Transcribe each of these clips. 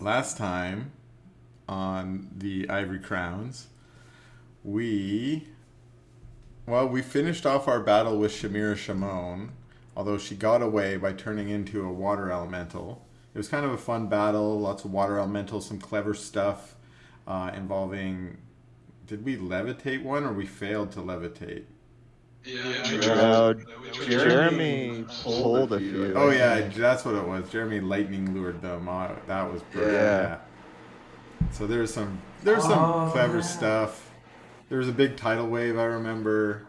last time on the Ivory Crowns, we we finished off our battle with Shamira Shamon, although she got away by turning into a water elemental. It was kind of a fun battle, lots of water elementals, some clever stuff involving. Did we levitate one or we failed to levitate? Yeah, No, Jeremy Jeremy pulled a few. Oh I yeah, think. that's what it was. Jeremy lightning lured them. That was perfect. Yeah. Yeah. So there's some clever stuff. There was a big tidal wave, I remember,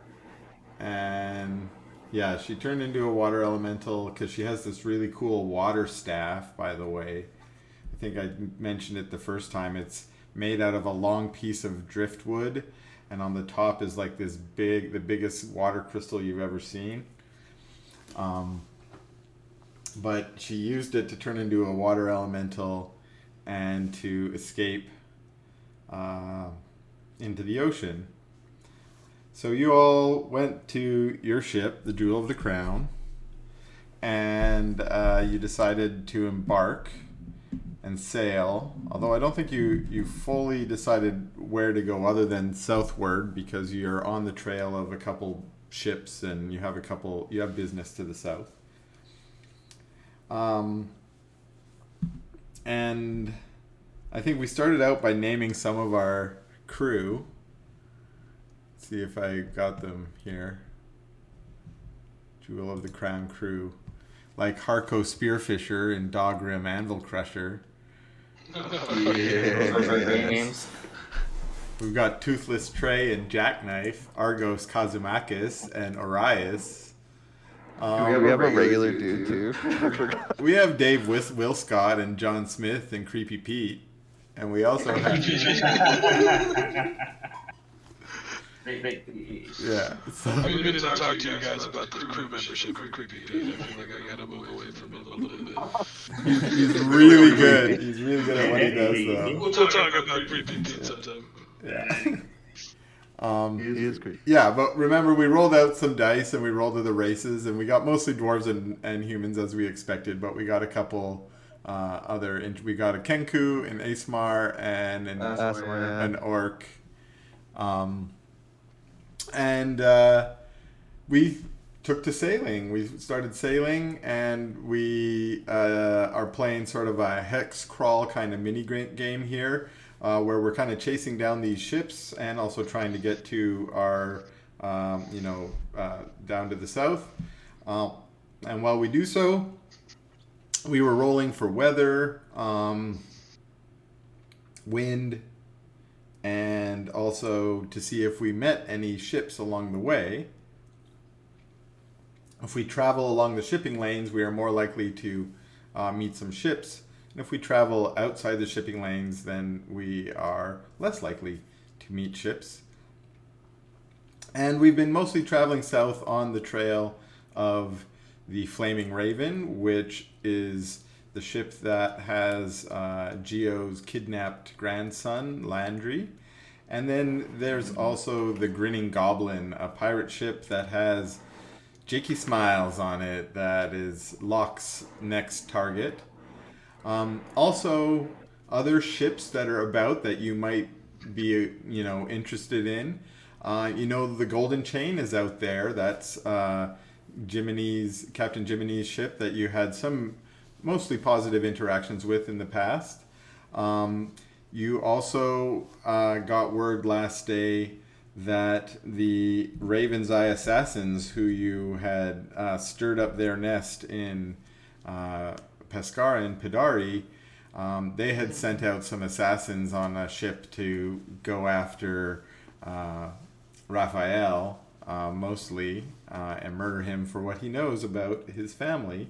and yeah, she turned into a water elemental because she has this really cool water staff. By the way, I think I mentioned it the first time. It's made out of a long piece of driftwood, and on the top is like the biggest water crystal you've ever seen. Um, but she used it to turn into a water elemental and to escape uh, into the ocean. So you all went to your ship, the Jewel of the Crown, and you decided to embark and sail. Although I don't think you fully decided where to go other than southward, because you're on the trail of a couple ships and you have business to the south. And I think we started out by naming some of our crew. Let's see if I got them here. Jewel of the Crown crew. Like Harko Spearfisher and Dogrim Anvil Crusher. Those are great names. We've got Toothless Trey and Jackknife, Argos Kazumakis and Orias. Do we have a regular dude too? I forgot. We have Dave Wilscott and John Smith and Creepy Pete. And we also have... Yeah. So, I'm going to talk to you guys about the crew membership for Creepy Pete. I feel like I gotta move away from it a little bit. he's really good. He's really good at what he does, though. We'll talk about Creepy Pete sometime. Yeah. He is great. Yeah, but remember, we rolled out some dice and we rolled to the races, and we got mostly dwarves and humans as we expected, but we got a couple we got a Kenku, an Asmar, and an Orc. And we took to sailing. We started sailing, and we are playing sort of a hex crawl kind of mini game here, where we're kind of chasing down these ships and also trying to get to our, down to the south. And while we do so, we were rolling for weather, wind, and also to see if we met any ships along the way. If we travel along the shipping lanes, we are more likely to meet some ships. And if we travel outside the shipping lanes, then we are less likely to meet ships. And we've been mostly traveling south on the trail of the Flaming Raven, which is the ship that has Geo's kidnapped grandson, Landry. And then there's also the Grinning Goblin, a pirate ship that has Jakey Smiles on it, that is Locke's next target. Also, other ships that are about that you might be, interested in. The Golden Chain is out there. That's Captain Jiminy's ship that you had some mostly positive interactions with in the past. You also got word last day that the Raven's Eye Assassins, who you had stirred up their nest in Pescara and Pidari, they had sent out some assassins on a ship to go after Raphael, mostly, and murder him for what he knows about his family.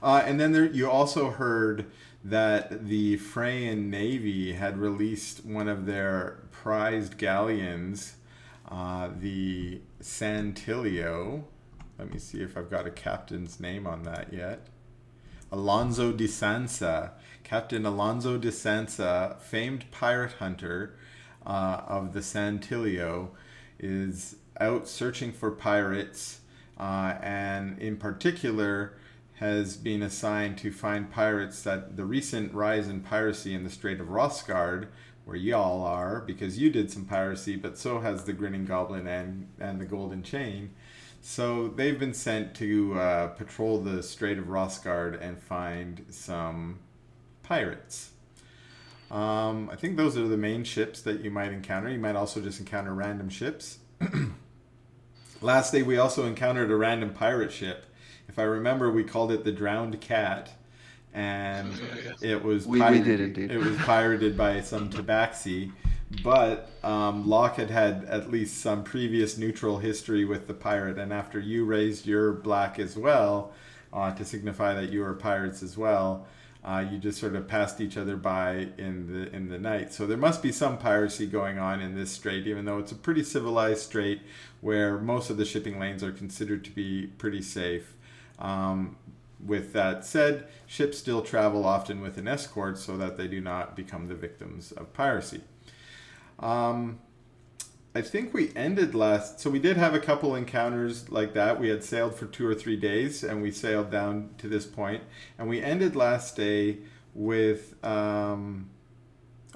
And then you also heard that the Freyan Navy had released one of their prized galleons, the Santilio. Let me see if I've got a captain's name on that yet. Alonso de Sansa. Captain Alonso de Sansa, famed pirate hunter of the Santilio, is out searching for pirates, and in particular has been assigned to find pirates that the recent rise in piracy in the Strait of Rosgard, where y'all are, because you did some piracy, but so has the Grinning Goblin and the Golden Chain. So they've been sent to patrol the Strait of Rosgard and find some pirates. I think those are the main ships that you might encounter. You might also just encounter random ships. Last day we also encountered a random pirate ship. If I remember, we called it the Drowned Cat, and it was We did indeed. It was pirated by some tabaxi, but Locke had at least some previous neutral history with the pirate, and after you raised your black as well, to signify that you were pirates as well, you just sort of passed each other by in the night. So there must be some piracy going on in this strait, even though it's a pretty civilized strait where most of the shipping lanes are considered to be pretty safe. With that said, ships still travel often with an escort so that they do not become the victims of piracy. I think we ended so we did have a couple encounters like that. We had sailed for 2 or 3 days and we sailed down to this point, and we ended last day with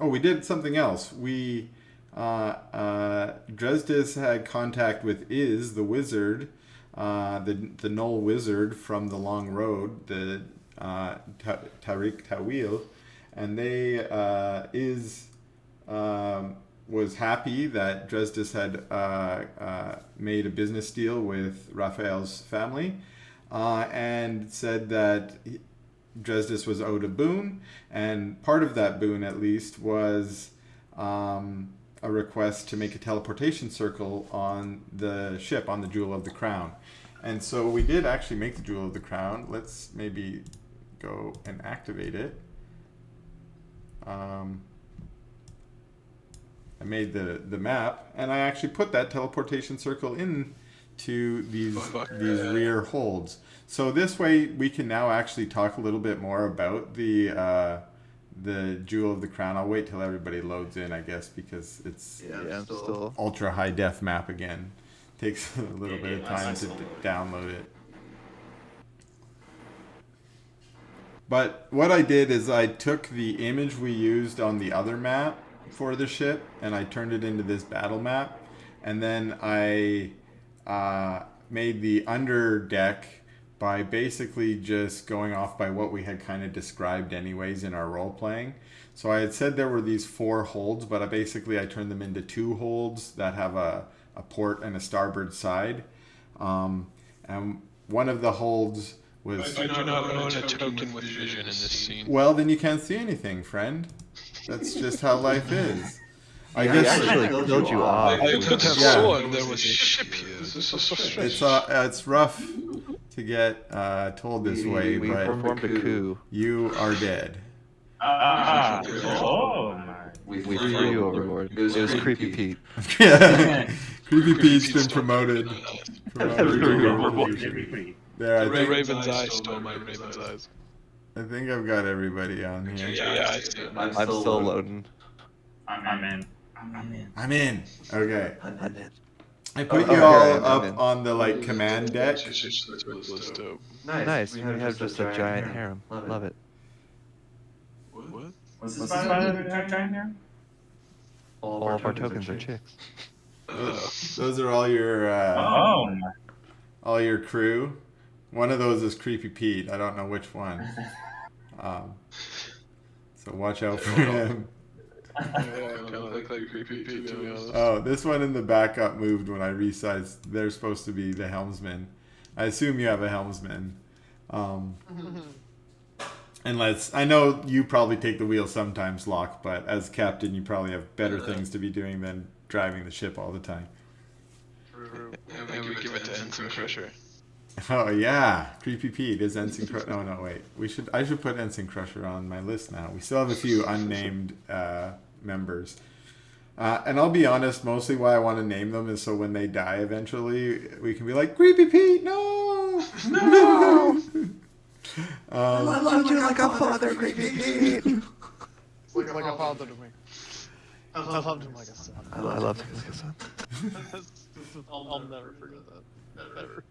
we did something else. We Dresdes had contact with Iz the wizard, the Knoll wizard from the Long Road, the Tariq Tawil, and they was happy that Dresdes had made a business deal with Raphael's family, and said that Dresdes was owed a boon, and part of that boon, at least, was a request to make a teleportation circle on the ship, on the Jewel of the Crown. And so we did actually make the Jewel of the Crown. Let's maybe go and activate it. I made the map, and I actually put that teleportation circle into these rear holds. So this way we can now actually talk a little bit more about the Jewel of the Crown. I'll wait till everybody loads in, I guess, because it's I'm still ultra high def map again. Takes a little bit of time to download it. But what I did is I took the image we used on the other map for the ship and I turned it into this battle map, and then I made the under deck by basically just going off by what we had kind of described anyways in our role playing. So I had said there were these 4 holds, but I turned them into 2 holds that have a port and a starboard side. And one of the holds was... I do not own a token with vision in this scene. Well, then you can't see anything, friend. That's just how life is. I He guess actually killed you off. I could have Yeah. sworn there was a ship here. This is so strange. it's rough to get told this way, We but performed a coup. you are dead. Oh my. We threw you overboard. It was Creepy Pete. Creepy Pete's been promoted. There, The Raven's eyes stole my Raven's eyes. I think I've got everybody on here. Yeah, I see it. I'm still loading. I'm in. I'm in. Okay. I'm in. I put Oh, you all okay, I'm up in. on the command deck. Let's do. Nice. We have just a giant harem. Love it. What? What's this giant here? All of our tokens are chicks. Those are all your Oh my. all your crew. One of those is Creepy Pete. I don't know which one. So watch out for him. Yeah, I kind of look like Creepy Pete, to be honest. Oh, this one in the back got moved when I resized. They're supposed to be the helmsman. I assume you have a helmsman. Unless, I know you probably take the wheel sometimes, Locke, but as captain you probably have better things to be doing than driving the ship all the time. And we give it to Ensign Crusher. Oh yeah, Creepy Pete is Ensign Crusher. Oh no, wait. I should put Ensign Crusher on my list now. We still have a few unnamed members. And I'll be honest, mostly why I want to name them is so when they die eventually, we can be like, Creepy Pete, no! No! I love you like a father, Creepy Pete. Like a father to me. I loved him like a son. I loved him like a son. I'll never forget that. Ever.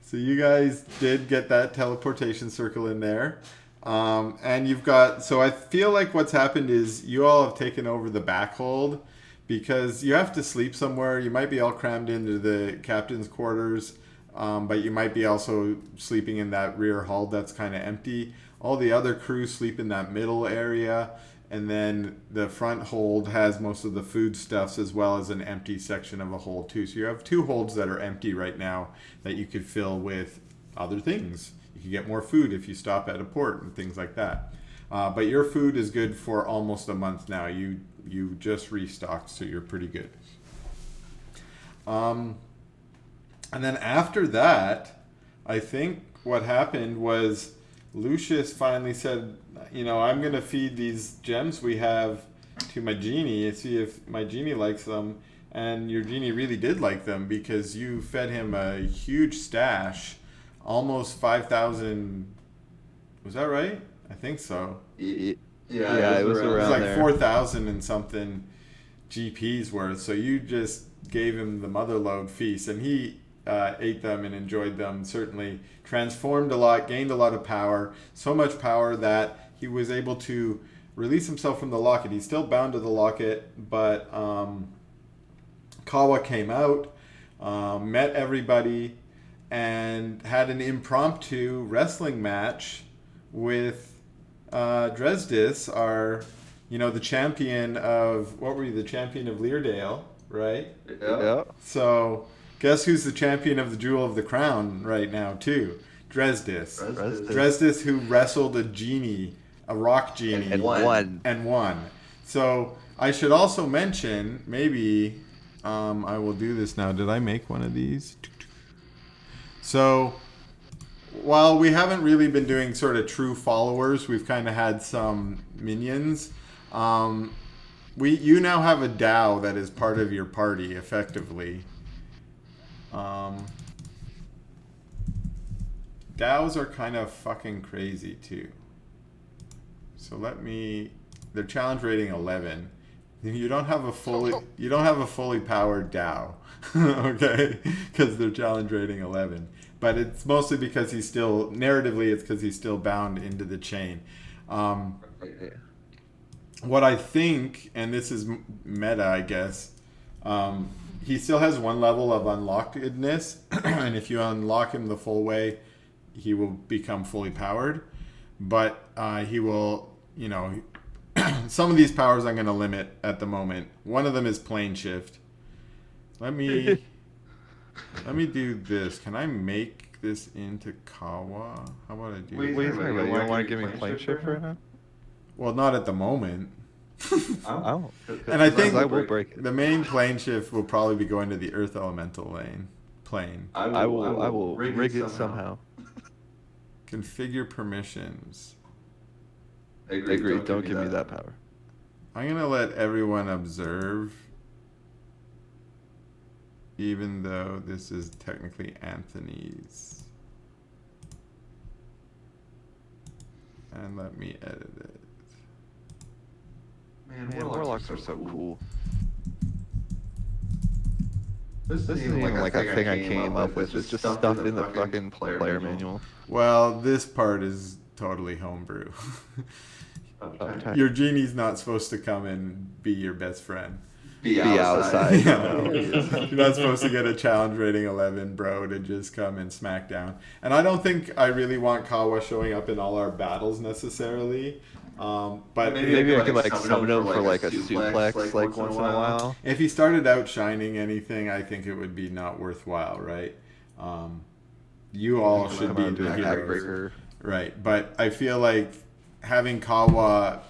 So you guys did get that teleportation circle in there. And you've got, so I feel like what's happened is you all have taken over the back hold because you have to sleep somewhere. You might be all crammed into the captain's quarters, but you might be also sleeping in that rear hull that's kind of empty. All the other crew sleep in that middle area. And then the front hold has most of the foodstuffs as well as an empty section of a hold too. So you have 2 holds that are empty right now that you could fill with other things. You can get more food if you stop at a port and things like that. But your food is good for almost a month now. You just restocked, so you're pretty good. And then after that, I think what happened was Lucius finally said, I'm going to feed these gems we have to my genie and see if my genie likes them. And your genie really did like them because you fed him a huge stash, almost 5,000. Was that right? I think so. Yeah, it was It was around like there. 4,000 and something GPs worth. So you just gave him the motherload feast, and he ate them and enjoyed them. Certainly transformed a lot, gained a lot of power. So much power that he was able to release himself from the locket. He's still bound to the locket, but Kawa came out, met everybody, and had an impromptu wrestling match with Dresdis, the champion of, what were you, the champion of Leardale, right? Yeah. So guess who's the champion of the Jewel of the Crown right now too? Dresdis. Dresdis, who wrestled a genie, a rock genie, And won. So I should also mention, maybe I will do this now. Did I make one of these? So while we haven't really been doing sort of true followers, we've kind of had some minions. You now have a Dao that is part of your party, effectively. DAOs are kind of fucking crazy too. So they're challenge rating 11. You don't have a fully powered DAO, okay? Because they're challenge rating 11. But it's mostly because it's because he's still bound into the chain. What I think, and this is meta, I guess, he still has 1 level of unlockedness, and if you unlock him the full way, he will become fully powered. But he will, some of these powers I'm going to limit at the moment. One of them is plane shift. Let me do this. Can I make this into Kawa? How about I do Wait, this? you don't want to give me plane shift right now? Well, not at the moment. Oh. And I think I will break it. the main plane shift will probably be going to the Earth Elemental plane. I will rig it somehow. Configure permissions. Agreed. Don't give me that power. I'm going to let everyone observe, even though this is technically Anthony's. And let me edit it. Man, warlocks are so cool. This isn't even like a thing I came up with. It's just stuff in the fucking player manual. Well, this part is totally homebrew. Okay. Your genie's not supposed to come and be your best friend. Be outside. No. You're not supposed to get a challenge rating 11, bro, to just come and smack down. And I don't think I really want Kawa showing up in all our battles necessarily. But Maybe I could like summon him for like a suplex like once in a while. if he started out shining anything, I think it would be not worthwhile, right? You all should Come be out and do the a heroes. backbreaker. Right, but I feel like having Kawa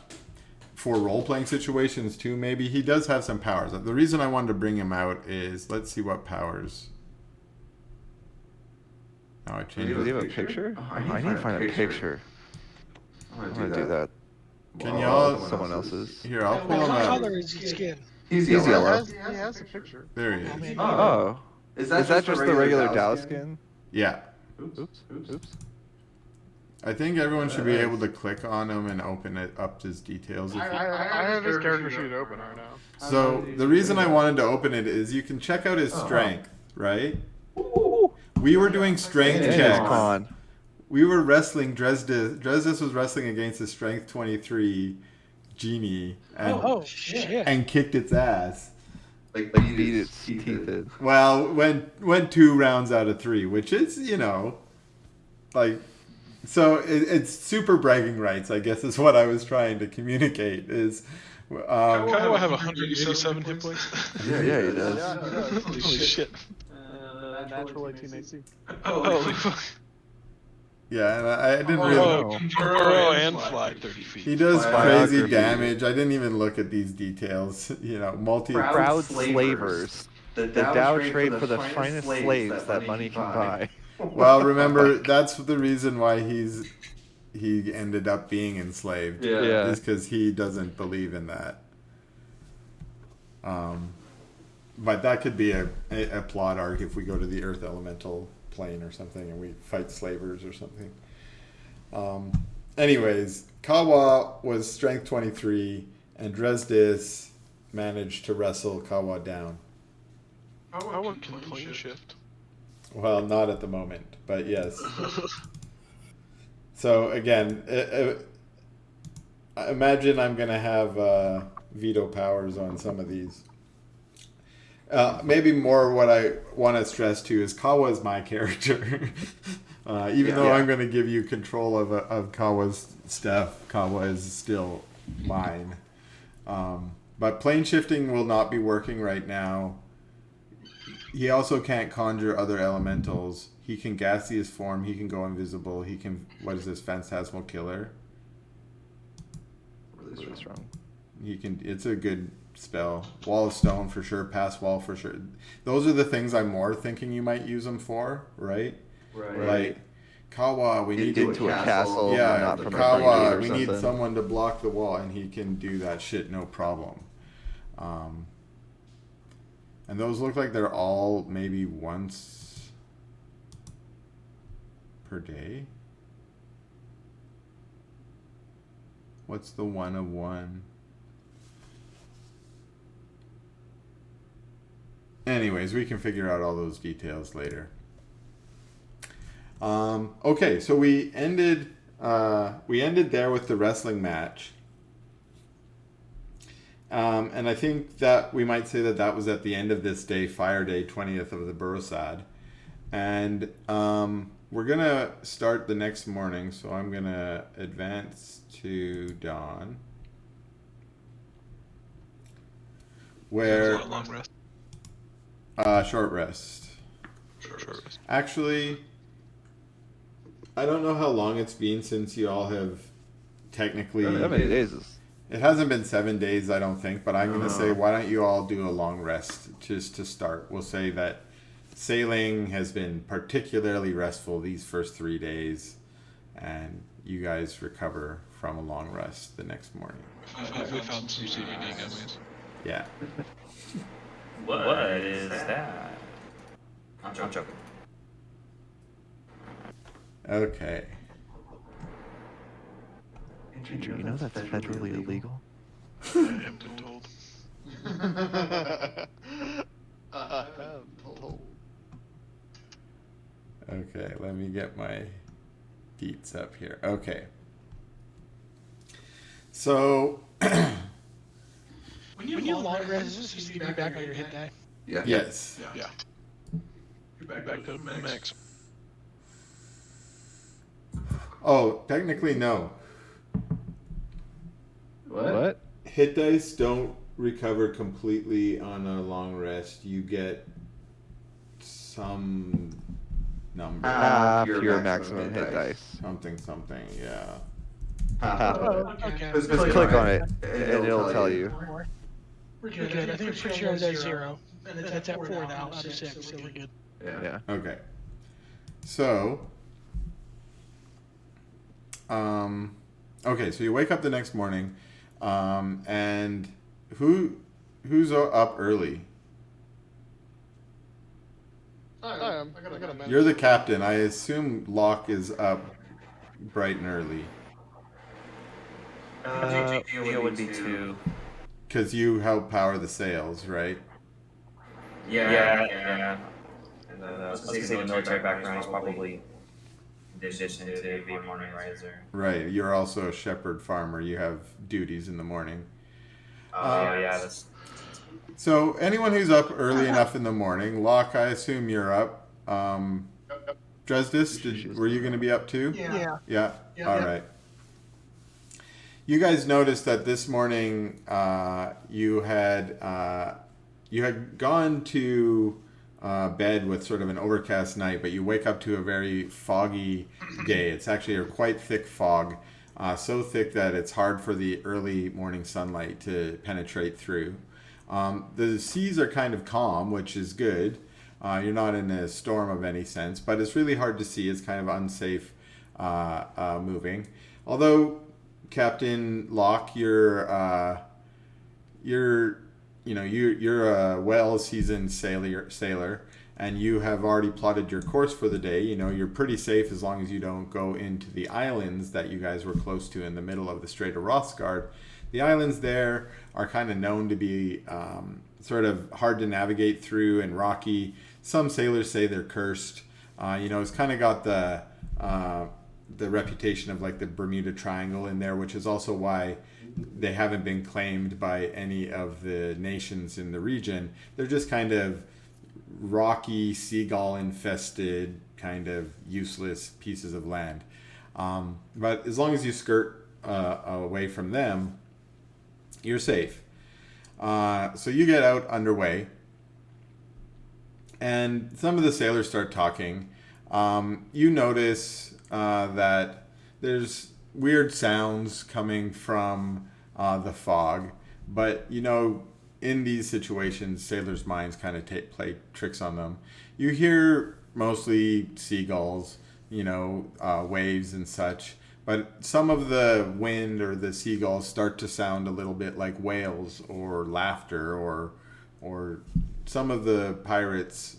for role-playing situations too, maybe he does have some powers. The reason I wanted to bring him out is, let's see what powers. Oh, I changed Do it. you have a picture? I need to find a picture. I'm gonna do that. Can y'all... Someone else's. Here, I'll pull him What out. color is his skin? He's yellow. He has a picture. There he is. Oh. Is that just the regular Dow skin? Yeah. Oops. I think everyone should be able to click on him and open it up his details. If you... I have his character sheet open right now. So the reason I wanted to open it is you can check out his strength, right? We were doing strength It is checks. con. We were wrestling Dresdes. Dresdes was wrestling against a strength 23 genie Shit. and kicked its ass. Like beat its teeth in. Well, went 2 rounds out of 3, which is, like, so it's super bragging rights, I guess, is what I was trying to communicate. Is Kyle have 187 hit points. Yeah, he does. Yeah, he does. Holy shit. Natural 18 AC. Holy fuck. yeah, and I didn't Oh, really. burrow and fly 30 feet. He does Biography. crazy damage. I didn't even look at these details. Proud slavers. The Dow trade for the finest slaves that money can buy. Well, remember, that's the reason why he ended up being enslaved. Yeah. Is because he doesn't believe in that. But that could be a plot arc if we go to the Earth Elemental plane or something and we fight slavers or something. Anyways, Kawa was strength 23 and Dresdes managed to wrestle Kawa down. How can plane shift? Well, not at the moment, but yes. So again, imagine I'm going to have veto powers on some of these. Maybe more what I want to stress too is Kawa is my character. Even though I'm going to give you control of Kawa's stuff, Kawa is still mine. But plane shifting will not be working right now. He also can't conjure other elementals. He can gaseous form. He can go invisible. He can, what is this, Phantasmal Killer? Really strong. He can, it's a good spell. Wall of Stone for sure. Pass Wall for sure. Those are the things I'm more thinking you might use them for, right? Like, Kawa, we need Get to a castle. Yeah, Not from a Kawa, or we need something. someone to block the wall, and he can do that shit no problem. And those look like they're all maybe once per day. What's the 1 of 1? Anyways, we can figure out all those details later. Okay, so we ended there with the wrestling match. And I think that we might say that was at the end of this day, Fire Day, 20th of the Burosad. And we're going to start the next morning, so I'm going to advance to dawn. Where... Long rest. Short rest. Short rest. Actually, I don't know how long it's been since you all have technically... How many days is... It hasn't been 7 days, I don't think, but I'm going to say, why don't you all do a long rest just to start? We'll say that sailing has been particularly restful these first 3 days, and you guys recover from a long rest the next morning. We found some CBD gummies. Yeah. What is that? I'm joking. Okay. Andrew, you know that's federally illegal? I have been told. Okay, let me get my deets up here. Okay. So... When you long rest, is this to be back on your hit die? Yes. Yeah. You're back to max. Oh, technically no. What? Hit dice don't recover completely on a long rest. You get some number. Half your maximum hit dice. Something, yeah. Half of it. Okay. Just click on it, and it'll tell you. We're good. I think I'm pretty sure I was at 0. And it's at 4 now out of 6, so we're good. Yeah. Okay. So, okay, so you wake up the next morning, and who's up early? I am. I got a minute. You're the captain. I assume Locke is up bright and early. Geo would be 2. Because you help power the sails, right? Yeah. I was gonna say the military background is probably conditioned to be a morning riser. Right. You're also a shepherd farmer. You have duties in the morning. Oh yeah, that's. So anyone who's up early enough in the morning, Locke, I assume you're up. Dresdis, were you going to be up too? Yeah. Yeah. All right. You guys noticed that this morning you had gone to bed with sort of an overcast night, but you wake up to a very foggy day. It's actually a quite thick fog, so thick that it's hard for the early morning sunlight to penetrate through. The seas are kind of calm, which is good. You're not in a storm of any sense, but it's really hard to see. It's kind of unsafe moving. Although, Captain Locke, you're a well-seasoned sailor, and you have already plotted your course for the day. You know, you're pretty safe as long as you don't go into the islands that you guys were close to in the middle of the Strait of Rothsgard. The islands there are kind of known to be sort of hard to navigate through and rocky. Some sailors say they're cursed. It's kind of got the reputation of like the Bermuda Triangle in there, which is also why they haven't been claimed by any of the nations in the region. They're just kind of rocky, seagull infested, kind of useless pieces of land. But as long as you skirt away from them, you're safe. So you get out underway, and some of the sailors start talking. You notice that there's weird sounds coming from the fog, but in these situations, sailors' minds kind of play tricks on them. You hear mostly seagulls, waves and such, but some of the wind or the seagulls start to sound a little bit like wails or laughter, or some of the pirates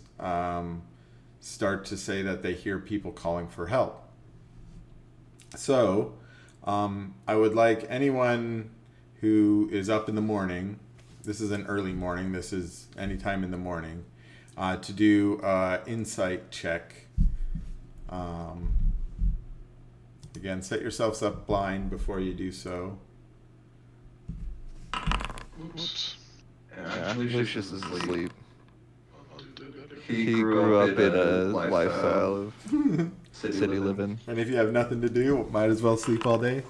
start to say that they hear people calling for help. So, I would like anyone who is up in the morning, this is an early morning, this is any time in the morning, to do an insight check. Again, set yourselves up blind before you do so. Whoops. Yeah, Lucius is asleep. I'll do better. He grew up in a lifestyle of city living. And if you have nothing to do, might as well sleep all day.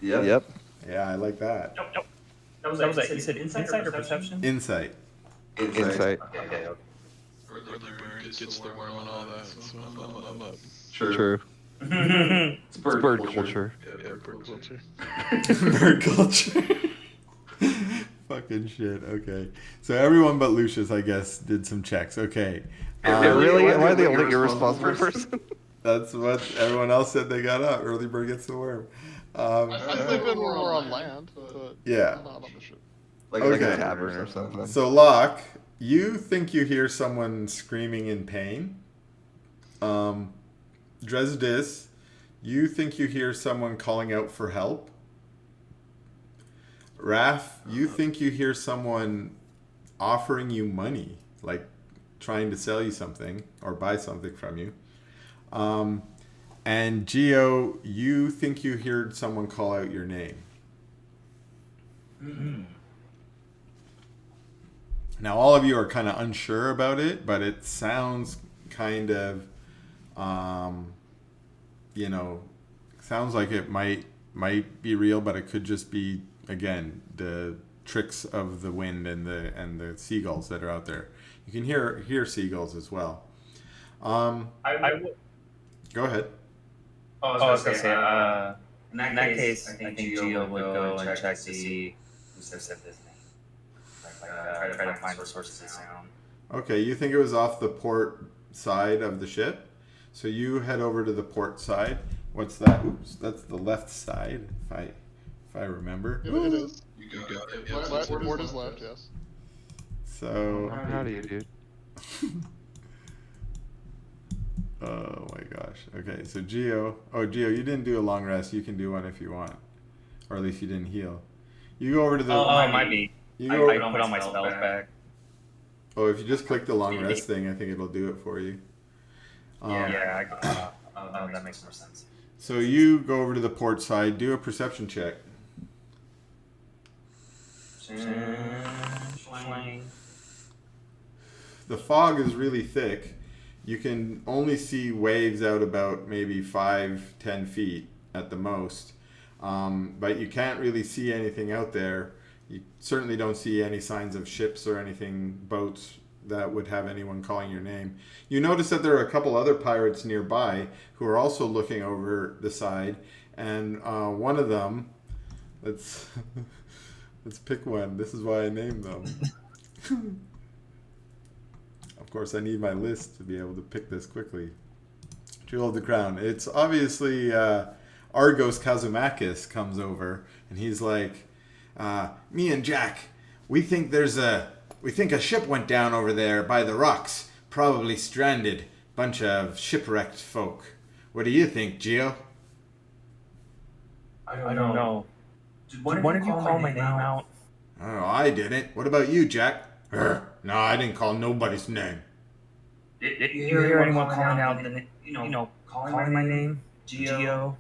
Yep. Yeah, I like that. Nope. That was you said insight or perception? Insight. Insight. Okay. Early bird gets the worm and all that, so I'm up. True. It's It's bird culture. Yeah, bird culture. Bird culture. Fucking shit. Okay. So everyone but Lucius, I guess, did some checks. Okay. Really? Am I the only irresponsible person? That's what everyone else said they got up. Early bird gets the worm. I think they've been more on land, but Yeah. not on the ship. Like Okay. a tavern or something. So Locke, you think you hear someone screaming in pain. Dresdis, you think you hear someone calling out for help. Raph, you think you hear someone offering you money, like trying to sell you something or buy something from you. And Geo, you think you heard someone call out your name. Mm-hmm. Now, all of you are kind of unsure about it, but it sounds kind of, sounds like it might be real, but it could just be, again, the tricks of the wind and the seagulls that are out there. You can hear seagulls as well. I would. Go ahead. I was gonna say, in that case, I think Geo would go and check to see who said this name. Try to find the sources of sound. Okay, you think it was off the port side of the ship? So you head over to the port side. What's that? Oops, that's the left side, if I remember. Yeah, it is. You got it. Port is left, yes. So. How proud of you, dude. Oh my gosh. Okay, so Geo, you didn't do a long rest. You can do one if you want, or at least you didn't heal. You go over to the. Oh, it might be. You go. I don't put all my spells back. Oh, if you just click the long rest thing, I think it'll do it for you. That makes more sense. So you go over to the port side, do a perception check. The fog is really thick. You can only see waves out about maybe 5-10 feet at the most. But you can't really see anything out there. You certainly don't see any signs of ships or anything, boats that would have anyone calling your name. You notice that there are a couple other pirates nearby who are also looking over the side, and one of them, let's pick one. This is why I named them. Of course, I need my list to be able to pick this quickly. Jewel of the Crown. It's obviously Argos Kazumakis comes over, and he's like, me and Jack, we think a ship went down over there by the rocks, probably stranded, bunch of shipwrecked folk. What do you think, Geo? I don't know. Did one of you call my name out? Oh, I didn't. What about you, Jack? No, I didn't call nobody's name. Did you hear anyone calling out calling my name? Geo?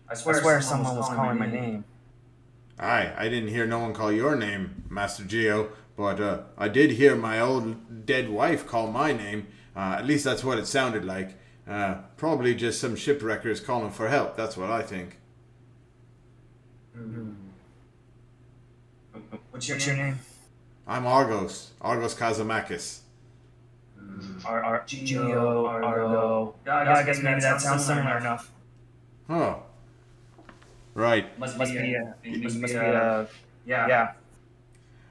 I swear someone was calling my name. I didn't hear no one call your name, Master Geo, but I did hear my old dead wife call my name. At least that's what it sounded like. Probably just some shipwreckers calling for help. That's what I think. Mm-hmm. What's your name? I'm Argos Kazamakis. Geo, Argo. I guess maybe that sounds similar enough. Huh. Right. Must be yeah.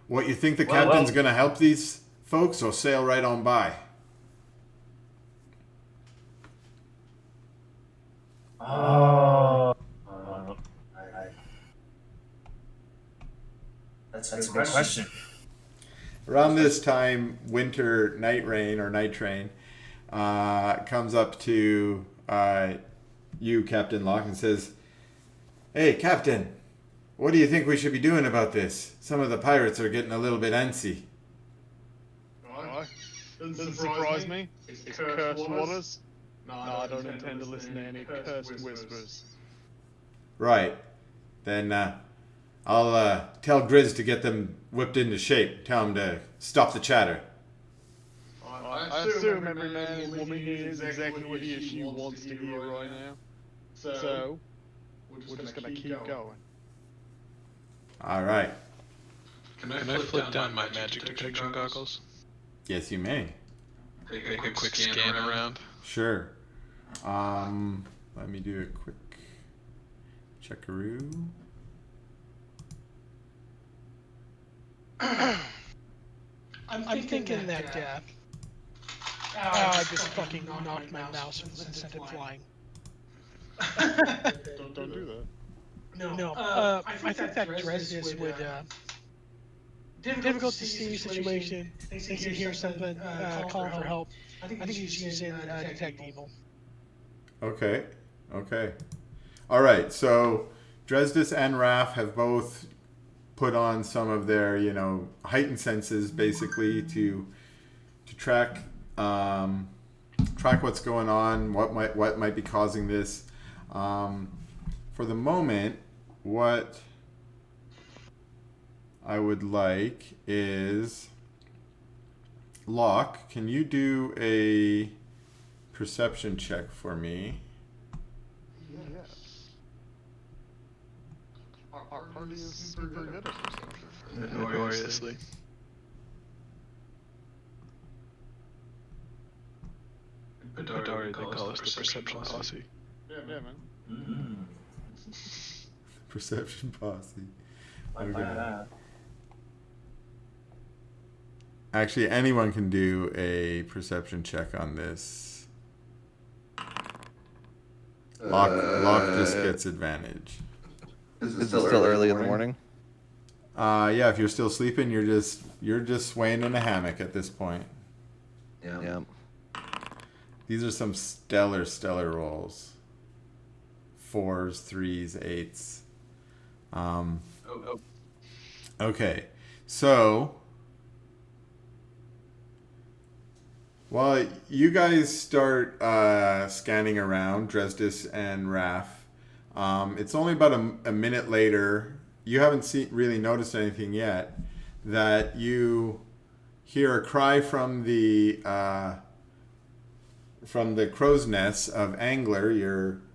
What, you think the captain's gonna help these folks, or sail right on by? That's a good question. Around this time, Winter Night Rain or Night Train comes up to you, Captain Locke, and says, "Hey, Captain, what do you think we should be doing about this? Some of the pirates are getting a little bit antsy." Doesn't surprise me. It's cursed waters. No, I don't intend to listen to any cursed whispers. Right. Then I'll tell Grizz to get them whipped into shape. Tell him to stop the chatter. I assume every man and woman here is exactly what he or she wants to hear right now. So, we're just gonna keep going. All right. Can I flip down my magic detection goggles? Yes, you may. Take a quick scan around. Sure. Let me do a quick checkaroo. I'm thinking that I just fucking knocked my mouse and sent it flying. Don't do that. No, I think that Dresdis would difficult to see situation. Thinks he hears something calling for help. I think he's using detect evil. Okay. All right. So Dresdis and Raph have both put on some of their, heightened senses, basically to track what's going on, what might be causing this. For the moment, what I would like is, Locke, can you do a perception check for me? Yes. Our party is super good at perception. Notoriously. Adari, they call us the Perception Posse. Yeah, man. Mm-hmm. Perception posse. Like Okay. that. Actually, anyone can do a perception check on this. Locke just gets advantage. Is it still early in the morning? Yeah, if you're still sleeping, you're just swaying in a hammock at this point. Yeah. These are some stellar rolls. 4s, 3s, 8s. Okay, so Well, you guys start scanning around, Dresdis and Raf. It's only about a minute later. You haven't really noticed anything yet. That you hear a cry from the crow's nest of Angler,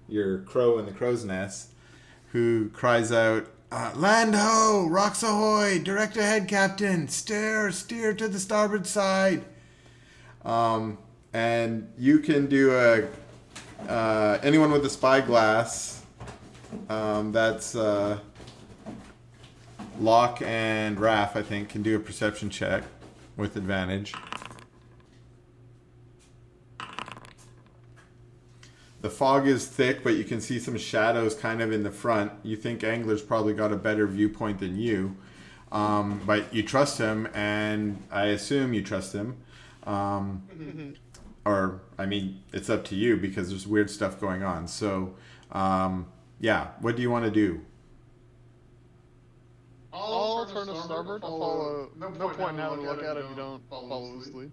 your crow in the crow's nest, who cries out, "Land ho! Rocks ahoy! Direct ahead, Captain! Steer to the starboard side!" And you can do anyone with a spyglass. That's Locke and Raf, I think, can do a perception check with advantage. The fog is thick, but you can see some shadows kind of in the front. You think Angler's probably got a better viewpoint than you. But you trust him, and I assume you trust him. Or, I mean, it's up to you because there's weird stuff going on. So, yeah, what do you want to do? I'll turn to starboard. I'll follow. No point now to look at it if you don't follow his lead.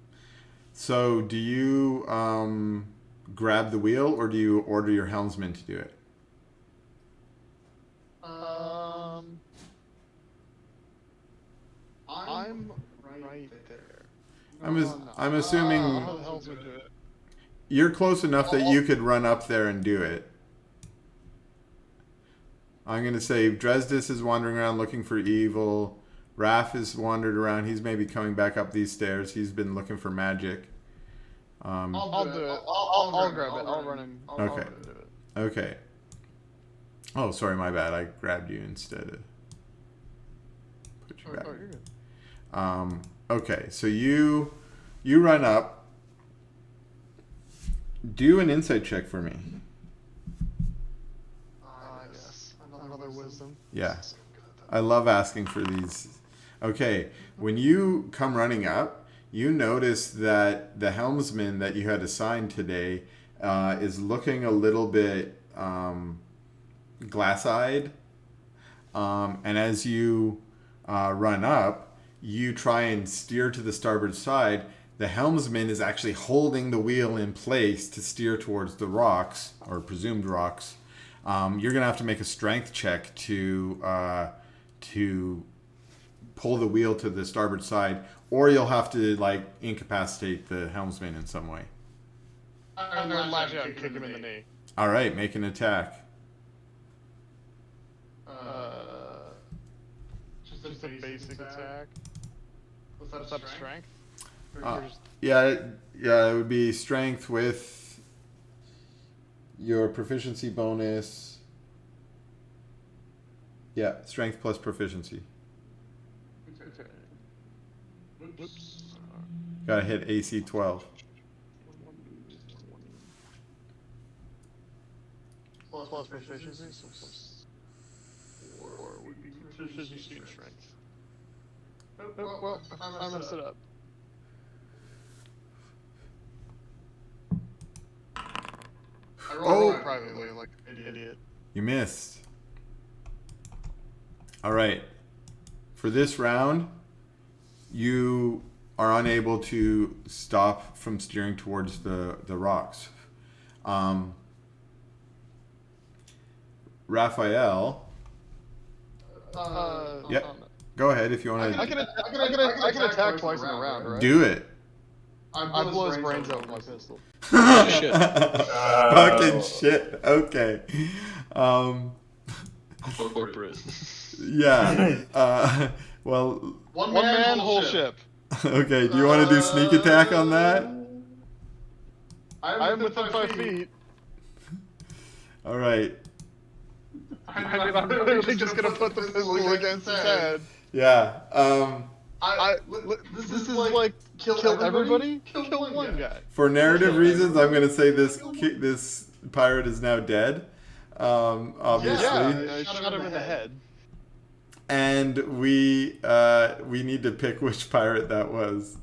So, do you grab the wheel, or do you order your helmsman to do it? I'm right there. I'm assuming I'll the helmsman do it. you're close enough that you could run up there and do it. I'm going to say Dresdis is wandering around looking for evil. Raf has wandered around. He's maybe coming back up these stairs. He's been looking for magic. I'll do it. I'll grab it. I'll run him. Okay. I'll do it. Okay. Oh, sorry, my bad. I grabbed you instead of put you back. Oh, you're good. Okay, so you run up. Do an insight check for me. Yes. Another wisdom. Yeah. I love asking for these. Okay, when you come running up, you notice that the helmsman that you had assigned today is looking a little bit glass-eyed. And as you run up, you try and steer to the starboard side. The helmsman is actually holding the wheel in place to steer towards the rocks, or presumed rocks. You're going to have to make a strength check to pull the wheel to the starboard side, or you'll have to like incapacitate the helmsman in some way. I'm gonna lash out and kick him in the knee. All right, make an attack. Just a basic attack. What's that, strength? Or just... Yeah, it would be strength with your proficiency bonus. Yeah, strength plus proficiency. Okay. Whoops. Gotta hit AC 12. Plus proficiency, so plus 4 would be proficiency and strength. Oh, well, I messed it up. I rolled it privately like an idiot. You missed. All right. For this round, you are unable to stop from steering towards the rocks. Raphael. Yeah. Go ahead if you want to. I can attack twice in a round, right? Do it. I blow his brains out with my pistol. Shit. Fucking shit. Okay. Corporate. Yeah. Well. One man, whole ship. Okay. Do you want to do sneak attack on that? I'm within 5 feet. All right. I'm literally just gonna put the pistol against his head. Yeah. This is like kill everybody, kill one guy. For narrative reasons, I'm gonna say this pirate is now dead. Obviously. Yeah, I shot him in the head. And we need to pick which pirate that was.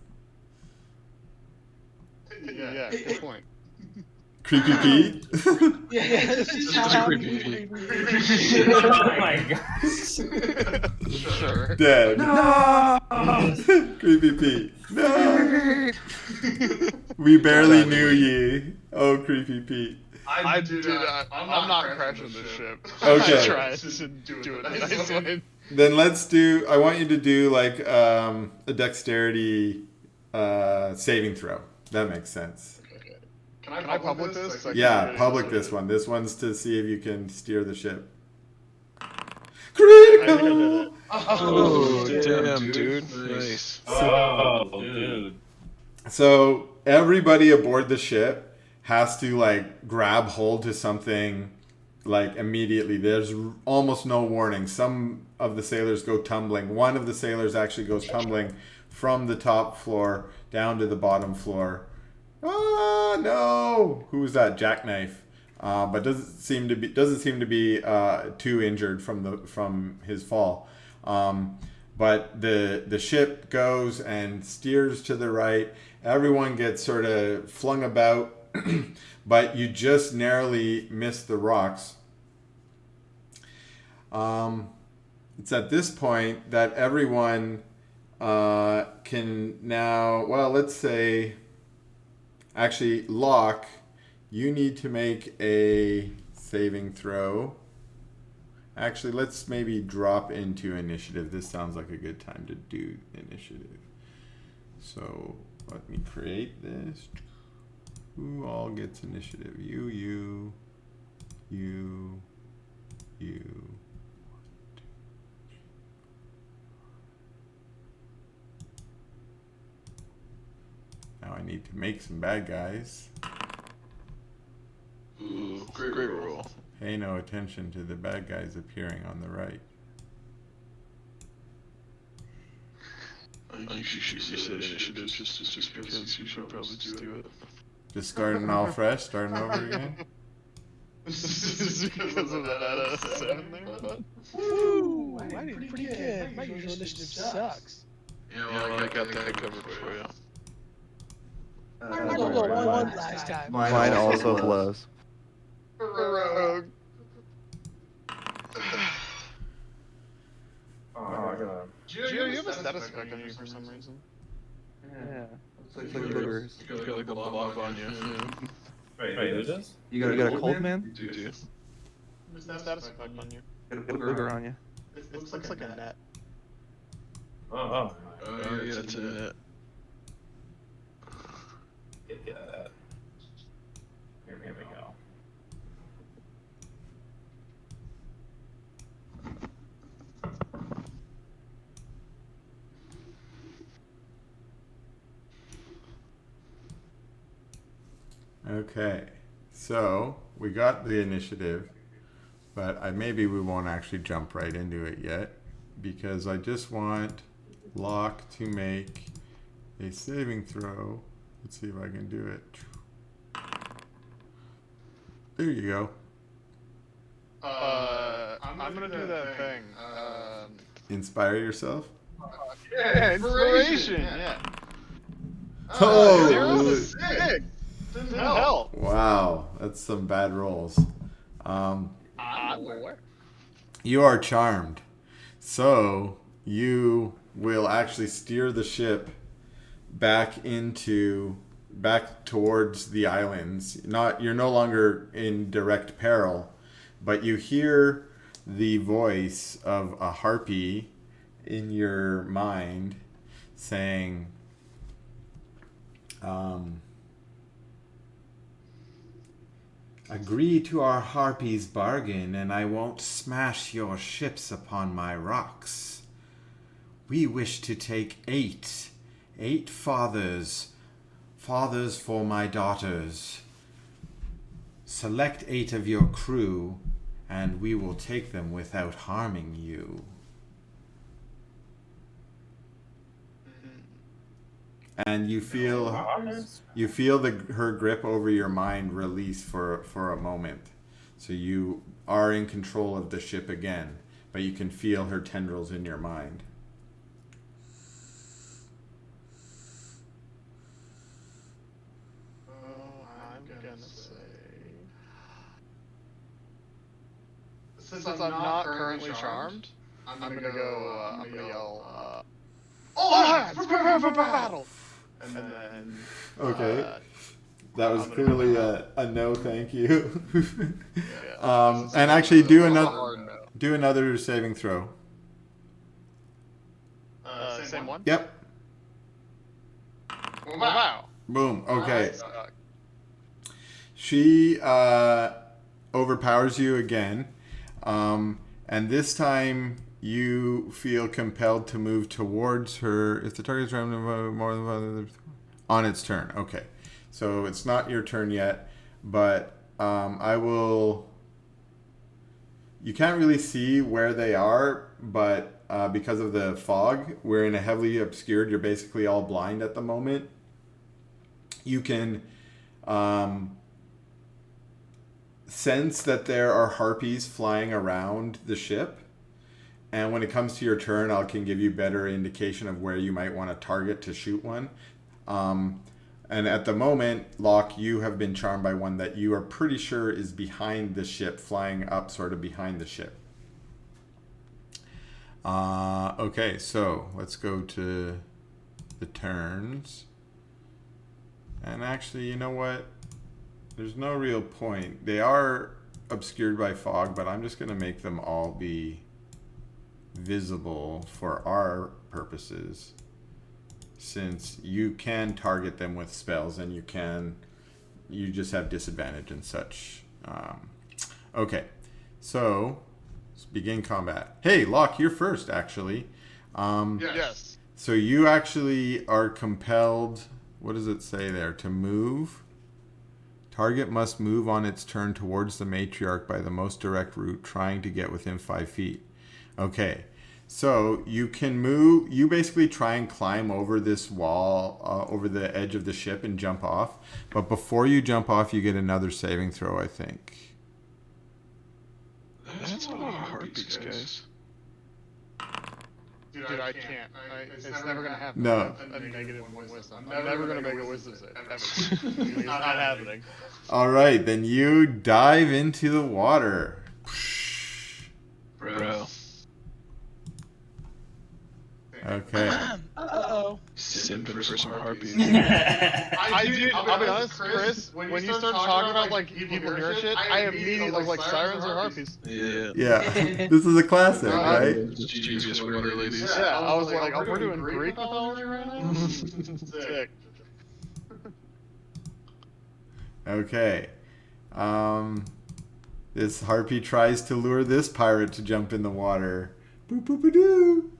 Yeah, good point. Creepy Pete. Yeah, this is how creepy. Oh my gosh. Sure. Dead. No. Creepy Pete. No. We barely knew ye. Oh, creepy Pete. I'm not crashing this ship. Okay. I tried to do it nice way. Then let's do. I want you to do like a dexterity saving throw. That makes sense. Can I public this? Yeah, public this one. This one's to see if you can steer the ship. Critical. Oh, damn, dude. Nice. Oh, dude. So everybody aboard the ship has to like grab hold to something like immediately. There's almost no warning. Some of the sailors go tumbling. One of the sailors actually goes tumbling from the top floor down to the bottom floor. Ah, no! Who was that? Jackknife. But doesn't seem to be too injured from his fall. But the ship goes and steers to the right. Everyone gets sort of flung about, but you just narrowly miss the rocks. It's at this point that everyone can now, well, let's say, actually, Locke, you need to make a saving throw. Actually, let's maybe drop into initiative. This sounds like a good time to do initiative. So let me create this. Who all gets initiative? You. Now I need to make some bad guys. Ooh, great roll. Pay no attention to the bad guys appearing on the right. I think you should say initiative just because you should probably just do it. Just starting all fresh, starting over again. Just because of that 7 there, bud. Woo! I did pretty good. My usual initiative sucks. Yeah, well, I got that covered for you. I rolled a 1 last time. Mine also blows. Rogue. Oh, God. Gio, you have a status effect on you for some reason. Yeah. It's like You boogers. got like the block on you. Wait, who does? You got a cold, man? You do. There's a status effect on you. Got a booger on you. It looks like a net. Oh, yeah, it's a... Yeah. Here we go. Okay, so we got the initiative, but maybe we won't actually jump right into it yet because I just want Locke to make a saving throw. Let's see if I can do it. There you go. I'm gonna do that thing. Inspire yourself. Yeah, inspiration. Yeah. Oh, 0 to 6. Didn't help. wow, that's some bad rolls. Lord. You are charmed, so you will actually steer the ship back towards the islands. You're no longer in direct peril, but you hear the voice of a harpy in your mind saying, agree to our harpy's bargain and I won't smash your ships upon my rocks. We wish to take eight fathers for my daughters. Select 8 of your crew, and we will take them without harming you. And you feel her grip over your mind release for a moment. So you are in control of the ship again, but you can feel her tendrils in your mind. Since I'm not currently charmed, I'm gonna yell, all hands, prepare for battle! and then Okay. That was clearly a no, thank you. And actually, do another saving throw. Same one. Yep. Wow. Boom. Okay. She overpowers you again, and this time you feel compelled to move towards her if the target's around more than on its turn. Okay, so it's not your turn yet, but I will. You can't really see where they are, but because of the fog, we're in a heavily obscured. You're basically all blind at the moment. You can sense that there are harpies flying around the ship, and when it comes to your turn, I can give you better indication of where you might want to target to shoot one. And at the moment, Locke, you have been charmed by one that you are pretty sure is behind the ship, flying up sort of behind the ship. Okay, so let's go to the turns. And actually, you know what? There's no real point. They are obscured by fog, but I'm just going to make them all be visible for our purposes, since you can target them with spells and you just have disadvantage and such. Okay, so let's begin combat. Hey, Locke, you're first, actually. Yes. So you actually are compelled, what does it say there, to move? Target must move on its turn towards the matriarch by the most direct route, trying to get within 5 feet. Okay, so you can move, you basically try and climb over this wall, over the edge of the ship and jump off. But before you jump off, you get another saving throw, I think. That's a lot of harpies, guys. Dude, I can't. It's never gonna happen. No. A negative wisdom. I'm never gonna make a wisdom save. Ever. It's not happening. All right, then you dive into the water. Bro. Okay. Uh-oh. Simping for some harpies. I'll be honest, Chris, when you start talking about like people hear shit, I immediately was like sirens or harpies. Yeah. Yeah, this is a classic, right? Genius water ladies. Yeah, I was like, oh, we're doing Greek mythology right now? Sick. Okay. This harpy tries to lure this pirate to jump in the water. Boop boop boop doo.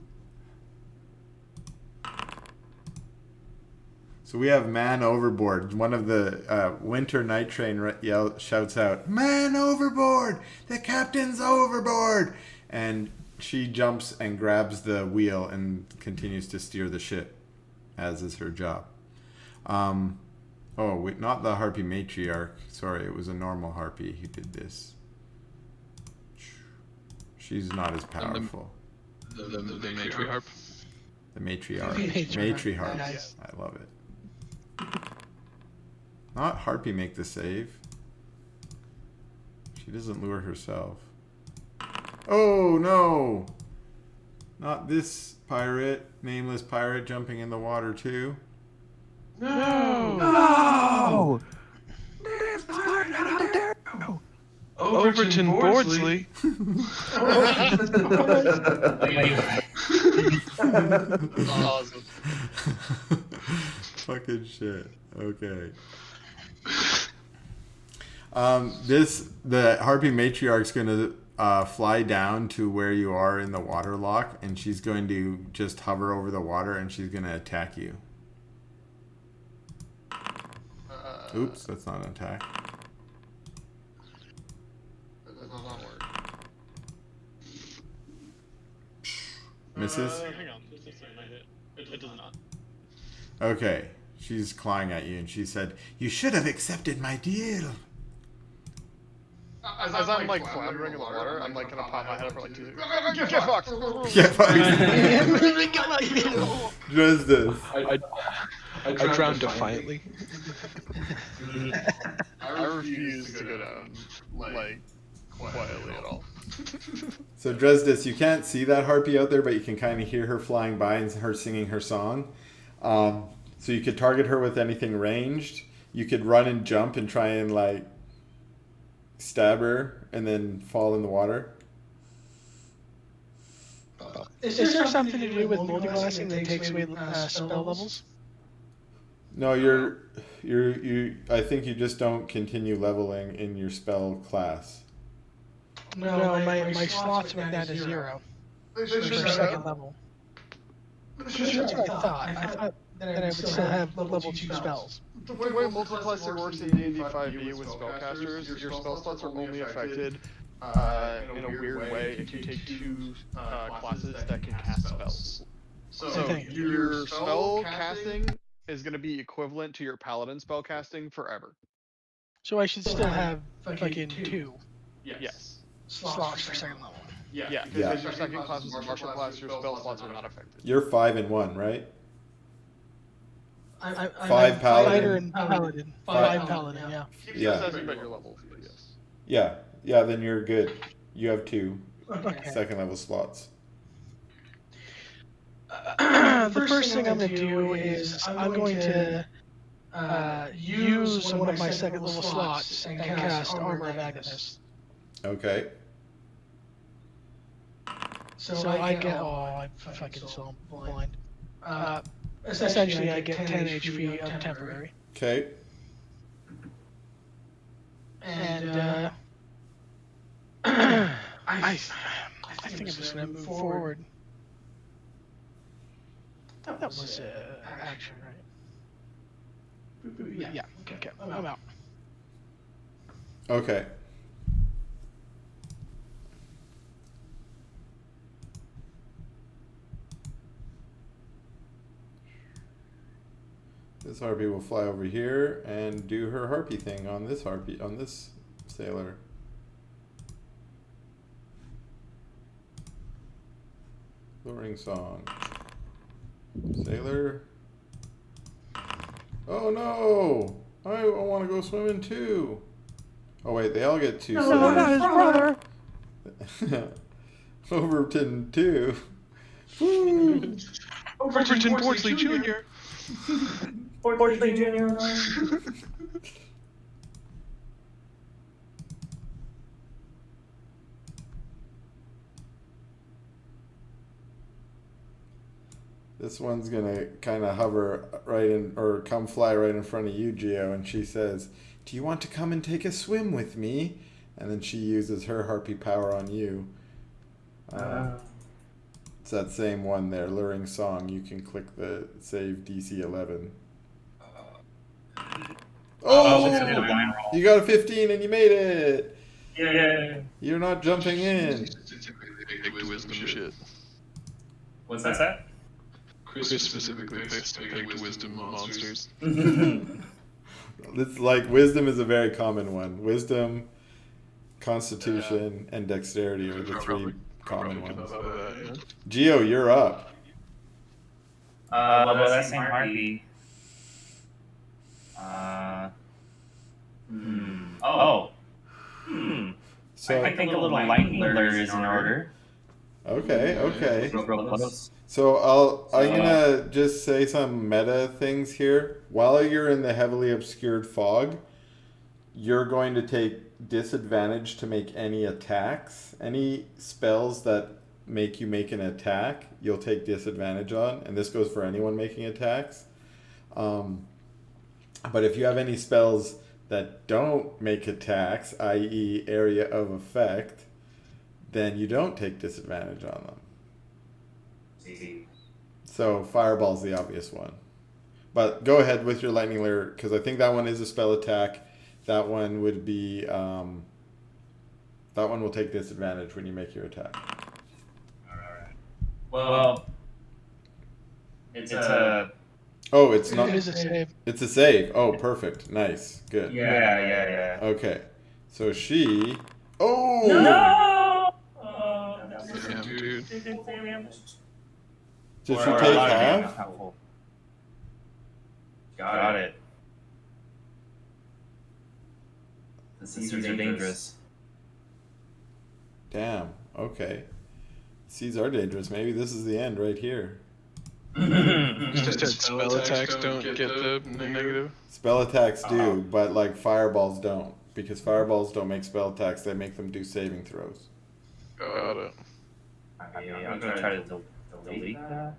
So we have man overboard. One of the winter night train shouts out, "Man overboard! The captain's overboard!" And she jumps and grabs the wheel and continues to steer the ship, as is her job. Not the harpy matriarch. Sorry, it was a normal harpy who did this. She's not as powerful. The matriarch. The matriarch. Matriarch. Nice. I love it. Not harpy make the save. She doesn't lure herself. Oh no! Not this pirate. Nameless pirate jumping in the water too. No! Overton Bordsley. Awesome. Fucking shit. Okay. The harpy matriarch's gonna fly down to where you are in the water lock, and she's going to just hover over the water, and she's gonna attack you. Oops, that's not an attack. That does not work. Misses? Hang on. It does not. Okay. She's clawing at you, and she said, "You should have accepted my deal." As I'm like floundering in the water, I'm like gonna pop my head up for like 2 seconds. Get fucked! Get fucked. Just this. I drowned defiantly. I refuse to go down, like, quietly at all. So Dresdis, you can't see that harpy out there, but you can kind of hear her flying by and her singing her song. So you could target her with anything ranged. You could run and jump and try and like stab her and then fall in the water. Is there something to do with multiclassing that takes away spell levels? No, I think you just don't continue leveling in your spell class. No, my slots went down to 0 They for should have second level. That's what I thought. I thought that I would still have level 2 spells. The way multiclassing works in D&D 5e with spellcasters, your spell slots are only affected in a weird way if you take 2 classes that can cast spells. So your spell casting is going to be equivalent to your paladin spell casting forever. So I should still have fucking 2 Yes. slots for second level. Yeah, because your second class is a martial class, your spell slots are not affected. You're 5 and 1, right? I'm 5 paladin. fighter and paladin. 5 paladin, yeah. Keep Yeah. assessing about your levels, but yes. Yeah, then you're good. You have 2 Okay. second level slots. The first thing I'm going to do is I'm going to use one of my second level slots and cast Armor of Agnes. Okay. So I get, I'm fucking so blind. Essentially, I get 10 HP of temporary. Okay. And I think I'm just going to move forward. That was action, right? Yeah, okay, I'm out. Okay. This harpy will fly over here and do her harpy thing on this harpy, on this sailor. Luring song. Sailor. Oh no! I want to go swimming too. Oh wait, they all get 2. No, not his brother. Overton too. Woo! Overton Portsley Jr. Portsley Jr. This one's gonna kind of hover right in, or come fly right in front of you, Geo, and she says, "Do you want to come and take a swim with me?" And then she uses her harpy power on you. It's that same one there, Luring Song. You can click the save DC 11. Oh! You got a 15 and you made it! Yeah. You're not jumping in. Big wisdom shit. What's that? Chris specifically picked wisdom monsters. It's like wisdom is a very common one. Wisdom, constitution, and dexterity are the 3 common ones. Geo, you're up. Well, that same harpy. So I think a little lightning lure is in order. okay. Real close. So I'm gonna just say some meta things here. While you're in the heavily obscured fog, you're going to take disadvantage to make any attacks. Any spells that make you make an attack, you'll take disadvantage on, and this goes for anyone making attacks. But if you have any spells that don't make attacks, i.e. area of effect, then you don't take disadvantage on them. So Fireball's the obvious one. But go ahead with your Lightning Lure, because I think that one is a spell attack. That one would be, that one will take disadvantage when you make your attack. Alright. Well, it's a... Oh, it's not... It is a save. It's a save. Oh, perfect. Nice. Good. Yeah. Okay. So she... Oh! No! Damn, dude. Did she take half? Got it. The seas are dangerous. Damn. Okay. Seas are dangerous. Maybe this is the end right here. Just spell attacks don't get the negative. Spell attacks do, but like fireballs don't. Because fireballs don't make spell attacks, they make them do saving throws. Got it. Yeah, I'm gonna try to delete that.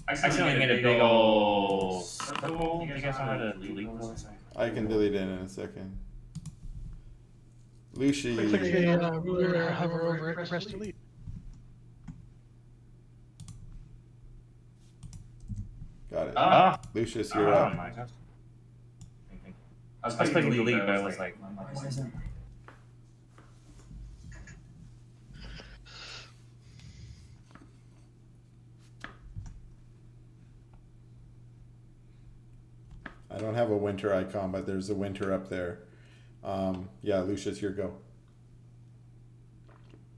I accidentally made a big ol' circle. You guys know how to delete those? I can delete it in a second. Lucy. Click the ruler, hover over it, and press delete. Got it. Ah. Lucius, you're up. My God. I was clicking delete, but I was like, what is it? I don't have a winter icon, but there's a winter up there. Yeah, Lucius, your go.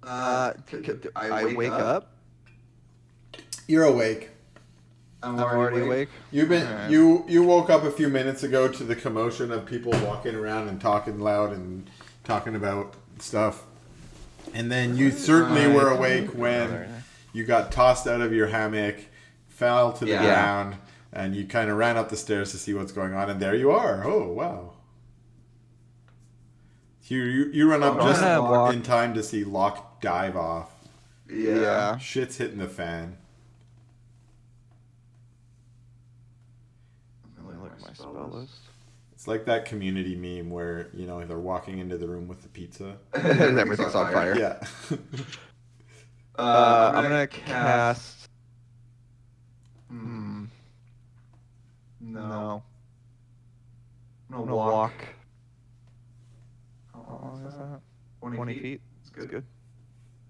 I wake up. You're awake. I'm already awake. You've been you woke up a few minutes ago to the commotion of people walking around and talking loud and talking about stuff. And then you certainly were awake when you got tossed out of your hammock, fell to the ground, and you kind of ran up the stairs to see what's going on, and there you are. Oh, wow. You run up just in time to see Locke dive off. Yeah. Shit's hitting the fan. Look at my spell list. It's like that Community meme where, you know, they're walking into the room with the pizza. And everything's on fire. Yeah. I'm gonna cast... No. I'm gonna walk. How long is that? 20 feet? It's good.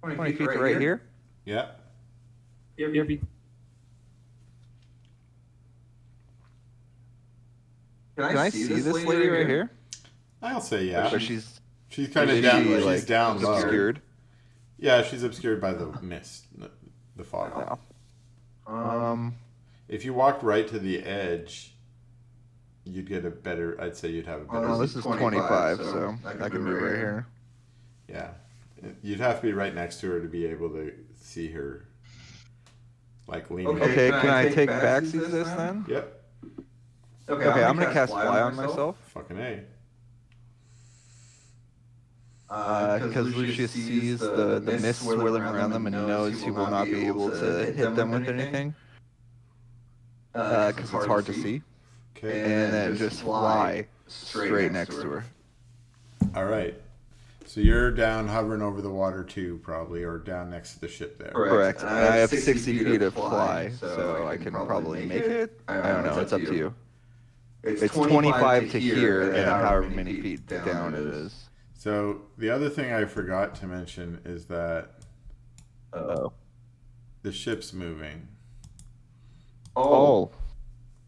20 feet to right here? Yeah. Can I see this lady right here? I'll say yeah. Or she's kind of down. she, She's down low. obscured. Yeah, she's obscured by the mist, the fog. No. If you walked right to the edge, you'd get a better. I'd say you'd have a better. Oh, this is 25, so I can move right here. Yeah, you'd have to be right next to her to be able to see her, like leaning. Okay, can I take backseat to this then? Yep. Okay, I'm gonna cast fly on myself. Fucking A. Because Lucius sees the mist swirling around them and knows he will not be able to hit them with anything. Because it's hard to see. Okay. And then just fly straight next to her. All right. So you're down hovering over the water too, probably, or down next to the ship there. Correct. I have 60 feet of fly, so I can probably make it. I don't know. It's up to you. It's 25 to here, and however many feet down it is. So the other thing I forgot to mention is that the ship's moving. Oh.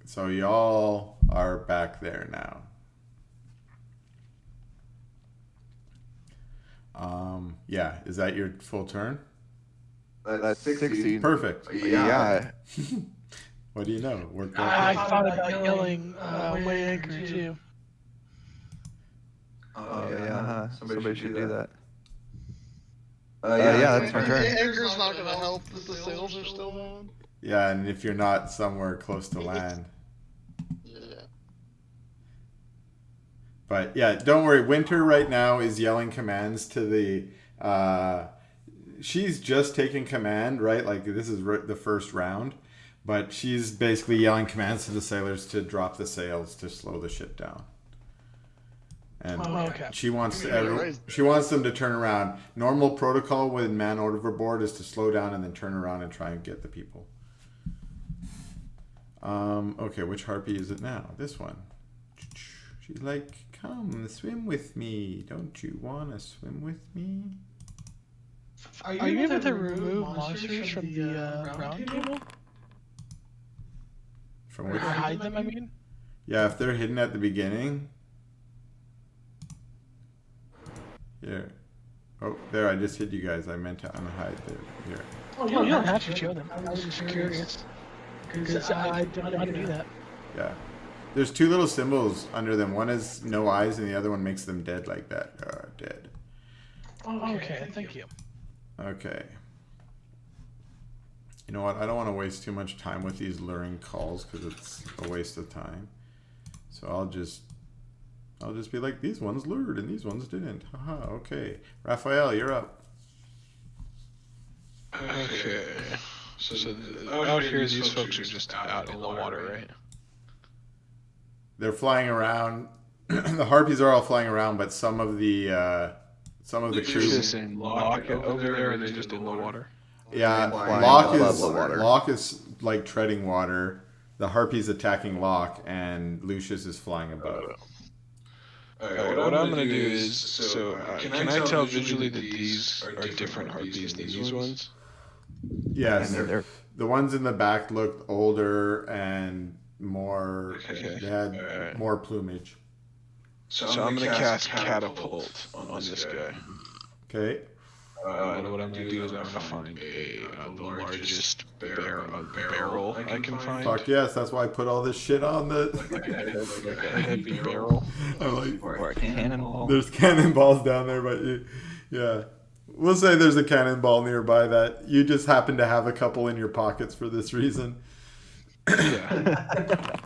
So y'all are back there now. Yeah, is that your full turn? That's 60. Perfect. Yeah. What do you know? I thought about yelling, weigh anchor too. Oh, yeah. Somebody should do that. Yeah, that's my turn. Anchor's not gonna help if the sails are still down. Yeah, and if you're not somewhere close to land. Yeah. But yeah, don't worry. Winter right now is yelling commands to the. She's just taking command, right? Like this is the first round, but she's basically yelling commands to the sailors to drop the sails to slow the ship down. And she wants them to turn around. Normal protocol when man overboard is to slow down and then turn around and try and get the people. Okay, which harpy is it now? This one. She's like, come swim with me. Don't you want to swim with me? Are you able to remove monsters from the round table? From Or which? hide them, I mean? Yeah, if they're hidden at the beginning. Here. Oh, there, I just hid you guys. I meant to unhide there. Here. Oh, you don't have to show them. I was just curious. Because I don't know how to do that. Yeah. There's two little symbols under them. One is no eyes and the other one makes them dead like that. Dead. Okay, thank you. Okay. You know what? I don't want to waste too much time with these luring calls because it's a waste of time. So I'll just be like, these ones lured and these ones didn't. Haha. Okay. Raphael, you're up. Okay. So out here, these folks are just out in the water, right? They're flying around. The harpies are all flying around, but some of the crew. Just in Locke over there, or they're just in the water? Yeah, Flying Locke above is the water. Locke is like treading water. The harpies attacking Locke, and Lucius is flying above. Alright, what I'm gonna do is, can I tell visually that these are different harpies than these ones? Yes, I mean, they're the ones in the back looked older and more. Okay. They had Alright. more plumage. So I'm gonna cast Catapult on this guy. Okay. And what I'm gonna do is I'm gonna find the largest barrel I can find. Fuck yes, that's why I put all this shit on the. Like a heavy barrel. I'm like, or a cannonball. there's cannonballs down there, but yeah. We'll say there's a cannonball nearby that you just happen to have a couple in your pockets for this reason. Yeah.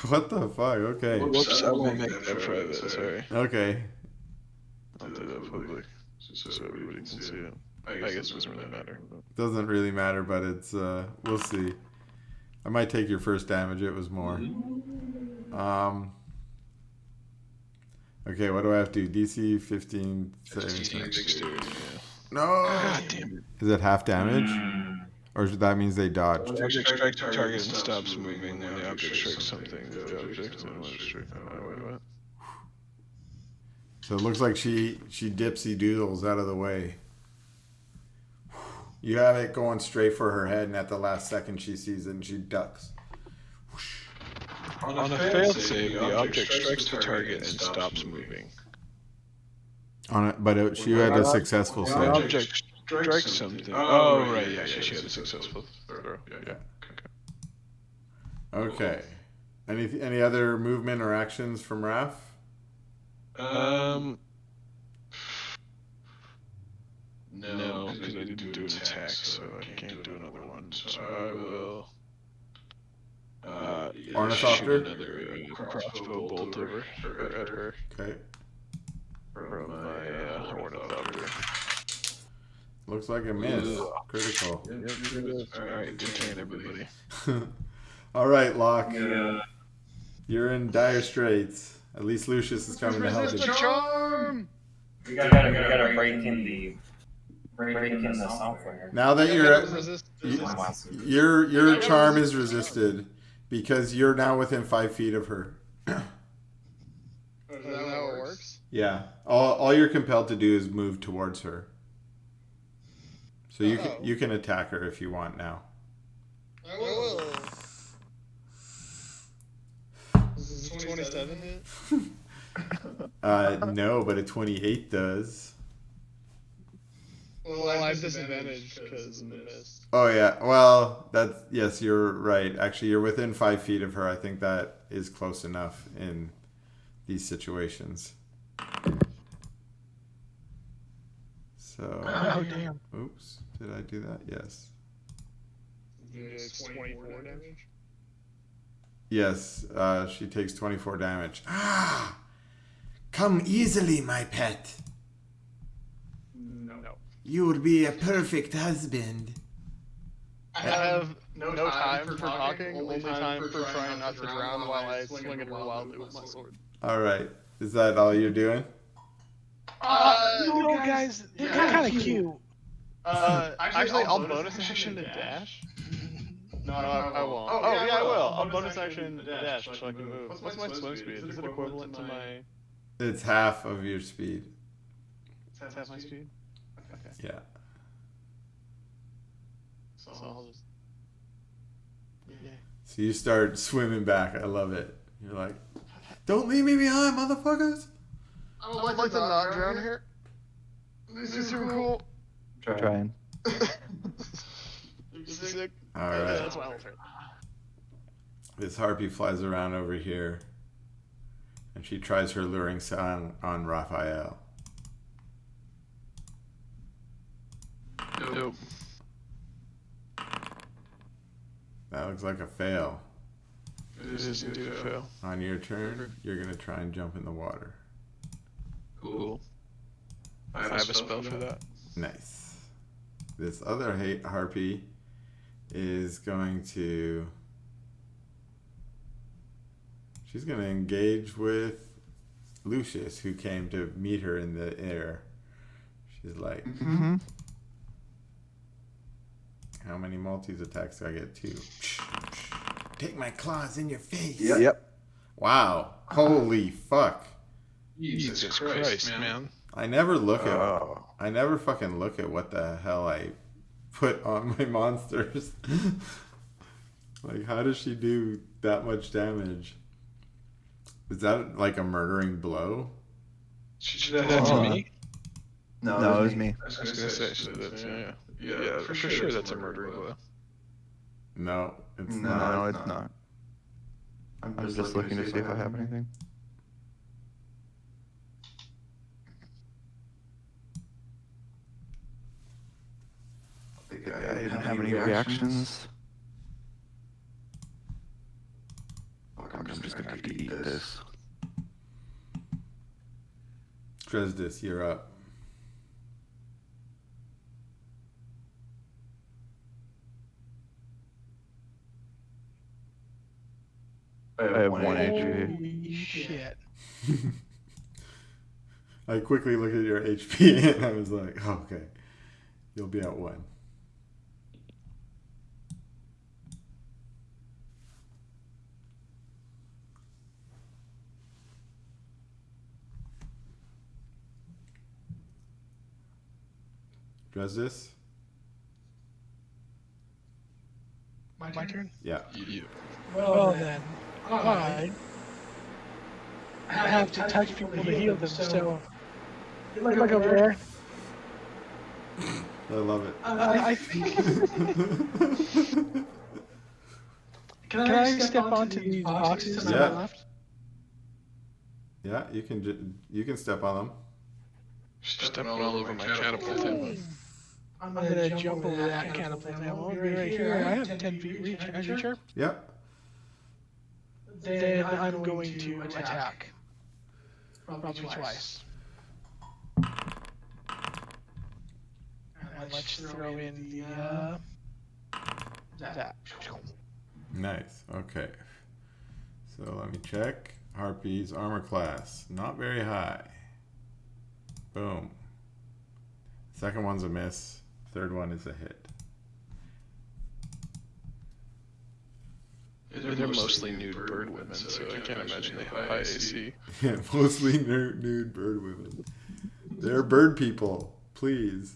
What the fuck? Okay. Whoops, I won't make that private, sorry. Okay. I'll do that public, so everybody can see it. I guess it doesn't really matter. Doesn't really matter, but it's we'll see. I might take your first damage. It was more. Okay, what do I have to do? DC 15. 15 dexterity, yeah. No. God damn it. Is it half damage? Or that means they dodge? Object strikes the target and stops moving when the object strikes something. The object and what strike. Wait, what? So it looks like she dipsy doodles out of the way. You have it going straight for her head, and at the last second she sees it and she ducks. On a failed save, the object strikes the target and stops moving. On it, but she had a successful The save. object strikes something. Oh, right, yeah, she had a successful throw. Yeah. Okay. Any other movement or actions from Raph? No, because I didn't do an attack, so I can't do another one. So I will. Ornithopter? Shoot another crossbow bolt over at her Okay. from my Ornithopter. Looks like a miss. Critical. Alright, good turn, everybody. All right, Locke. Yeah. You're in dire straits. At least Lucius is coming to help you. Charm! We gotta break in the software. Now that you're Resist. your charm is resisted because you're now within 5 feet of her. Is that how it works? Yeah. All you're compelled to do is move towards her. So you can attack her if you want now. I will. This is 27 hit? No, but a 28 does. Well, I have disadvantage because of the miss. Oh yeah. Well, yes, you're right. Actually, you're within 5 feet of her. I think that is close enough in these situations. So. Oh damn. Oops. Did I do that? Yes. It's 24 damage. Yes. She takes 24 damage. Ah! Come easily, my pet. No. You will be a perfect husband. I have no time for talking, only time for trying not to drown while I swing at her wildly with my sword. All right. Is that all you're doing? No, guys, they're kind of cute. Actually, I'll bonus action to dash. No, I won't. Oh, yeah, I will. I'll bonus action to dash so I can move. What's my swim speed? Is it equivalent to my... It's half of your speed. Is that my speed? Okay. Yeah. So I'll just... Yeah. So you start swimming back. I love it. You're like, don't leave me behind, motherfuckers. I would like to not drown here. This is super cool. Trying. Sick. All Yeah, right. that's my whole turn. This harpy flies around over here. And she tries her luring song on Raphael. Nope. That looks like a fail. It is indeed a fail. On your turn, you're going to try and jump in the water. Cool. I have a spell for that. Nice. This other harpy is going to... She's going to engage with Lucius, who came to meet her in the air. She's like... Mm-hmm. How many multis attacks do I get? 2. Take my claws in your face. Yep. Wow. Holy fuck. Jesus Christ, man. I never fucking look at what the hell I put on my monsters. Like, how does she do that much damage? Is that like a murdering blow? She did that to me? No, it was me. I was gonna say, she did that to me, yeah. Yeah, for sure that's a murdering blow. No, it's No, not. it's not. I'm just looking to see if I have anything. I didn't have any reactions. Fuck, I'm just gonna have to eat this. Dresdis, you're up. I have 1 HP. Holy shit. I quickly looked at your HP and I was like, oh, okay. You'll be at 1. Dresdis? My turn? Yeah. Well then, I have to touch people to heal them, so... Look over there. I love it. I think... Can I step onto these boxes to Yeah. my left? Yeah, you can step on them. Stepping all over my catapult ammo. I'm gonna jump over that catapult ammo. I'll be right here. I have 10 feet reach. Are you sure? Yep. Then I'm going to attack. Probably twice. And let's throw in the that. Nice. Okay. So let me check. Harpy's armor class. Not very high. Boom. Second one's a miss. Third one is a hit. They're mostly nude bird women, so I can't imagine they have high AC. Yeah, mostly nude bird women. They're bird people. Please.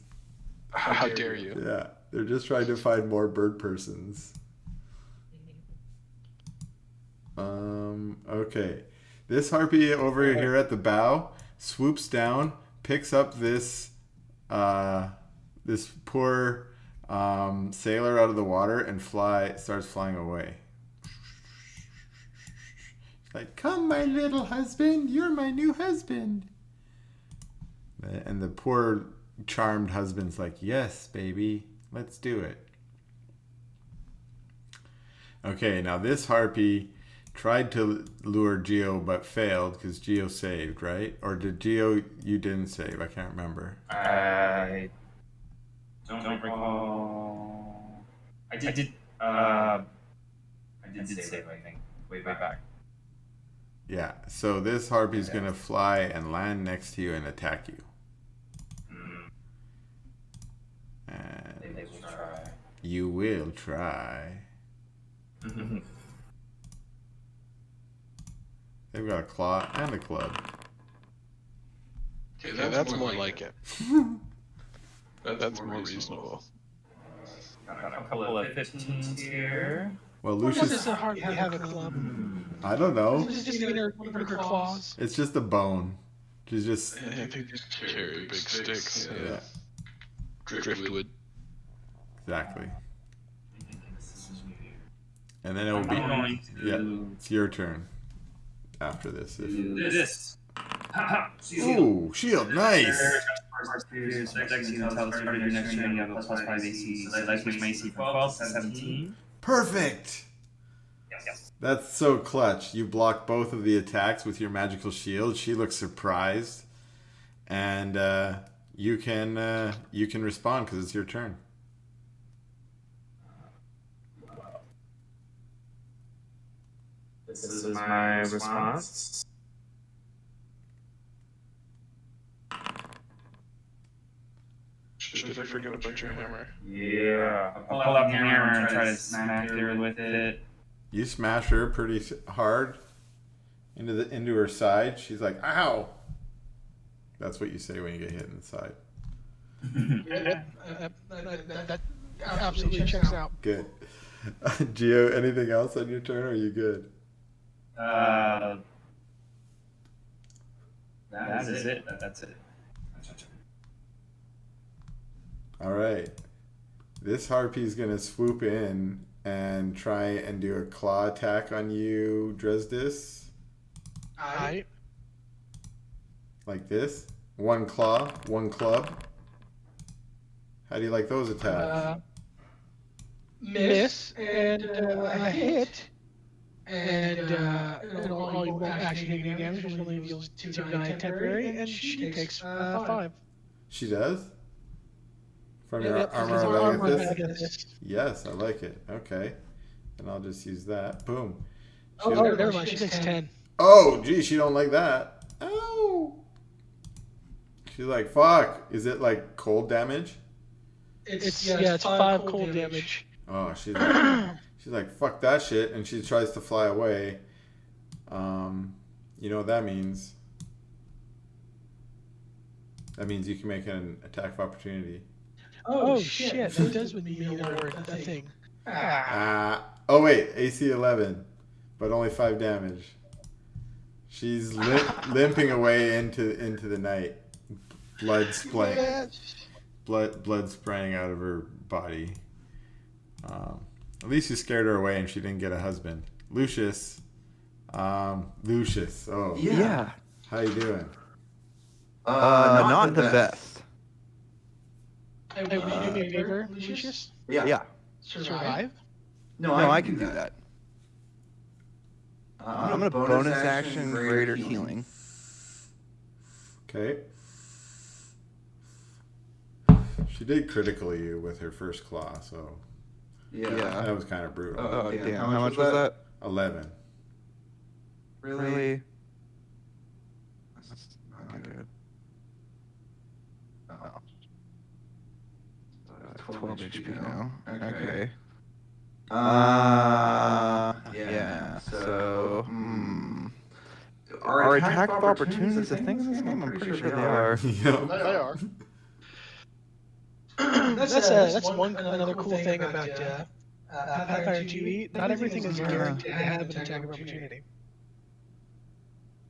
How dare you? Yeah. They're just trying to find more bird persons. Okay. This harpy over here at the bow swoops down, picks up this this poor sailor out of the water and starts flying away. Like, come, my little husband, you're my new husband. And the poor charmed husband's like, yes, baby, let's do it. Okay, now this harpy tried to lure Geo but failed because Geo saved, right? Or did Geo, you didn't save? I can't remember. I don't recall. I did save, I think. Way back. Yeah, so this harpy's going to fly and land next to you and attack you. And They will try. you will try. They've got a claw and a club. Yeah, that's more like it. That's more reasonable. Got a couple of 15s here. Well, What Lucius, does a harpy have a club? I don't know. Is it just in her claws? It's just a bone. She's just, I think they just carry big sticks. yeah, Yeah. Driftwood. exactly. And then it will I'm going be, to yeah, it's your turn. after this. Do this. Ooh, shield, nice. Perfect. Yes. That's so clutch. You block both of the attacks with your magical shield. She looks surprised, and you can respond because it's your turn. This is my response. Should I forget about your hammer? Yeah. I'll pull out the hammer and try to smack her with it. You smash her pretty hard into her side. She's like, "Ow!" That's what you say when you get hit in the side. That absolutely checks out. Good. Gio, anything else on your turn? Or are you good? That is it. That's it. All right. This harpy's gonna swoop in and try and do a claw attack on you, Dresdis. Alright. Like this. One claw, one club. How do you like those attacks? Miss and a hit. And you won't actually take any damage, which only deals 2d9 temporary, and she takes 5. She does? From your Yep, armor because of armor Agathis? Agathis. Yes, I like it. Okay. And I'll just use that. Boom. Oh, never mind. She takes 10. Oh, gee, she don't like that. Oh. She's like, fuck. Is it like cold damage? It's 5 cold damage. Oh, she's like, fuck that shit, and she tries to fly away. You know what that means? That means you can make an attack of opportunity. Oh shit! That does mean a word. That thing. Oh wait, AC 11, but only 5 damage. She's limping away into the night. Blood spraying out of her body. At least you scared her away and she didn't get a husband. Lucius. Lucius. Oh. Yeah. How you doing? Not the best. Would you do me a favor, Lucius? Yeah. Survive? No, I can do that. I'm gonna bonus action greater healing. Okay. She did critically you with her first claw, so Yeah. that was kind of brutal. Oh damn! How much was that? 11. Really? That's not good. Oh. 12 HP now. Okay. Yeah. So, are attack of opportunities a thing in this game? I'm pretty sure they are. Yep. They are. That's another cool thing about Pathfinder 2e. Not everything is guaranteed to have an attack of opportunity.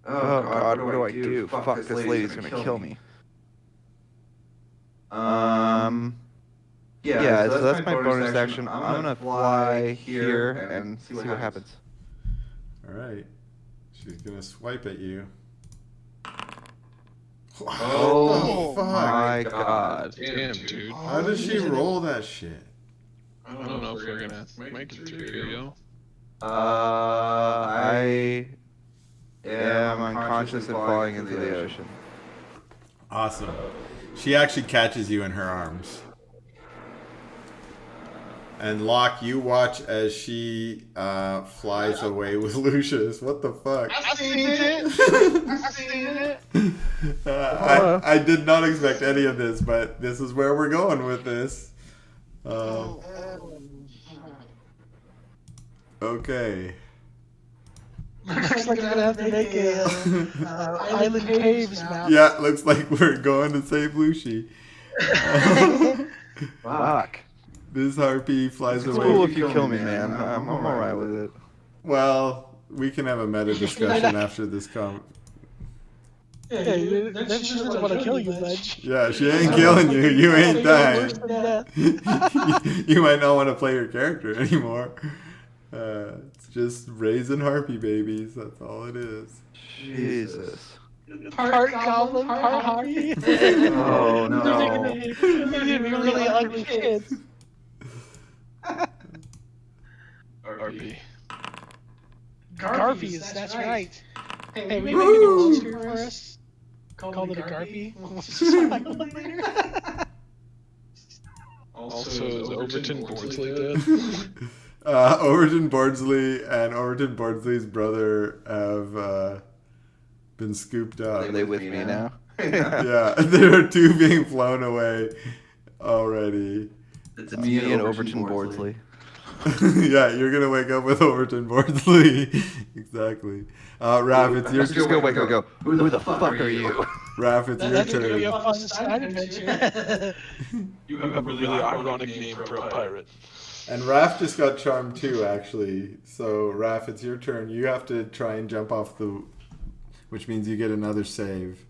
Oh god, what do I do? Fuck, this lady's gonna kill me. Yeah, so that's my bonus action. I'm gonna fly here and see what happens. Alright. She's gonna swipe at you. Oh fuck. my god. Damn, dude. How does she roll that shit? I don't know if we're gonna make it through here, yo. I am unconscious and falling into the ocean. Awesome. She actually catches you in her arms. And Locke, you watch as she flies away with Lucius. What the fuck? I seen it. I did not expect any of this, but this is where we're going with this. Okay. Looks like I'm gonna have to make a Island Caves map. Yeah, looks like we're going to save Lucy. Fuck. This harpy flies It's away. cool if you kill me, man. I'm alright with it. Well, we can have a meta discussion after this Yeah, then she doesn't want to kill you, Ledge. Yeah, she ain't killing you. You ain't dying. Worse than death. You might not want to play your character anymore. It's just raising harpy babies. That's all it is. Jesus. Part goblin, part harpy. Oh They're no. gonna be really ugly kids. RP. Garpies, that's right. Hey, will you make a new monster for us? Call it a Garpy. We'll just find one later. Also, is Overton Bordsley dead? Overton Bordsley and Overton Bordsley's brother have been scooped up. Are they with me now? Yeah, there are two being flown away already. It's me and Overton Bordsley. Yeah, you're gonna wake up with Overton Bordsley. Exactly. Raph, it's your Just go wake up and go, who the fuck are you? Raph, it's your That's gonna be a turn. fun side adventure. You have a really ironic name for a pirate. And Raph just got charmed too, actually. So Raph, it's your turn. You have to try and jump off the, which means you get another save.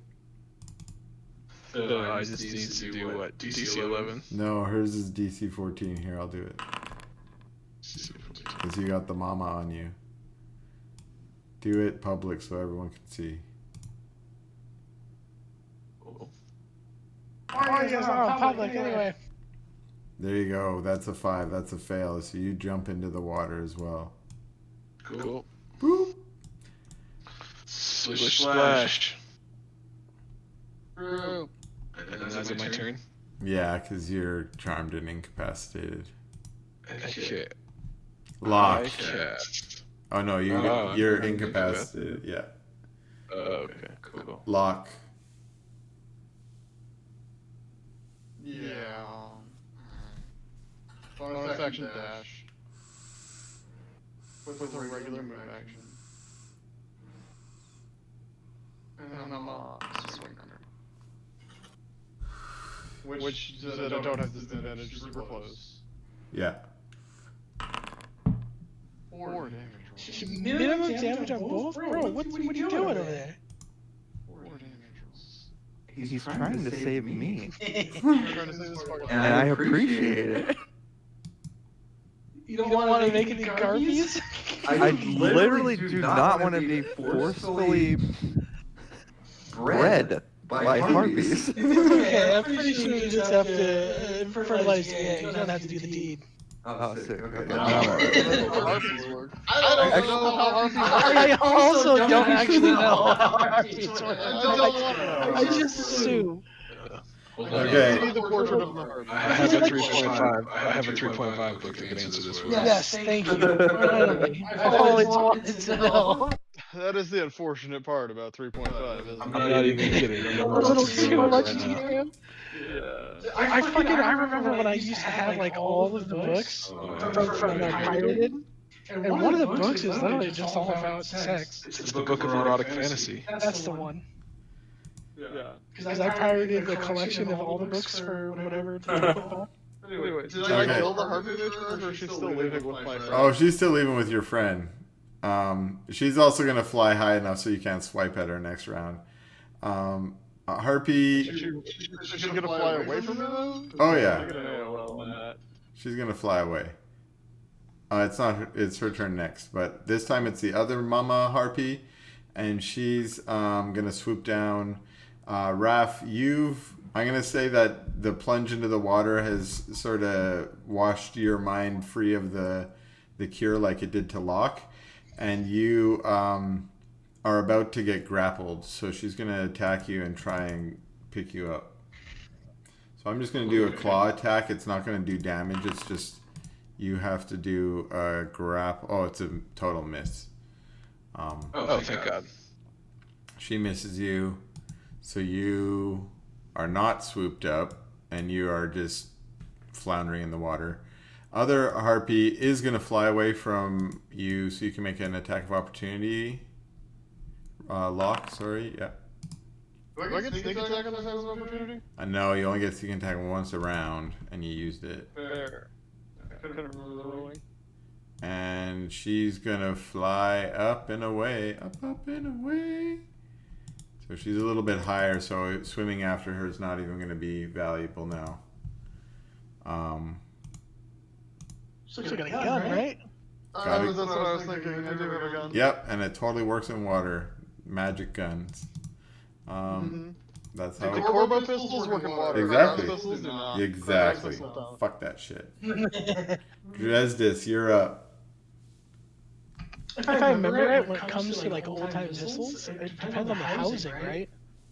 I just need to do what? DC 11? No, hers is DC 14. Here, I'll do it. Because you got the mama on you. Do it public so everyone can see. Oh, yes, public anyway. There you go. That's a 5. That's a fail. So you jump into the water as well. Cool. Boop. Splish splash. True. And then is it my turn? Yeah, because you're charmed and incapacitated. Okay. Lock. I cast. Oh no, you're incapacitated. Yeah. Okay, cool. Lock. Yeah. Bonus action dash. With a regular move action. And I'm swing under. Which I don't have disadvantage, super close. Yeah. 4 damage. rolls. Minimum damage on both? Bro, what are you doing over there? 4 damage rolls. He's trying to save me. I'm trying to save this fucker. And I appreciate it. You don't want to make any Garpies? I literally do not want to be forcefully bred by harpies. Okay, I'm pretty sure you just have to fertilize the egg. You don't have to do the deed. Oh, sick. Okay. How harpies work. I don't know how harpies work. I also don't actually know how Garpies work. I I just assume. Okay. I need the portrait of the harpy. I have a 3.5. I have a 3.5 book that can answer this one. Yes, thank you. Finally. I've always wanted to know. That is the unfortunate part about 3.5, isn't I'm it? not even kidding. A little too much detail. Yeah. I remember when I used to have like all of the books from Pirated, and one of the books is literally just all about sex. It's the book of erotic fantasy. That's the one. Yeah. Because I pirated the collection of all the books for whatever. Anyway, did I Okay. kill the harpy bitch, or is she still living with my friend? Oh, she's still leaving with your friend. She's also gonna fly high enough so you can't swipe at her next round. Harpy. Is she gonna fly away from me though? Oh yeah, I get an AOL on that. she's gonna fly away. It's not. It's her turn next, but this time it's the other mama harpy, and she's gonna swoop down. Raph, I'm gonna say that the plunge into the water has sort of washed your mind free of the cure like it did to Locke, and you are about to get grappled. So she's gonna attack you and try and pick you up. So I'm just gonna do a claw attack. It's not gonna do damage. It's just you have to do a Oh, it's a total miss. Oh, thank God. She misses you. So you are not swooped up, and you are just floundering in the water. Other harpy is going to fly away from you, so you can make an attack of opportunity. Lock, sorry, yeah. Do I get sneak attack on this as an opportunity? No, you only get sneak attack once a round, and you used it. Fair. I couldn't remember the ruling. And she's going to fly up and away, up and away. So she's a little bit higher, so swimming after her is not even going to be valuable now. Looks like a gun, right? Gotta- That's what I was thinking. I do have a gun. Yep, and it totally works in water. Magic guns. That's how The it... Corbo pistols work in water. Exactly. Max pistols do not. Exactly. Max pistols don't. Fuck that shit. Dresdis, you're up. If I remember right, when it comes to like old-time pistols, it depends on the housing, right?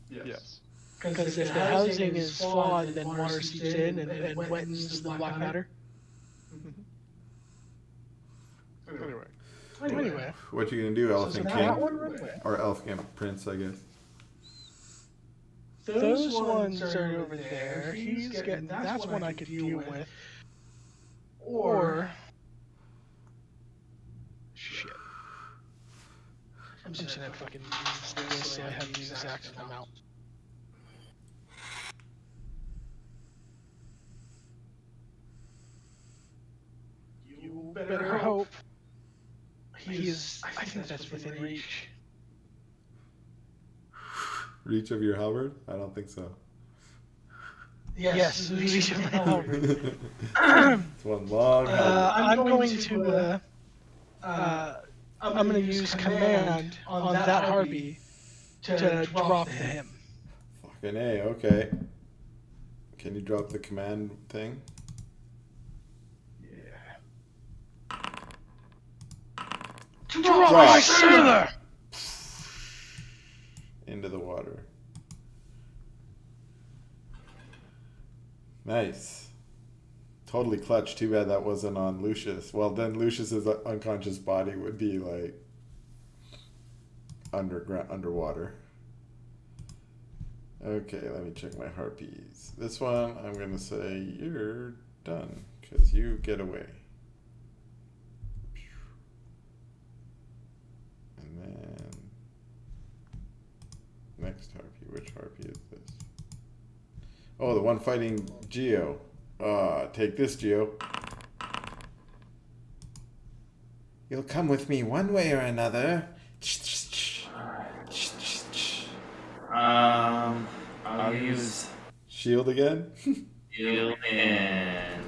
Yes. Because if the housing is flawed, then water seeps in and wettens the black matter. Anyway. What you gonna do, Elephant So King? that one run away. Or Elfkin Prince, I guess. Those ones are over there. He's getting. That's one I could deal with. Or shit. I'm just gonna fucking use this so I have the exact amount. You better hope. He's. I think that's within reach. Reach of your halberd? I don't think so. Yes, reach of my halberd. It's one long halberd. I'm going to. I'm going to use command on that harpy to drop to him. Fucking A, okay. Can you drop the command thing? Drop my sailor! Into the water. Nice. Totally clutch. Too bad that wasn't on Lucius. Well, then Lucius's unconscious body would be like underwater. Okay, let me check my harpies. This one, I'm gonna say you're done because you get away. And then next harpy. Which harpy is this? Oh, the one fighting Geo. Take this, Geo. You'll come with me one way or another. I'll use Shield again? shield and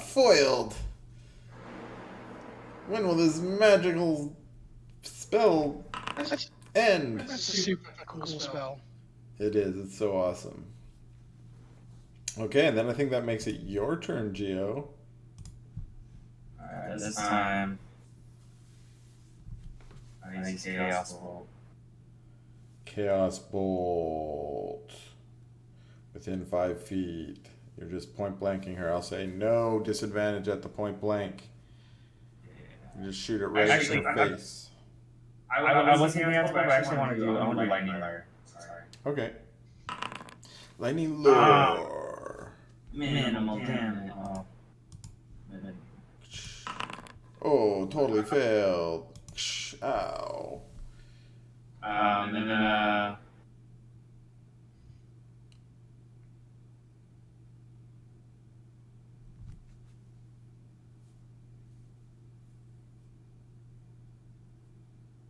Foiled. When will this magical spell end? That's a super cool spell. It is. It's so awesome. Okay, and then I think that makes it your turn, Geo. Alright, this time I use Chaos Bolt. Chaos Bolt. Within 5 feet. You're just point blanking her. I'll say no disadvantage at the point blank. You just shoot it right in her face. I was thinking but I actually want to do Lightning Layer. Sorry. Okay. Lightning Lure. Minimal damage. Oh, totally failed. Ow. And then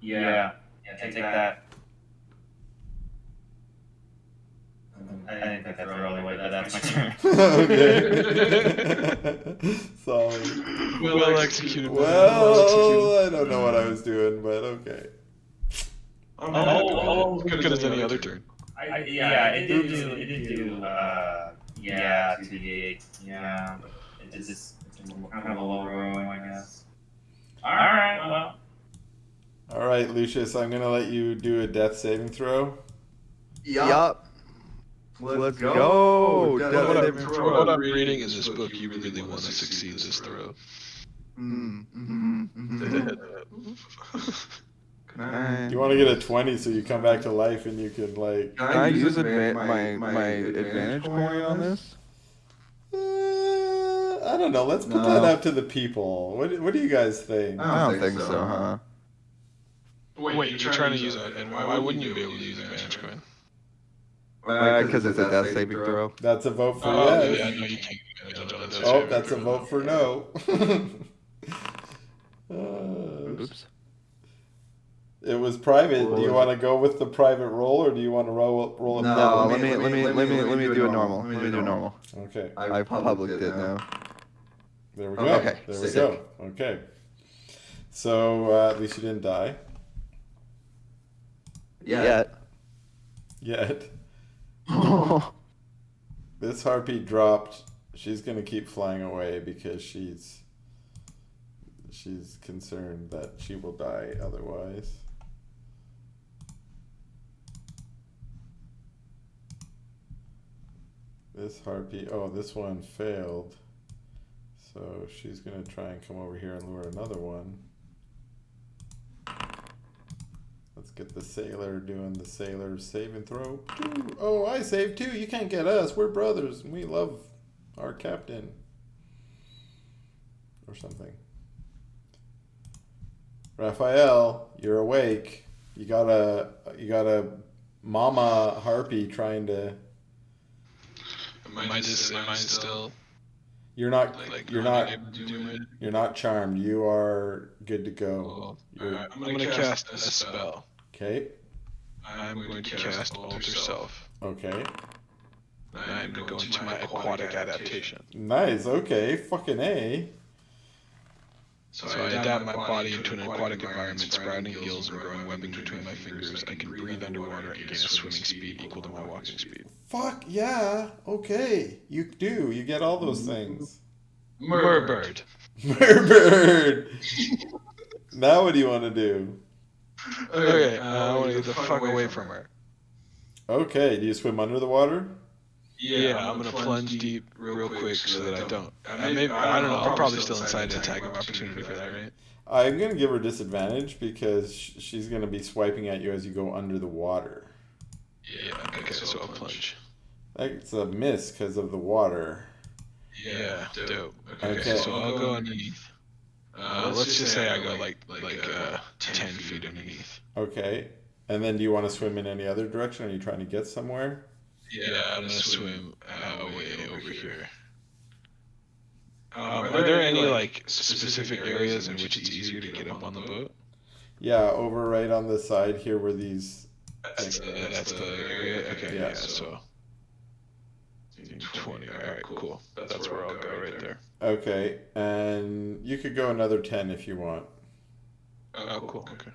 yeah, take that. I didn't think that throw all the way, but that's my turn. Okay. Solid. Well executed. Well, I don't know what I was doing, but okay. Good as any other turn. Yeah, it did do, 2d8. Yeah, but it's kind of a low row, I guess. Alright, well. Alright, Lucius, I'm going to let you do a death saving throw. Yup. Let's go. What I'm reading is this book. You really want to succeed this throw. You want to get a 20 so you come back to life and you can, like... Can I use my advantage point on this? I don't know. Let's put that out to the people. What do you guys think? I don't think so, huh? Wait, you're trying to use it, and why wouldn't you be able to use advantage coin? Because it's a death saving throw. That's a vote for Yeah, yes. no, you can't get advantage on it. Oh, that's a vote for no. Oops. It was private. Do you want to go with the private roll, or do you want to roll it? No, let me do it normal. Let me do it normal. Okay. I published it now. There we go. Okay, There we sick. go. Okay. So at least you didn't die Yet. yet. This harpy dropped. She's gonna keep flying away because she's concerned that she will die otherwise. This harpy, oh, this one failed. So she's gonna try and come over here and lure another one. Let's get the sailor doing the sailor save and throw. Oh, I saved too. You can't get us. We're brothers and we love our captain. Or something. Raphael, you're awake. You got a mama harpy trying to. Am I still? You're not. Like, You're not. You're not charmed. You are good to go. I'm gonna cast a spell. Okay. I'm going to cast Alter Self. Okay. I'm going to go into my aquatic adaptation. Nice. Okay. Fucking A. So I adapt my body into an aquatic environment, sprouting gills and growing webbing between my fingers. I can breathe underwater and gain a swimming speed equal to my walking speed. Fuck yeah. Okay. You do. You get all those things. Merbird. Merbird. Now what do you want to do? Okay, I want to get the fuck away from her. Okay. Do you swim under the water? Yeah, I'm gonna plunge deep real quick so that I don't. I don't know. I'm probably still inside the attack of opportunity for that, right? I'm gonna give her disadvantage because she's gonna be swiping at you as you go under the water. Yeah. Okay, so I'll plunge. That's a miss because of the water. Yeah, dope. Okay. So I'll go underneath. Let's just say I go like 10 feet underneath. Okay. And then do you want to swim in any other direction? Are you trying to get somewhere? Yeah, I'm gonna swim way over here. Are there any like specific areas in which it's easier to get up on the boat? Yeah, over right on the side here where these. That's the area. Okay, Yeah. yeah. So 20. All right, cool. That's where I'll go right there. Okay, and you could go another 10 if you want. Oh, cool. Okay.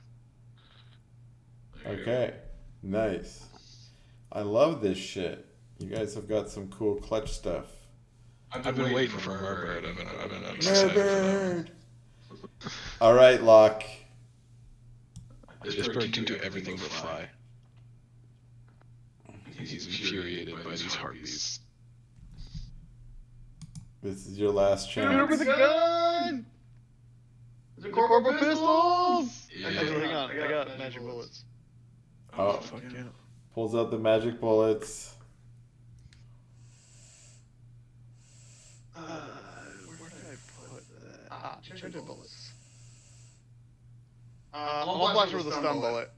Okay, nice. I love this shit. You guys have got some cool clutch stuff. I've been waiting for Merbird. I've been excited for Merbird! Alright, Locke. that. This bird can do everything but fly. He's infuriated by these heartbeats. This is your last Shoot her with chance. a gun! There's a corporal pistols! Actually, hang on, I got magic bullets. Oh. Fuck yeah. Pulls out the magic bullets. Where did I put that? Magic bullets. I'm gonna blast her with a stun bullet.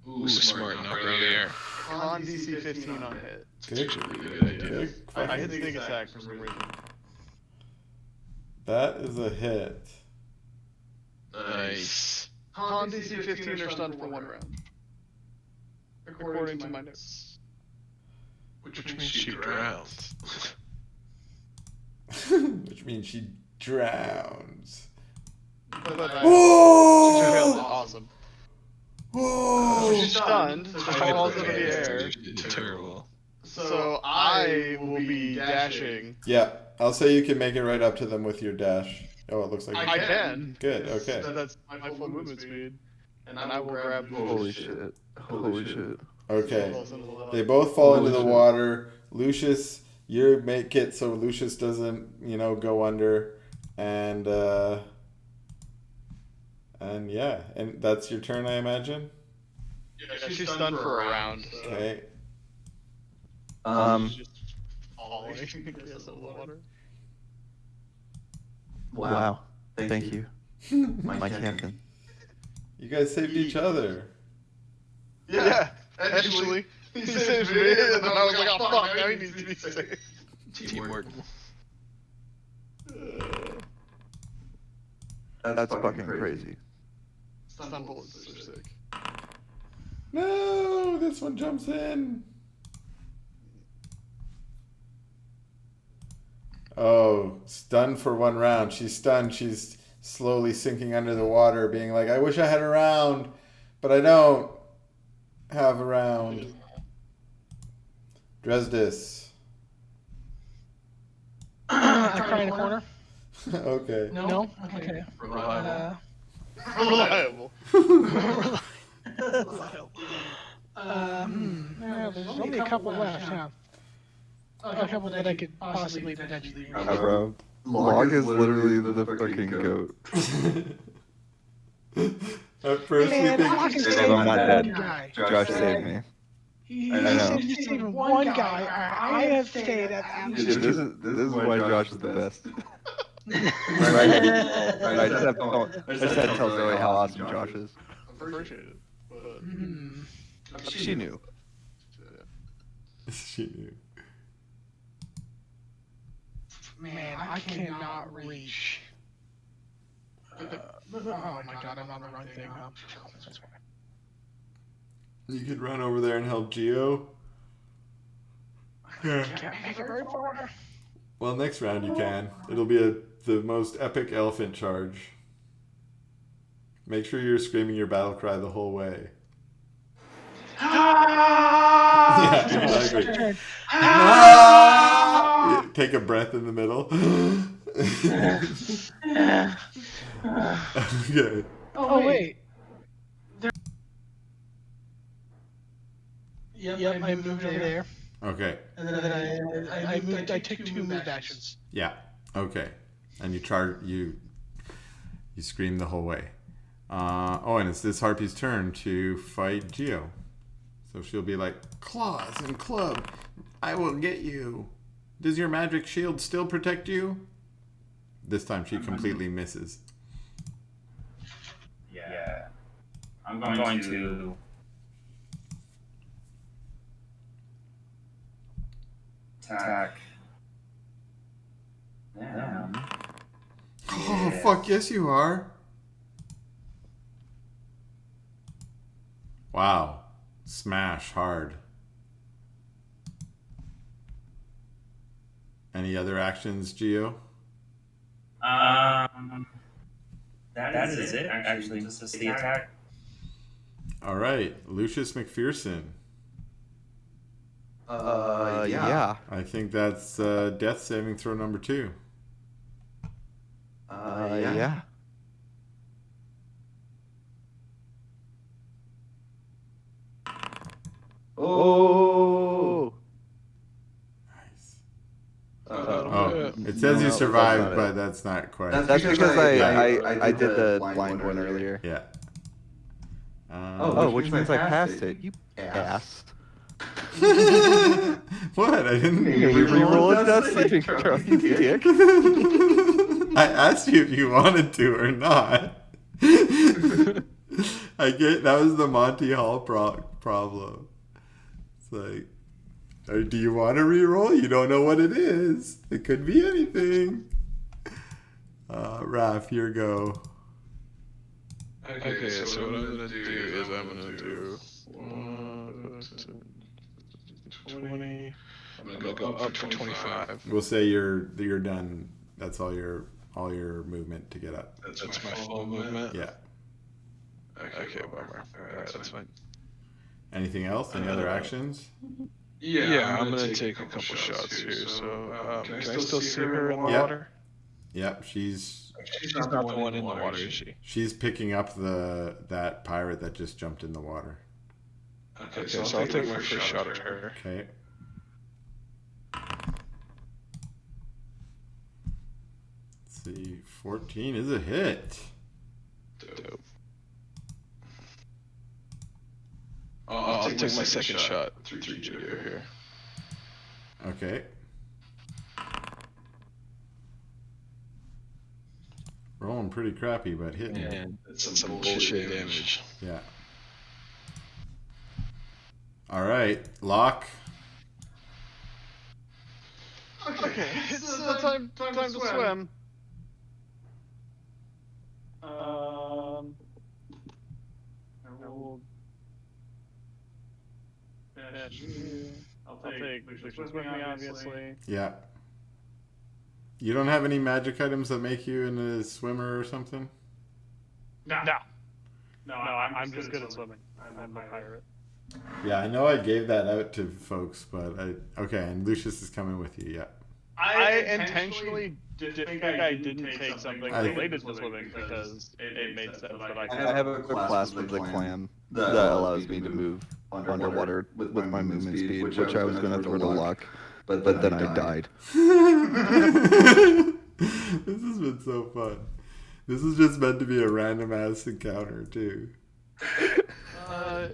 Ooh, smart. Knock her over the air. Con DC 15 on hit. Good. Actually, a really good idea. Good. I hit sneak attack for some reason. That is a hit. Nice. Con DC 15 or stun for 1 round. According to my notes. Which means she drowns. Which means she drowns. But I Whoa! failed it. Awesome. Whoa! She's stunned, so she falls into the air. Terrible. So I will be dashing. Yeah, I'll say you can make it right up to them with your dash. Oh, it looks like I can. Good, okay. That's my full movement speed. And I will grab. Holy shit. Holy shit. Okay. They both fall into the water. Lucius, you make it so Lucius doesn't, go under. And yeah, and that's your turn, I imagine? Yeah, she's stunned for a round. So. Okay. She's just falling into the water. Wow. Thank you. My captain. You guys saved each other. Yeah, actually, he saved me, and then I was like, oh fuck, now he needs to be saved. Teamwork. That's fucking crazy. Stun bullets are sick. No, this one jumps in. Oh, stunned for 1 round. She's stunned. She's slowly sinking under the water, being like, I wish I had a round, but I don't have a round. Dresdis. I cry in a corner. Okay. No? Okay. Reliable. Reliable. Reliable. Yeah, there's only a couple left, huh? A couple that I could possibly potentially read. Bro, Log is literally the fucking goat. At first we Man, think Locke is I'm saving not one dead. guy. Josh saved me. He I know. said he's saving one guy. I have stayed at least This two. is why Josh is the best. I I just had to tell Zoe how awesome Josh is. Appreciate it. But She knew. she knew. Man, I cannot reach. Oh my god, I'm on the wrong thing. That's why. You could run over there and help Geo. Yeah. Can't make it very far. Well, next round you can. It'll be the most epic elephant charge. Make sure you're screaming your battle cry the whole way. Yeah, exactly. Ah! Take a breath in the middle. Okay. Oh wait. Yep, I moved over there, Okay. and then I moved. I took 2 move actions. Yeah. Okay. And you scream the whole way. And it's this harpy's turn to fight Geo. So she'll be like, claws and club, I will get you. Does your magic shield still protect you? This time she completely misses. Yeah. I'm going to attack. Damn. Oh, fuck yes you are. Wow. Smash hard. Any other actions, Geo? That is it. Actually, just the attack. All right, Lucius McPherson. Yeah. I think that's death saving throw number 2. Yeah. Oh. Nice. Oh, It says you that's survived, not it. but that's not quite. That's because I did the blind one earlier. Yeah. Which means I passed it. You ass. What? I didn't. You reroll a death saving throw, you dick. I asked you if you wanted to or not. I get that was the Monty Hall problem. It's like, do you want to reroll? You don't know what it is. It could be anything. Raph, here go. Okay, so what I'm gonna do is I'm gonna do 20. I'm gonna go up to 25. We'll say you're done. That's all your movement to get up. That's my full movement. Yeah. Okay, bummer. Alright, that's fine. Anything else? Any other actions? Yeah, I'm gonna take a couple shots here. So, can I still see her in the water? Yep, she's not the one in the water, is she? She's picking up that pirate that just jumped in the water. Okay, so I'll take my first shot at her. Okay. Let's see, 14 is a hit. Dope. I'll take my second shot through Geo here. Okay. Rolling pretty crappy, but hitting. And that's some bullshit damage. Yeah. All right, Locke. okay, it's time to swim. I will fish. I'll take Lucius with me, obviously. Yeah. You don't have any magic items that make you into a swimmer or something? No, I'm just good at swimming. I'm a pirate. Yeah, I know I gave that out to folks, but okay, and Lucius is coming with you, yeah. I intentionally think I didn't take something related to swimming because it made sense that I I could. have a class with the clam that allows me to move underwater with my movement speed, which I was going to throw to luck, but then I died. This has been so fun. This is just meant to be a random ass encounter, too. I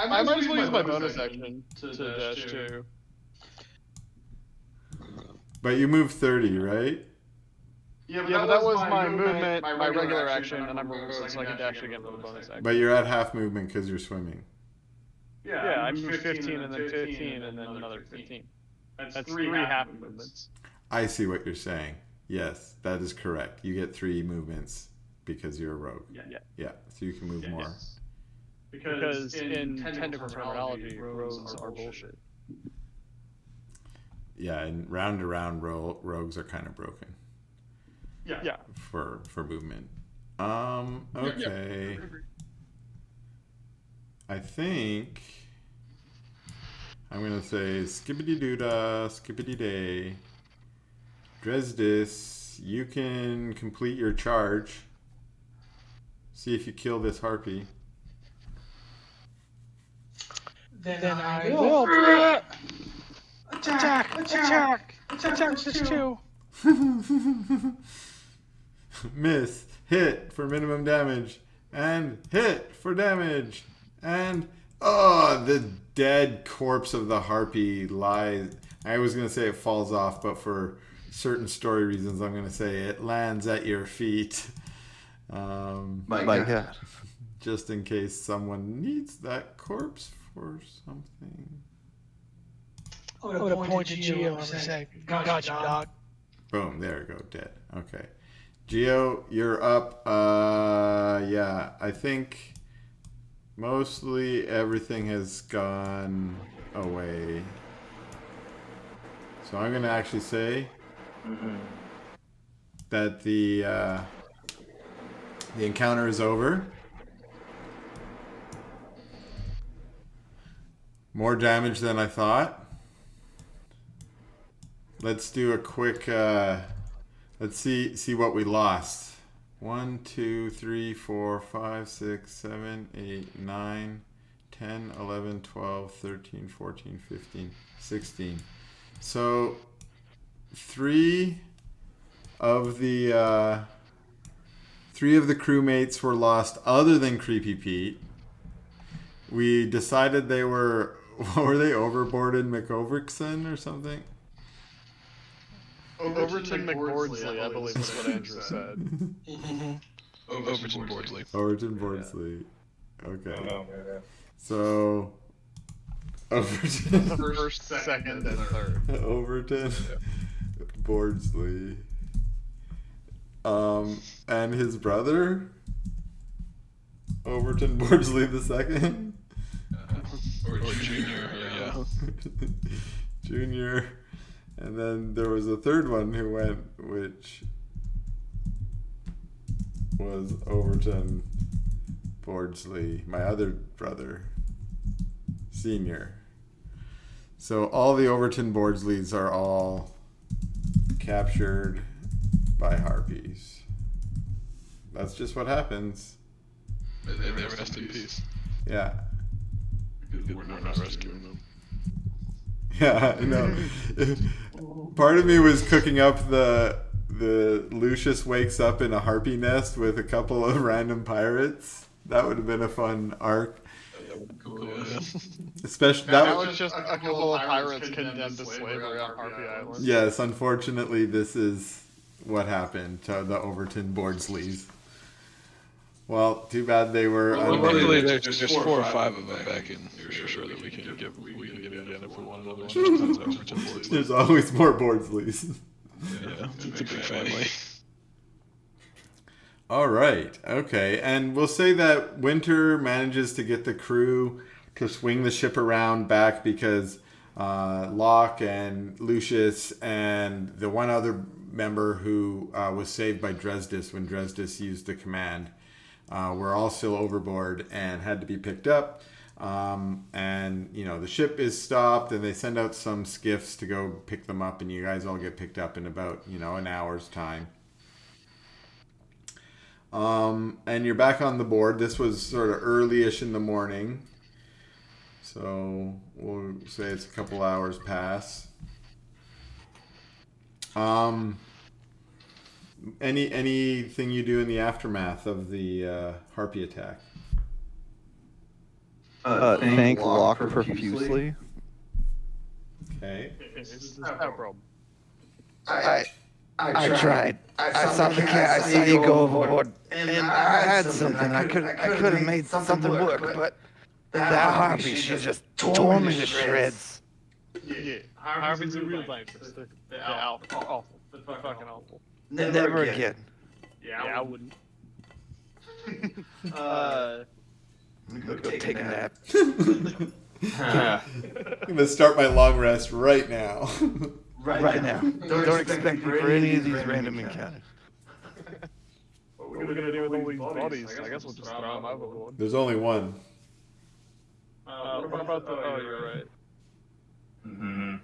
might as well use my bonus action to dash too. But you move 30, right? Yeah, but that was my movement, my regular action, and I'm reversed, so I can dash again with a bonus action. But you're at half movement because you're swimming. Yeah, I moved 15 and then 15 and then another 15. That's 3 half movements. I see what you're saying. Yes, that is correct. You get 3 movements because you're a rogue. Yeah, so you can move more. Yes. Because in technical terminology, rogues are bullshit. Yeah, and round to round rogues are kind of broken. Yeah. For movement. Okay. I think I'm gonna say skippity doodah, skippity day. Dresdis, you can complete your charge. See if you kill this harpy. Then I will. Attack! Resist 2. Miss, hit for minimum damage, and hit for damage, and the dead corpse of the harpy lies. I was gonna say it falls off, but for certain story reasons, I'm gonna say it lands at your feet. My God. Just in case someone needs that corpse for something. I would have pointed Geo and said, "Gotcha, dog." Boom, there we go, dead. Okay. Geo, you're up. Yeah, I think mostly everything has gone away. So I'm going to actually say that the encounter is over. More damage than I thought. Let's do a quick, let's see what we lost. 1, 2, 3, 4, 5, 6, 7, 8, 9, 10, 11, 12, 13, 14, 15, 16. So 3 of the crewmates were lost other than Creepy Pete. We decided they were they overboarded McOverkson or something? Overton McBordsley, I believe is what Andrew said. Overton Bordsley. Overton Bordsley. Okay. So Overton First, second, and third. Overton Bordsley. And his brother Overton Bordsley the second. Or Junior, yeah. Junior. And then there was a third one who went, which was Overton Bordsley, my other brother, Senior. So all the Overton Bordsleys are all captured by harpies. That's just what happens. They rest in peace. Yeah. We're not rescuing them. Yeah, I know. Part of me was cooking up the Lucius wakes up in a harpy nest with a couple of random pirates. That would have been a fun arc. Cool, yeah. Especially That was just a couple of pirates condemned to slavery on Harpy Island. Yes, unfortunately, this is what happened to the Overton Bordsleys. Well, too bad they were. Luckily, there's 4 or 5 of them back in. For sure that we can get again if we want another one. Just tons of Overton Bordsleys. There's always more Bordsleys. Yeah, it's a big family. All right. Okay. And we'll say that Winter manages to get the crew to swing the ship around back because Locke and Lucius and the one other member who was saved by Dresdis when Dresdis used the command were all still overboard and had to be picked up. And the ship is stopped, and they send out some skiffs to go pick them up, and you guys all get picked up in about an hour's time. And you're back on the board. This was sort of early-ish in the morning, so we'll say it's a couple hours pass. Anything you do in the aftermath of the harpy attack? Thank Locke profusely. Okay. This is not a problem. I tried. I saw the cat. I saw you go overboard, and I had something. I could have made something work, but that harpy, she just tore me to shreds. Yeah, Harvey's a real dinosaur. They're awful. They're fucking awful. Never again. Yeah, I wouldn't. I'm gonna go take a nap. I'm gonna start my long rest right now. Right now. Don't expect me for any of these random encounters. What are we gonna do with all these bodies? I guess we'll just throw them overboard. There's only one. What about the? Oh, you're right. Mm-hmm.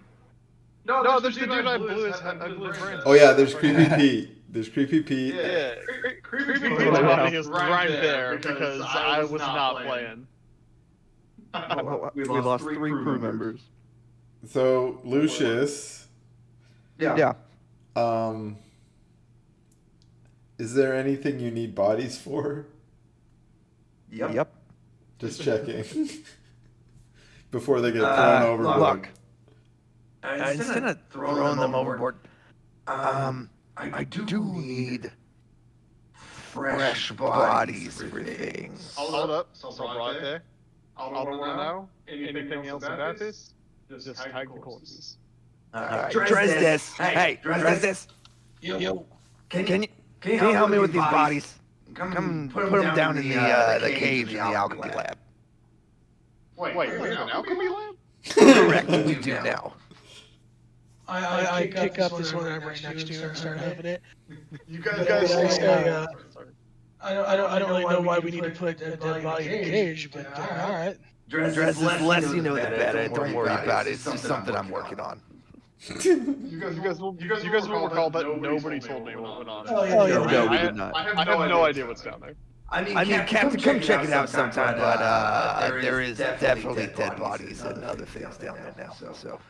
No, there's the dude I blew his brains. Oh yeah, there's Creepy Pete. There's Creepy Pete. Yeah, Creepy Pete's body is right there because I was not playing. We lost 3 crew members. So Lucius, Yeah. is there anything you need bodies for? Yep. Just checking. Before they get thrown overboard. Look. Instead of throwing them overboard, I do need fresh bodies for things. Hold up. So right there. I don't want to know anything else about this. Just tag the corpses. Alright, Dresdis. Hey, Dresdis. Yo. Can you help me with these bodies? Come put them down in the cage in the alchemy lab. Wait, we have an alchemy lab? Correct, we do now. I pick up this one I'm right next to and start having it. You guys I don't really know why we need to put a dead body in a cage, but alright. Dresdis, the less you know, the better. Don't worry about it. It's just something I'm working on. You guys will recall that nobody told me what went on. Oh, yeah. No, we did not. I have no idea what's down there. I mean, Captain, come check it out sometime, but there is definitely dead bodies and other things down there now. So.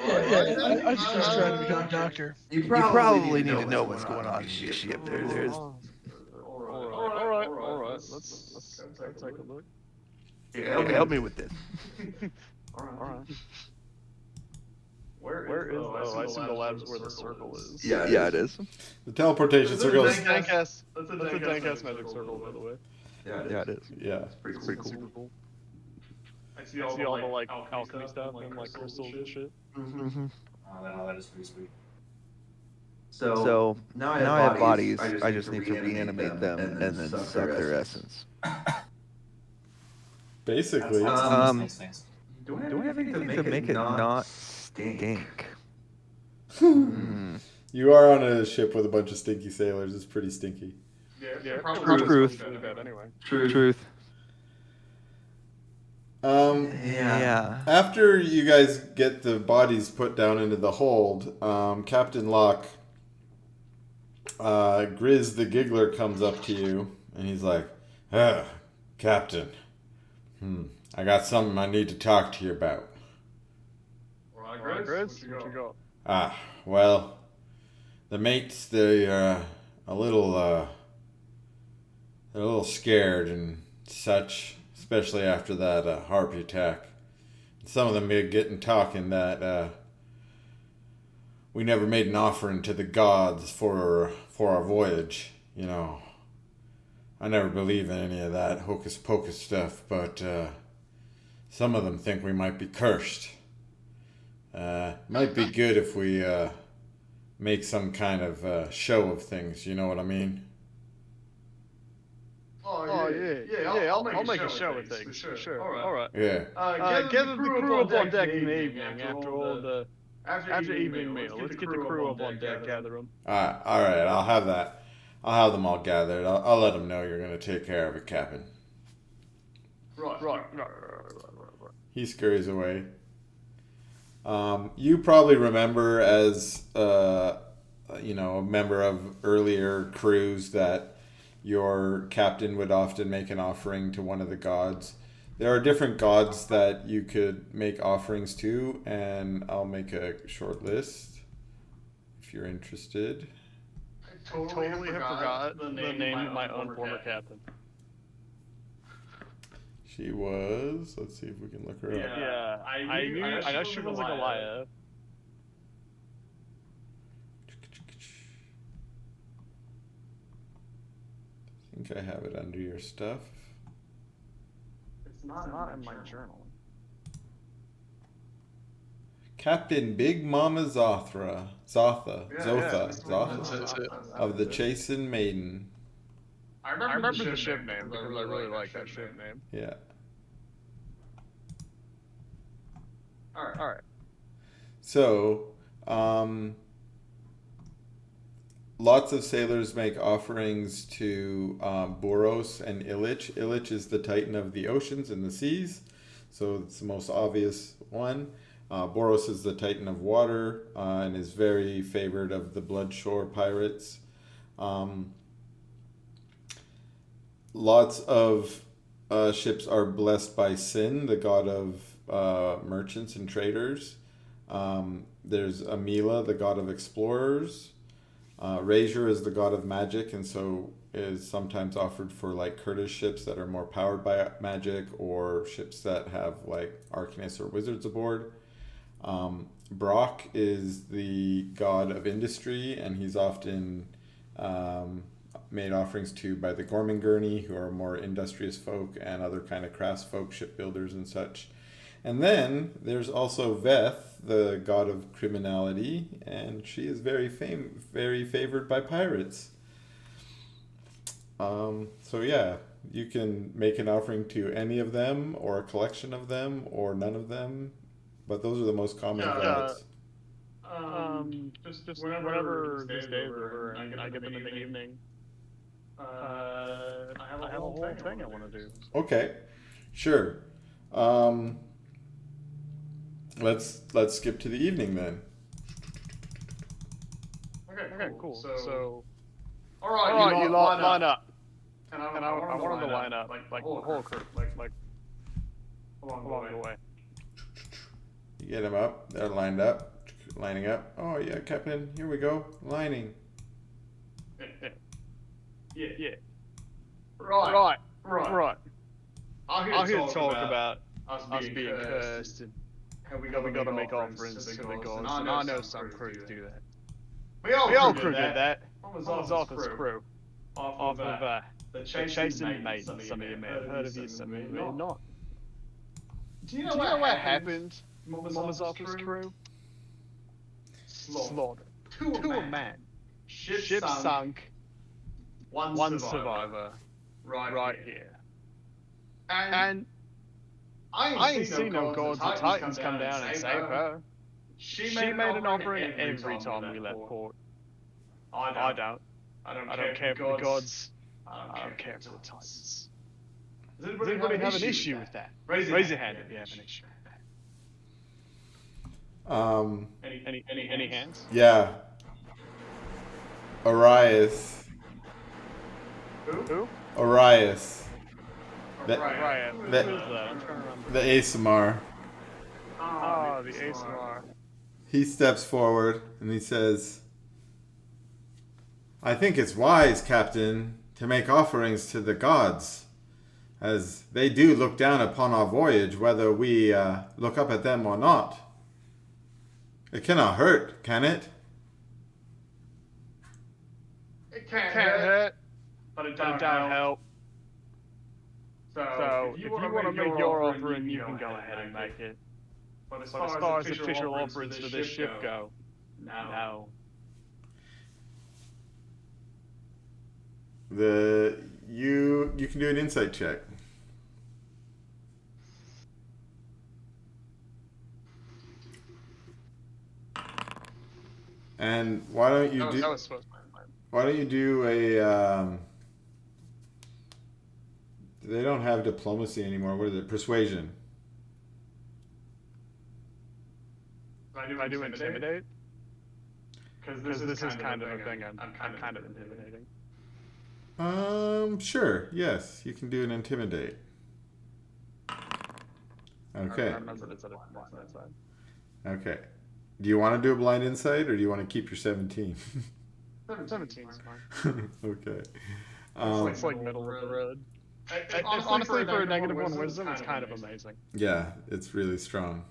Yeah, I just trying to become a doctor. You probably need to know what's going on in the ship. There's. All right. Let's take a look. Help me with this. All right. Where is? Oh, I assume the lab's where the circle is. Yeah, it is. The teleportation circle is. That's a dank-ass magic circle, by the way. Yeah, it is. Yeah. Pretty cool. Super cool. I see all the like alchemy stuff and like crystals and shit. Mm-hmm. Oh, that is pretty sweet. So now I have bodies. I just need to reanimate them and then suck their essence. Basically. Thanks. Do I have anything to make it not stink? You are on a ship with a bunch of stinky sailors. It's pretty stinky. Yeah. Truth. Really bad anyway. Truth. Yeah. After you guys get the bodies put down into the hold, Captain Locke, Grizz the Giggler comes up to you and he's like, Captain, I got something I need to talk to you about. Alright, Grizz, what you got? Well, the mates, they're a little scared and such, especially after that harpy attack. Some of them are getting talking that we never made an offering to the gods for our voyage. You know, I never believe in any of that hocus pocus stuff, but some of them think we might be cursed. Might be good if we make some kind of show of things. You know what I mean? Oh yeah. I'll make a show of things for sure. All right. Yeah. Gather the crew up on deck in the evening after evening meal. Let's get the crew up on deck. Gather them. All right. I'll have that. I'll have them all gathered. I'll let them know you're gonna take care of it, Captain. Right. He scurries away. You probably remember as a member of earlier crews that your captain would often make an offering to one of the gods. There are different gods that you could make offerings to, and I'll make a short list if you're interested. I totally have forgot the name of my own former captain. She was. Let's see if we can look her up. Yeah, I know she was a Goliath. I think I have it under your stuff. It's not in my journal. Captain Big Mama Zotha That's it. of the Chastened Maiden. I remember the ship name because I really like that ship name. Yeah. All right. So, lots of sailors make offerings to Boros and Illich. Illich is the titan of the oceans and the seas, so it's the most obvious one. Boros is the titan of water and is very favored of the Bloodshore pirates. Lots of ships are blessed by Sin, the god of merchants and traders. There's Amila, the god of explorers. Razor is the god of magic, and so is sometimes offered for like Kurdish ships that are more powered by magic, or ships that have like arcanists or wizards aboard. Brock is the god of industry, and he's often made offerings to by the Gormangurney, who are more industrious folk, and other kind of crafts folk, shipbuilders and such. And then there's also Veth, the god of criminality, and she is very favored by pirates. So yeah, you can make an offering to any of them, or a collection of them, or none of them, but those are the most common gods. Just whenever these days are over and I get them in the evening, I have a whole thing I want to do. Okay, sure. Let's skip to the evening then. Okay, cool. So all right, you line up. And I want them to line up like the whole crew, like along the way. You get them up. They're lining up. Oh yeah, Captain. Here we go. Lining. Yeah. Right. I'll hear talk about us being cursed and how we gotta make offerings to the gods, and I know some crews do that. We all crew did that. What was Arthur's crew? Off of the Chastened Maiden. Some of you may have heard of you, some of you may have not. Do you know what happened to Arthur's crew? Slaughtered. To a man. Ship sunk. One survivor. Right here. And I ain't seen no gods or titans come down and save her. She made an offering every time we left port. I don't. I don't care for the gods. I don't care for the titans. Does anybody have an issue with that? Raise your hand if you have an issue with that. Any hands? Yeah. Arias. Who? Arias. Right. Who is that? I'm trying to remember. The Asamar. Oh, the ASMR. He steps forward and he says, I think it's wise, Captain, to make offerings to the gods, as they do look down upon our voyage, whether we look up at them or not. It cannot hurt, can it? It can't hurt, but it don't help. So, if you want to make your offering, you can go ahead and make it. But as far as official offerings for this ship go, no. you can do an insight check. And why don't you That was supposed to be mine. why don't you do a they don't have diplomacy anymore. What is it? Persuasion. I do intimidate. Because this is kind of a thing I'm kind of intimidating. Sure. Yes, you can do an intimidate. Okay. I remember it's at a blind side. Okay. Do you want to do a blind insight, or do you want to keep your 17? 17 is fine. Okay. It's like middle of the road. Honestly, for a -1 wisdom, it's kind of amazing. Yeah, it's really strong.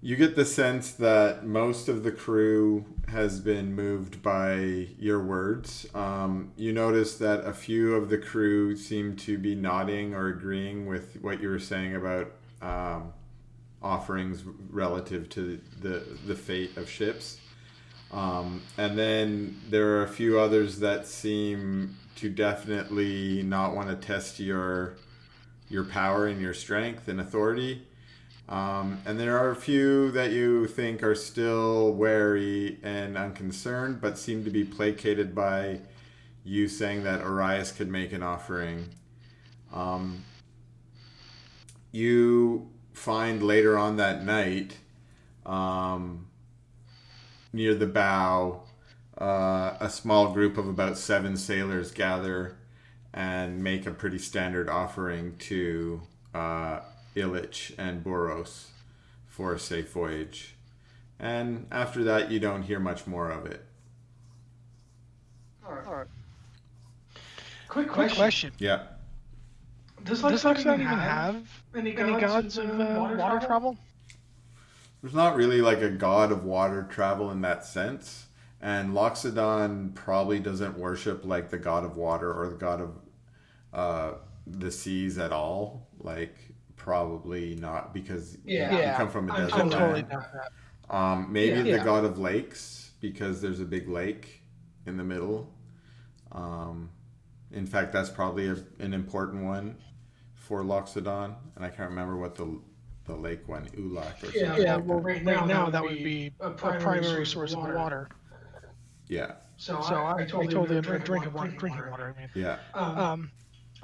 You get the sense that most of the crew has been moved by your words. You notice that a few of the crew seem to be nodding or agreeing with what you were saying about offerings relative to the fate of ships. And then there are a few others that seem to definitely not want to test your power and your strength and authority. And there are a few that you think are still wary and unconcerned, but seem to be placated by you saying that Arias could make an offering. You find later on that night, near the bow, a small group of about 7 sailors gather and make a pretty standard offering to Illich and Boros for a safe voyage. And after that, you don't hear much more of it. All right. Quick question. Yeah. Does Loxodon even have any gods of water travel? There's not really like a god of water travel in that sense. And Loxodon probably doesn't worship like the god of water or the god of the seas at all. Like, probably not, because you come from a desert I'm totally land. down for that. Maybe the god of lakes, because there's a big lake in the middle. In fact, that's probably an important one for Loxodon, and I can't remember what the lake one, Ulak or something. Yeah, like well, that. right now that would be a primary source of water. Yeah. So I totally am drinking water. I mean. Yeah.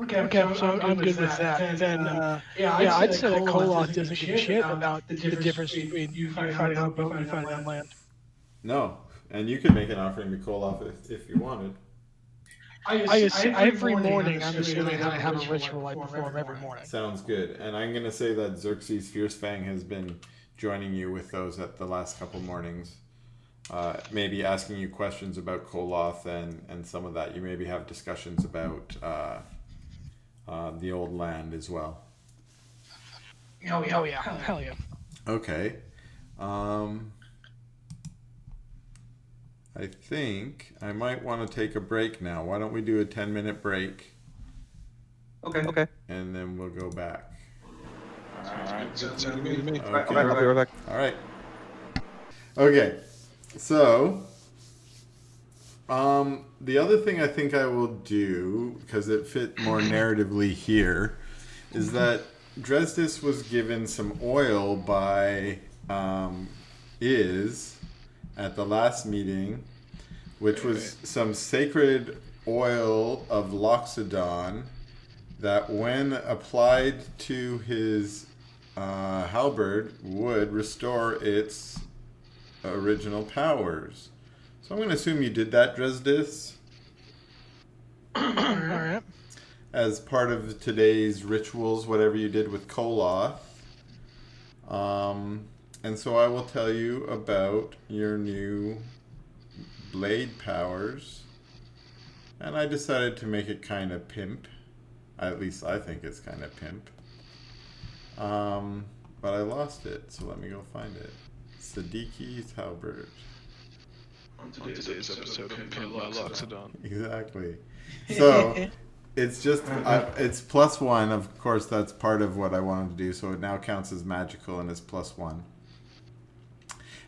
Okay, so I'm good with that. Then, I'd say that Koloth doesn't give a shit about the difference between you fighting on a boat and you fighting on land. No, and you could make an offering to Koloth if you wanted. Every morning, I'm assuming that I have a ritual I perform every morning. Sounds good. And I'm going to say that Xerxes Fiercefang has been joining you with those at the last couple mornings. Maybe asking you questions about Koloth and some of that. You maybe have discussions about the old land as well. Oh yeah, hell yeah. Okay. I think I might want to take a break now. Why don't we do a 10-minute break? Okay. And then we'll go back. Alright, sounds good to me. Okay. I'll be right back. All right. Okay. So, the other thing I think I will do, because it fit more narratively here, is that Dresdis was given some oil by Iz at the last meeting, which was some sacred oil of Loxodon that, when applied to his halberd, would restore its original powers. So I'm going to assume you did that, Dresdis, Alright. as part of today's rituals, whatever you did with Koloth. And so I will tell you about your new blade powers. And I decided to make it kind of pimp. At least I think it's kind of pimp. But I lost it, so let me go find it. Sadiki's halberd. On today's episode of Pimp Loxodon. Exactly. So it's just it's +1. Of course, that's part of what I wanted to do. So it now counts as magical and is +1.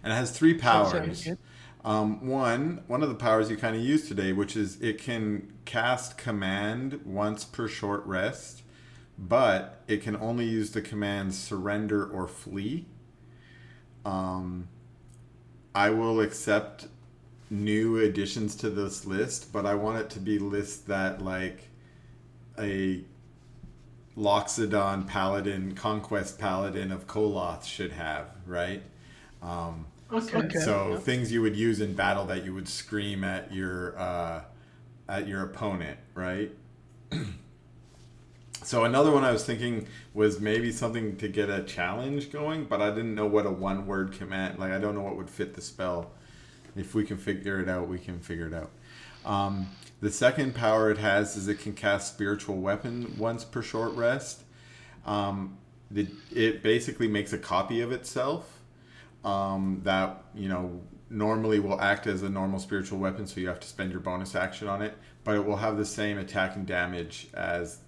And it has 3 powers. One of the powers you kind of used today, which is it can cast command once per short rest, but it can only use the commands surrender or flee. I will accept new additions to this list, but I want it to be lists that like a Loxodon Paladin, Conquest Paladin of Koloth should have, right? Okay. So things you would use in battle that you would scream at your opponent, right? So another one I was thinking was maybe something to get a challenge going, but I didn't know what a one-word command, like I don't know what would fit the spell. If we can figure it out, we can figure it out. The second power it has is it can cast Spiritual Weapon once per short rest. It basically makes a copy of itself that, normally will act as a normal spiritual weapon, so you have to spend your bonus action on it, but it will have the same attack and damage as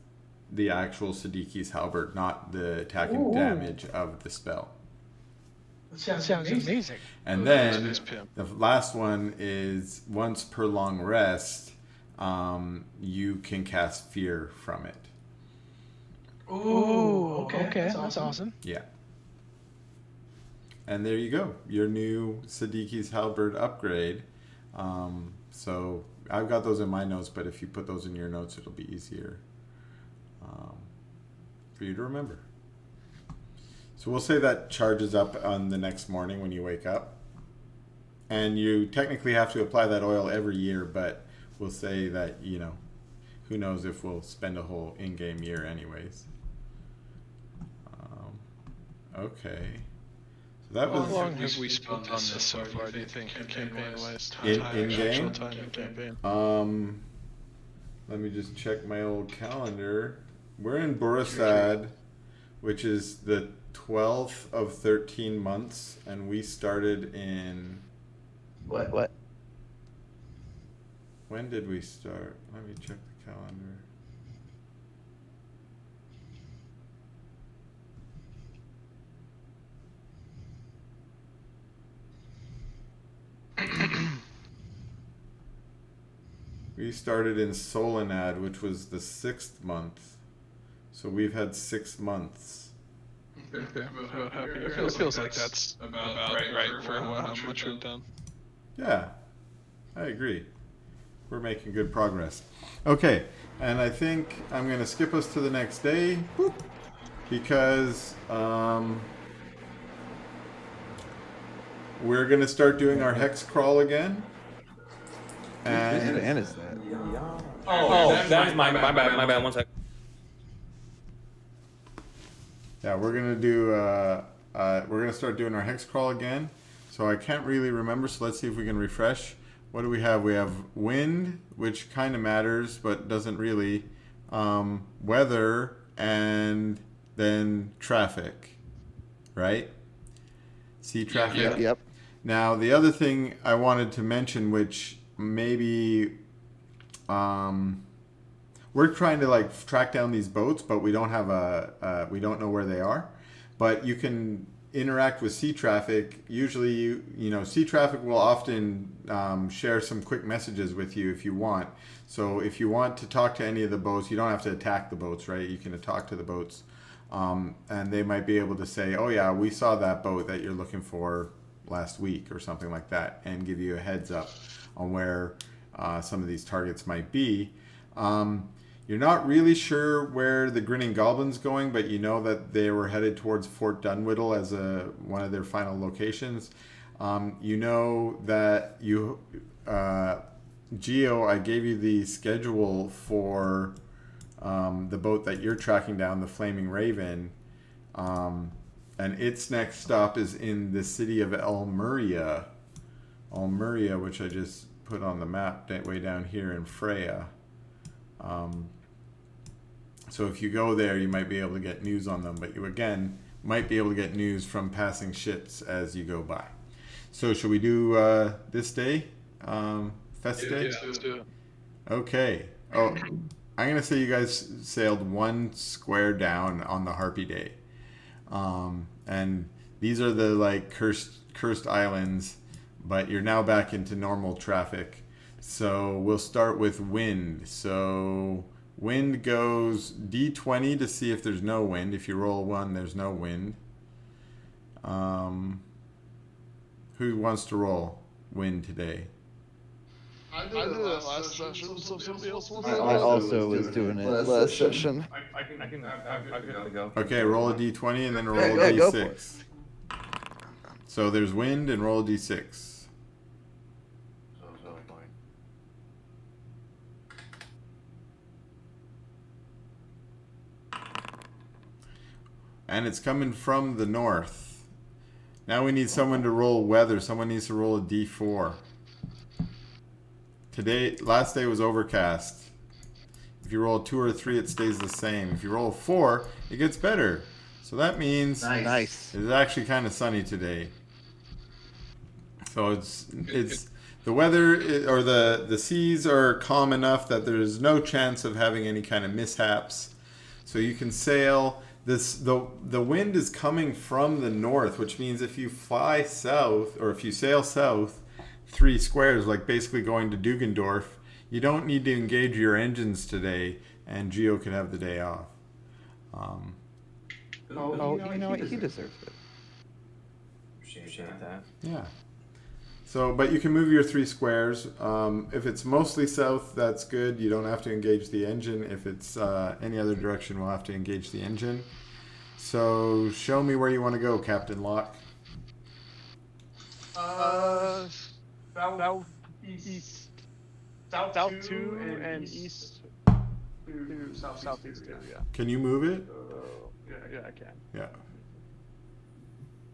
the actual Siddiqi's halberd, not the attack and damage of the spell. That sounds amazing. And then That is pimp. the last one is once per long rest, you can cast fear from it. Ooh, okay. That's awesome. Yeah. And there you go, your new Siddiqi's halberd upgrade. So I've got those in my notes, but if you put those in your notes, it'll be easier for you to remember. So we'll say that charges up on the next morning when you wake up. And you technically have to apply that oil every year, but we'll say that, who knows if we'll spend a whole in-game year anyways. Okay. So that How was long have we spent on this so far, do you think, campaign-wise? In-game? Actual time in campaign. Let me just check my old calendar. We're in Borisad, which is the 12th of 13 months, and we started in... What? When did we start? Let me check the calendar. We started in Solinad, which was the 6th month. So we've had 6 months. Okay, about half a year. It feels like that's about right for how much we've done. Yeah, I agree. We're making good progress. Okay, and I think I'm going to skip us to the next day, because we're going to start doing our hex crawl again. And is that? Oh, that is my bad. 1 sec. Yeah, we're gonna do. We're gonna start doing our hex crawl again. So I can't really remember. So let's see if we can refresh. What do we have? We have wind, which kind of matters, but doesn't really. Weather, and then traffic, right? Sea traffic. Yep. Now the other thing I wanted to mention, which maybe we're trying to track down these boats, but we don't have we don't know where they are. But you can interact with sea traffic. Usually, sea traffic will often share some quick messages with you if you want. So if you want to talk to any of the boats, you don't have to attack the boats, right? You can talk to the boats, and they might be able to say, "Oh yeah, we saw that boat that you're looking for last week," or something like that, and give you a heads up on where some of these targets might be. You're not really sure where the Grinning Goblin's going, but you know that they were headed towards Fort Dunwhiddle as one of their final locations. You know that Geo, I gave you the schedule for the boat that you're tracking down, the Flaming Raven, and its next stop is in the city of Almeria, which I just put on the map way down here in Freya. So if you go there, you might be able to get news on them, but you again might be able to get news from passing ships as you go by. So should we do this day, Fest Day? Yeah, let's do it. Okay. Oh, I'm gonna say you guys sailed 1 square down on the Harpy Day, and these are the cursed islands. but you're now back into normal traffic. So we'll start with wind. So wind goes D20 to see if there's no wind. If you roll 1, there's no wind. Who wants to roll wind today? I did it last session, so somebody else wants I to also was doing it last session. I'm good to go. Okay, roll a D20 and then roll Yeah, a go for D6. So there's wind and roll a D6. And it's coming from the north. Now we need someone to roll weather. Someone needs to roll a D4. Last day was overcast. If you roll a 2 or a 3, it stays the same. If you roll a 4, it gets better. So that means Nice. it's actually kind of sunny today. So it's the weather or the seas are calm enough that there's no chance of having any kind of mishaps. So you can sail. The wind is coming from the north, which means if you fly south or if you sail south 3 squares, like basically going to Duggendorf, you don't need to engage your engines today, and Geo can have the day off. You know what? He deserves it. Appreciate that. Yeah. So, but you can move your 3 squares. If it's mostly south, that's good. You don't have to engage the engine. If it's any other direction, we'll have to engage the engine. So, show me where you want to go, Captain Locke. Southeast. South 2 and east to southeast 2, yeah. Can you move it? Yeah, I can. Yeah.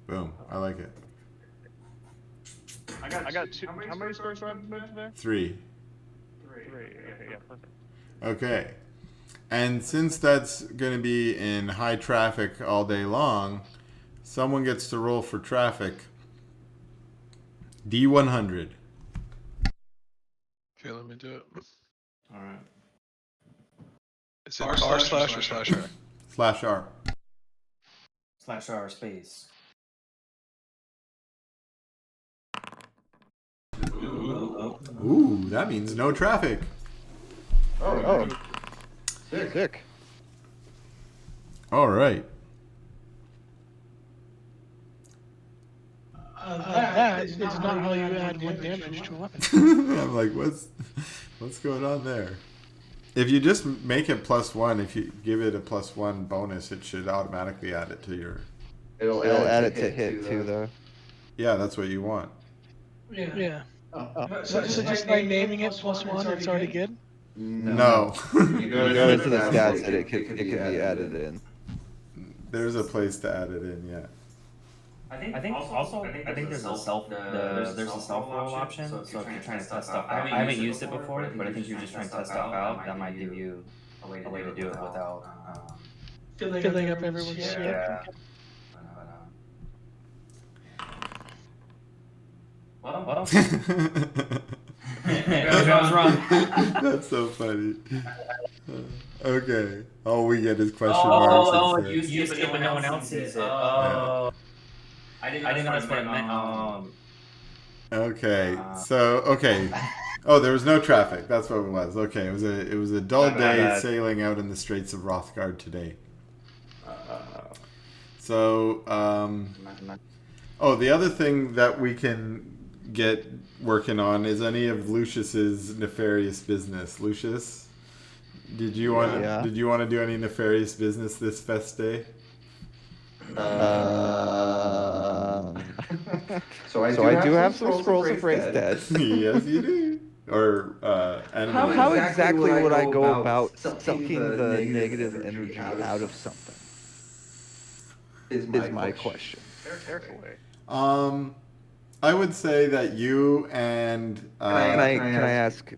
Boom. I like it. I got 2. How many squares do I have to move there? 3. 3. Okay, yeah, perfect. Okay. And since that's going to be in high traffic all day long, someone gets to roll for traffic. D100. Okay, let me do it. Alright. Is it R slash or slash R? Slash R. /R space. Ooh, that means no traffic. Oh. Sick. All right. That is not how you add 1 damage to a weapon. I'm like, what's going on there? If you just make it +1, if you give it a +1 bonus, it should automatically add it to your. It'll add it to hit too, though. Yeah, that's what you want. Yeah. Oh. So just by naming it +1, it's already good? No. You go into the stats and it can be added in. There's a place to add it in, yeah. I think there's a self roll option. So if you're trying to test stuff out, I haven't used it before, but I think you're just trying to test stuff out. That might give you a way to do it without Filling up everyone's shit. yeah. Well, I was wrong. That's so funny. Okay. All we get is question marks. Oh, instead. you used it when no one else sees it. Oh. I didn't know that's what it meant. Okay. Okay. Oh, there was no traffic. That's what it was. Okay. It was a dull day sailing out in the Straits of Hrothgar today. So, the other thing that we can get working on is any of Lucius's nefarious business. Lucius, did you want to do any nefarious business this fest day? So I do have some scrolls of phrase dead. Yes, you do. Or How exactly would I go about sucking the negative energy out of something? Is my question. Carefully. I would say that you and Can I ask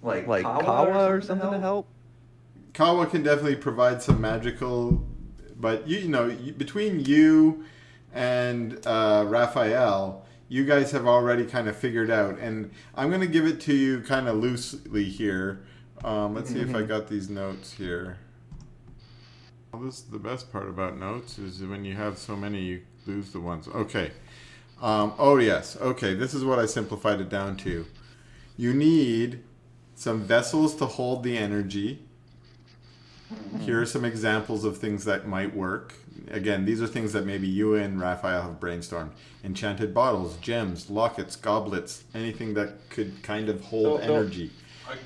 like Kawa or something to help? Kawa can definitely provide some magical, but between you and Raphael, you guys have already kind of figured out, and I'm going to give it to you kind of loosely here. Let's see if I got these notes here. Well, this is the best part about notes is when you have so many, you lose the ones. Okay. Oh yes. Okay, this is what I simplified it down to. You need some vessels to hold the energy. Here are some examples of things that might work. Again, these are things that maybe you and Raphael have brainstormed. Enchanted bottles, gems, lockets, goblets, anything that could kind of hold energy.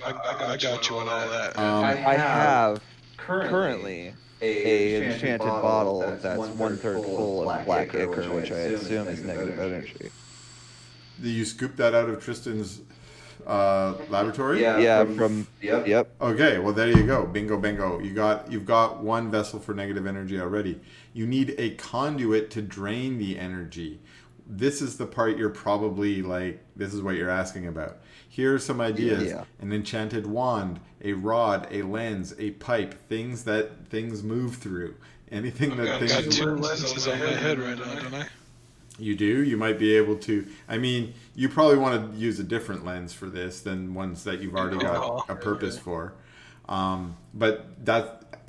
I got you on all that. I have currently a enchanted bottle that's 1/3 full of black ichor, which I assume is negative energy. You scoop that out of Tristan's laboratory? Yeah, yep. Okay, well there you go. Bingo, bingo. You've got one vessel for negative energy already. You need a conduit to drain the energy. This is the part you're probably like. This is what you're asking about. Here are some ideas: an enchanted wand, a rod, a lens, a pipe, things that things move through. Anything that I got things. 2 lenses on my head right now, don't I? You do. You might be able to. I mean, you probably want to use a different lens for this than ones that you've already got a purpose for. But that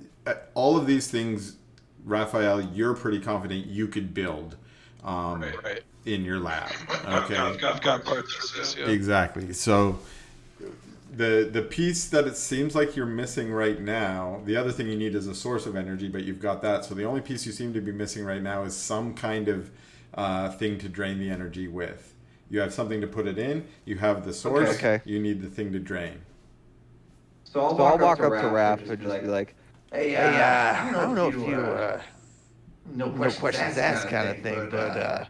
all of these things, Raphael, you're pretty confident you could build Right. in your lab. Okay. I've got parts for this. Yeah. Exactly. So the piece that it seems like you're missing right now, the other thing you need is a source of energy, but you've got that. So the only piece you seem to be missing right now is some kind of thing to drain the energy with. You have something to put it in. You have the source. Okay. You need the thing to drain. So I'll walk up to Raph and just be like, "Hey, I don't know if you no questions asked kind of thing, but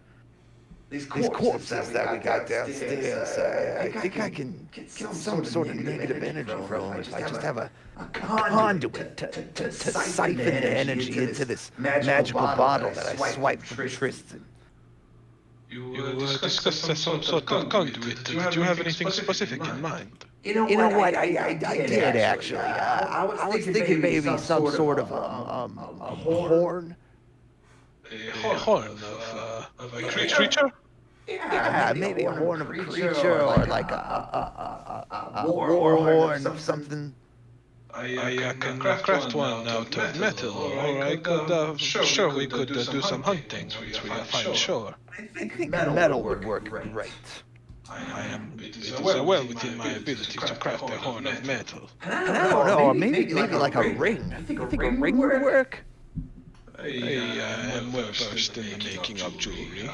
these corpses that we got downstairs, I think I can get some sort of negative energy from them if I just have a conduit to siphon the energy into this magical bottle that I swiped from Tristan." You discussed some sort of conduit. Did you have anything specific in mind? You know what? I did actually. I was thinking maybe some sort of a horn. A horn of a creature? Yeah, maybe a horn of a creature or like a war horn of something. I can craft one out of metal, or I could, sure, we could do some hunting once we find shore. I think metal would work great. It is well within my abilities to craft a horn of metal. I don't know, maybe like a ring. You think a ring would work? I am well versed in the making of jewelry.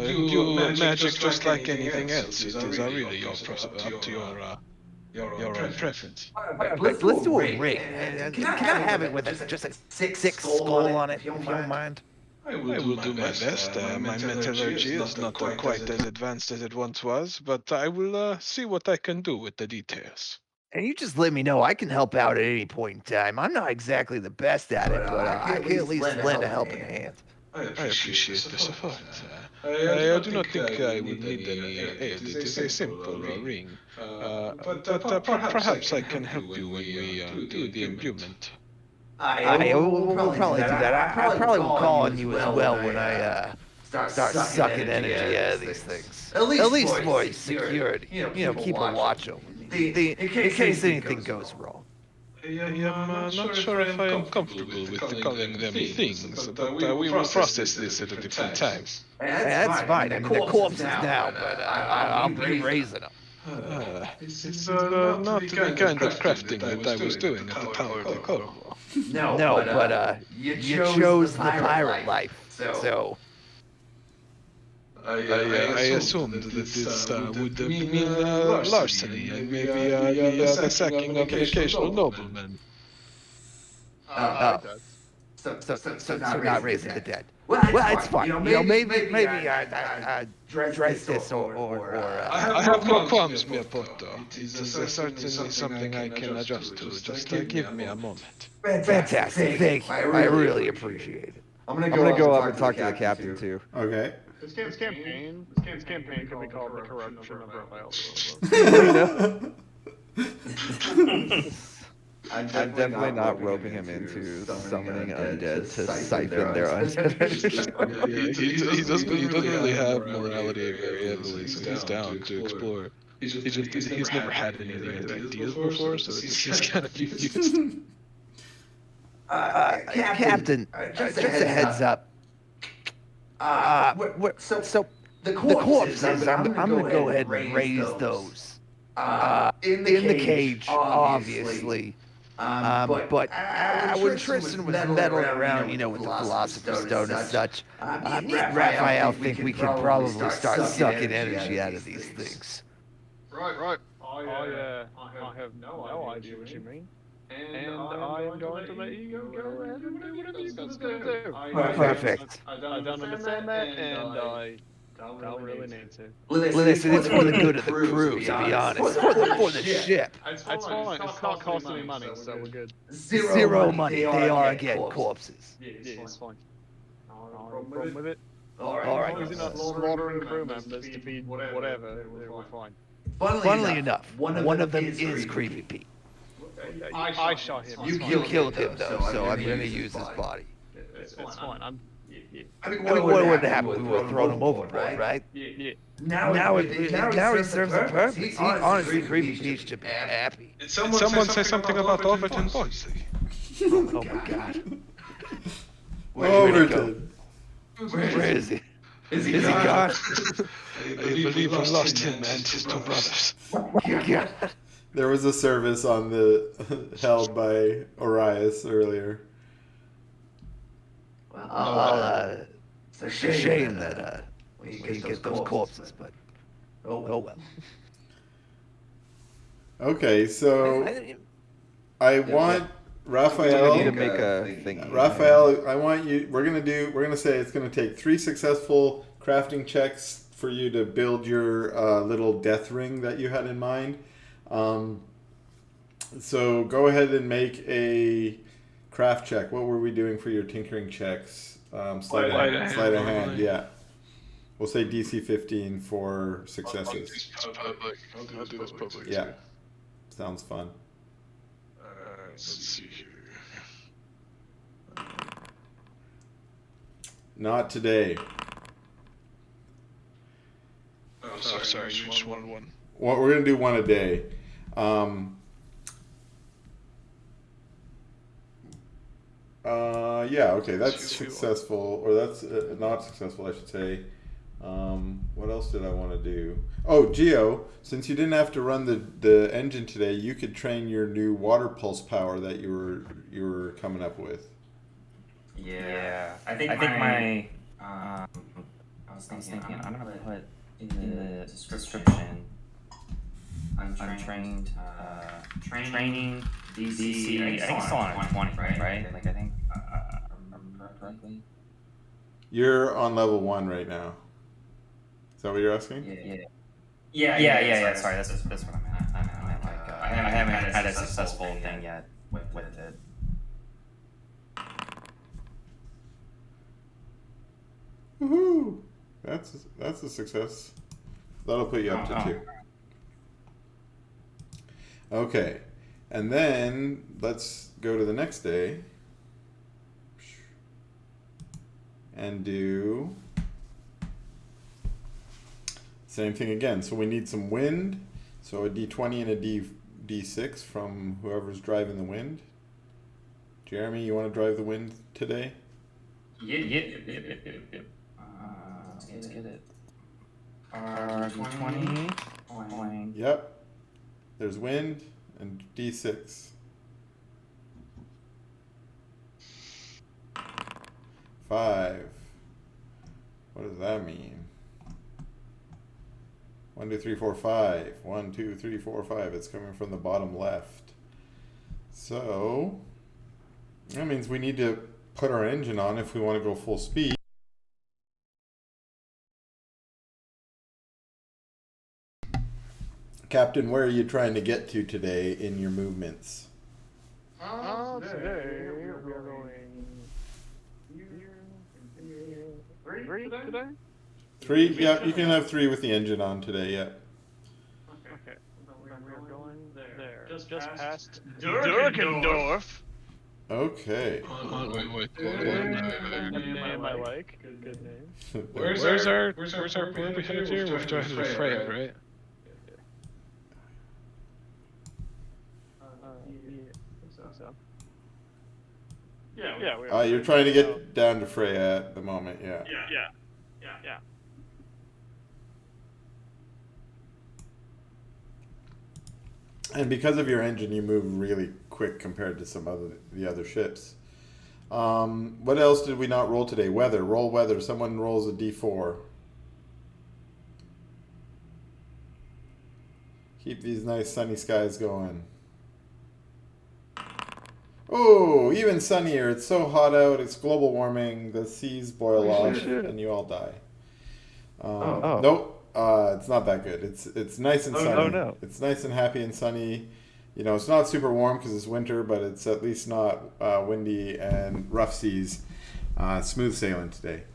You magic just like anything else. It is really up to your preference. Let's do a ring. And can I have it with just a six skull on it, if you don't mind? I will do my best. My metallurgy is not quite as advanced as it once was, but I will see what I can do with the details. And you just let me know. I can help out at any point in time. I'm not exactly the best at it, but I can at least lend a helping hand. I appreciate the support. I do not think I would need any aid. It is a simple ring. But perhaps I can help you when we do the imbuement. We'll probably do that. I probably will call on you as well when I start sucking energy out of these things. At least for security. You know, keep a watch over me. In case anything goes wrong. I am not sure if I am comfortable with calling them things, but we will process this at a different time. That's fine. I mean, they're corpses now, but I'll be raising them. It's not the kind of crafting that I was doing at the Tower of the Corvo. No, but you chose the pirate life, so... I assumed that this would mean larceny and maybe the sacking of an occasional nobleman. So not raising the dead. Well, it's fine. Maybe I dress this or I have no qualms, mio poto. It is certainly something I can adjust to. Just give me a moment. Fantastic. Thank you. I really appreciate it. I'm gonna go up and talk to the captain too. Okay. This campaign could be called the corruption of Raphael. I'm definitely not roping him into summoning undead to siphon their undead. He doesn't really have morality very heavily, so he's down to explore. He's never had any of the ideas before, so he's kind of confused. Captain, just a heads up. So the corpses, I'm gonna go ahead and raise those. In the cage, obviously. But when Tristan was meddling around, with the Philosopher's Stone and such, me and Raphael think we can probably start sucking energy out of these things. Right. I have no idea what you mean. And I am going to let you go ahead and do whatever you guys are gonna do. Perfect. I don't understand that, and I don't really need to. Listen, it's for the good of the crew, to be honest. For the ship. That's fine. It's not costing me money, so we're good. Zero money. They are again corpses. Yeah, it's fine. No problem with it. All As right. long as you're not slaughtering crew members to feed whatever, we're fine. Funnily enough, one of them is Creepy Pete. I shot him. You killed him though, so I'm gonna use his body. It's fine. I mean, what would happen? We would have thrown him overboard, right? Yeah. Now he serves a purpose. He honestly, Creepy Pete should be happy. Did someone say something about Overton Boise? Oh my God. Where'd he go? Where is he? Is he gone? I believe we lost him and his two brothers. God. There was a service on the held by Orias earlier. Well, it's a shame that we can get those corpses, but oh well. Okay, so I want Raphael. We need to make a thing. Raphael, I want you. We're gonna say it's gonna take 3 successful crafting checks for you to build your little death ring that you had in mind. So go ahead and make a craft check. What were we doing for your tinkering checks? Sleight of hand. Yeah. We'll say DC 15 for successes. I'll do this public. Yeah. Sounds fun. Let's see here. Not today. Oh, sorry. You just wanted one. Well, we're gonna do one a day. Yeah, okay, that's successful, or that's not successful, I should say. What else did I want to do? Oh, Geo, since you didn't have to run the engine today, you could train your new water pulse power that you were coming up with. Yeah, I think my I was thinking I'm gonna put in the description untrained training DC. I think it's still on 20, right? Like I think I remember correctly. You're on level 1 right now. Is that what you're asking? Yeah. Sorry, that's what I meant. I meant like I haven't had a successful thing yet with it. Woohoo! That's a success. That'll put you up to 2. Okay, and then let's go to the next day and do same thing again. So we need some wind. So a D20 and a D6 from whoever's driving the wind. Jeremy, you want to drive the wind today? Yep. Let's get it. D20. Yep. There's wind and D6. 5. What does that mean? 1, 2, 3, 4, 5. 1, 2, 3, 4, 5. It's coming from the bottom left. So that means we need to put our engine on if we want to go full speed. Captain, where are you trying to get to today in your movements? Today we are going three today? 3? Yeah, you can have 3 with the engine on today, yeah. Okay. We're going there. Just past Durkendorf. Okay. Wait. A name I like. Good name. Where's our where we headed here? We're driving to Freya, right? Yeah. You're trying to get down to Freya at the moment, yeah. Yeah. Yeah. And because of your engine, you move really quick compared to the other ships. What else did we not roll today? Weather. Roll weather. Someone rolls a d4. Keep these nice sunny skies going. Oh, even sunnier. It's so hot out. It's global warming. The seas boil off, and you all die. Nope. It's not that good. It's nice and sunny. Oh no. It's nice and happy and sunny. You know, it's not super warm because it's winter, but it's at least not windy and rough seas. Smooth sailing today.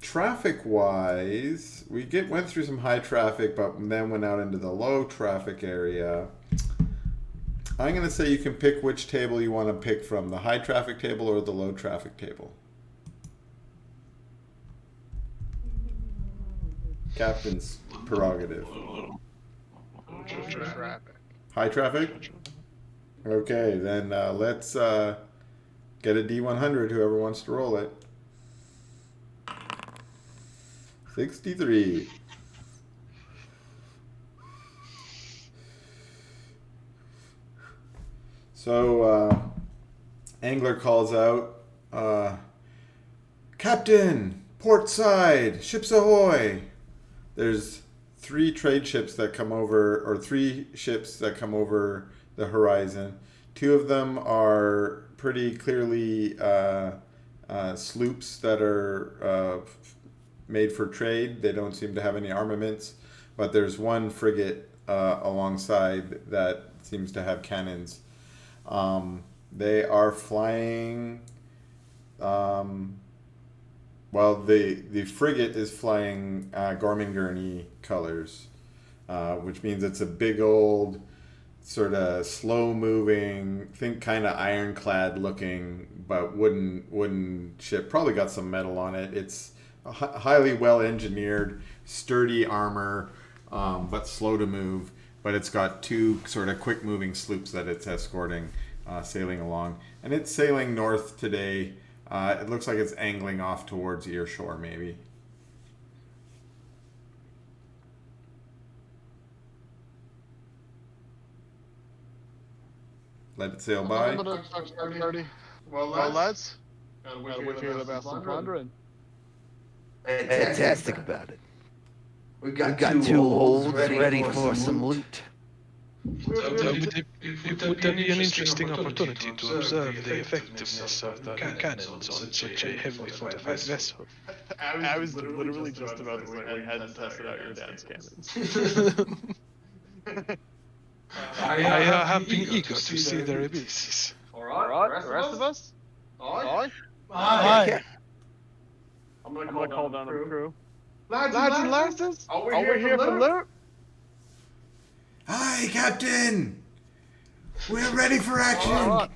Traffic-wise, we went through some high traffic, but then went out into the low traffic area. I'm going to say you can pick which table you want to pick from, the high traffic table or the low traffic table. Captain's prerogative. Traffic. High traffic? Okay, then let's get a D100, whoever wants to roll it. 63. So, Angler calls out, Captain, port side, ships ahoy. There's three ships that come over the horizon. Two of them are pretty clearly sloops that are made for trade. They don't seem to have any armaments, but there's one frigate alongside that seems to have cannons. They are flying. The frigate is flying Gorman-Gurney colors, which means it's a big old, sort of slow-moving, think kind of ironclad looking, but wooden ship. Probably got some metal on it. It's highly well-engineered, sturdy armor, but slow to move. But it's got two sort of quick-moving sloops that it's escorting, sailing along. And it's sailing north today. It looks like it's angling off towards Earshore, maybe. Let it sail by. Well, lads, we've heard about some plundering. Fantastic about it. We've got two holds ready for some loot. It would be an interesting opportunity to observe the effectiveness of the cannons on such a heavily fortified vessel. I was literally just about to say we hadn't tested out your dad's cannons. I have been eager to see their abilities. Alright, the rest of us? Aye? Aye. I'm gonna call down the crew. Lads and lasses, are we here for loot? Hi, Captain! We're ready for action!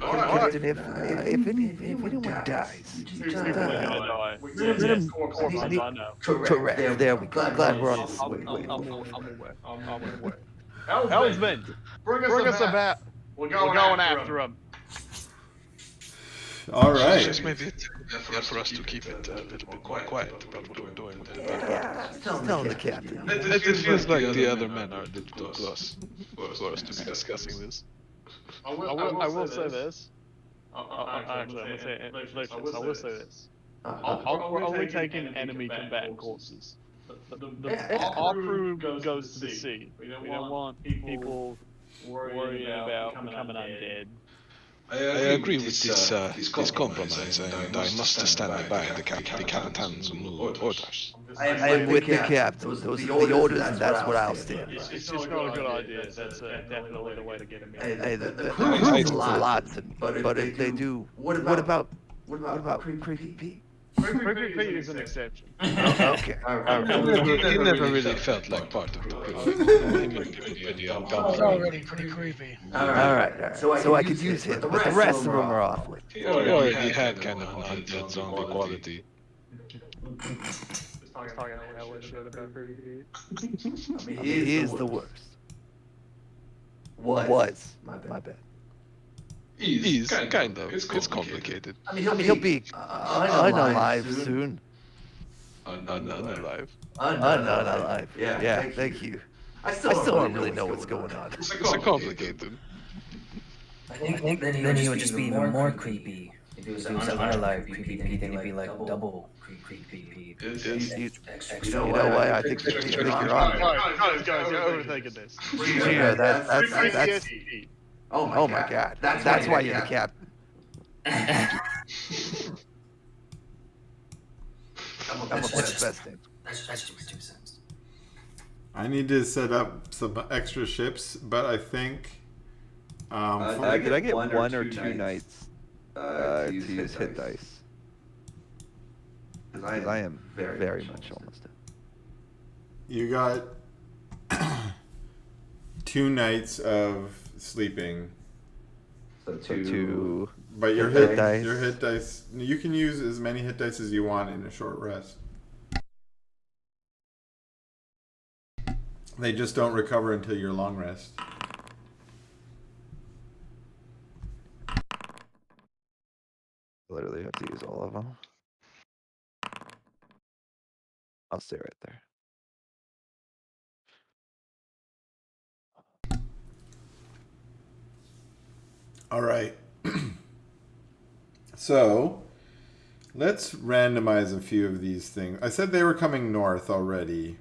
Captain, if anyone dies, let him correct. There we go. Glad we're on this way. I'm aware. Helmsman, bring us a bat. We're going after him. All right. Just maybe it's for us to keep it a little bit quiet about what we're doing. Tell the captain. It feels like the other men are a little too close for us to be discussing this. I will say this. I will say this. We're only taking enemy combatant corpses. Our crew goes to the sea. We don't want people worrying about becoming undead. I agree with this compromise, and I must stand by the captain's new orders. I am with the captain. Those are the orders, and that's what I'll stand by. It's just not a good idea. That's definitely the way to get him in. Hey, the crew means a lot to me, but if they do, what about Creepy Pete? Creepy Pete is an exception. Okay. He never really felt like part of the crew. He's already pretty creepy. All right. So I could use him, but the rest of them are off limits. He already had kind of an undead zombie quality. Talking hella shit about Creepy Pete. He is the worst. Was. My bad. Is kind of. It's complicated. I mean, he'll be unalive soon. Unalive. Unalive. Yeah, thank you. I still don't really know what's going on. It's complicated. I think then he would just be even more creepy. If he was an unalive creepy, then he'd be like double creepy. You know what? I think you're on. Guys, you're overthinking this. You know, that's PTSD. oh my god. That's why you're the captain. That's the best thing. That's just my 2 cents. I need to set up some extra ships, but I think. Did I get 1 or 2 nights to use hit dice? Because I am very much almost done. You got 2 nights of sleeping. So 2. But your hit dice. Your hit dice. You can use as many hit dice as you want in a short rest. They just don't recover until your long rest. Literally have to use all of them. I'll stay right there. All right. So, let's randomize a few of these things. I said they were coming north already.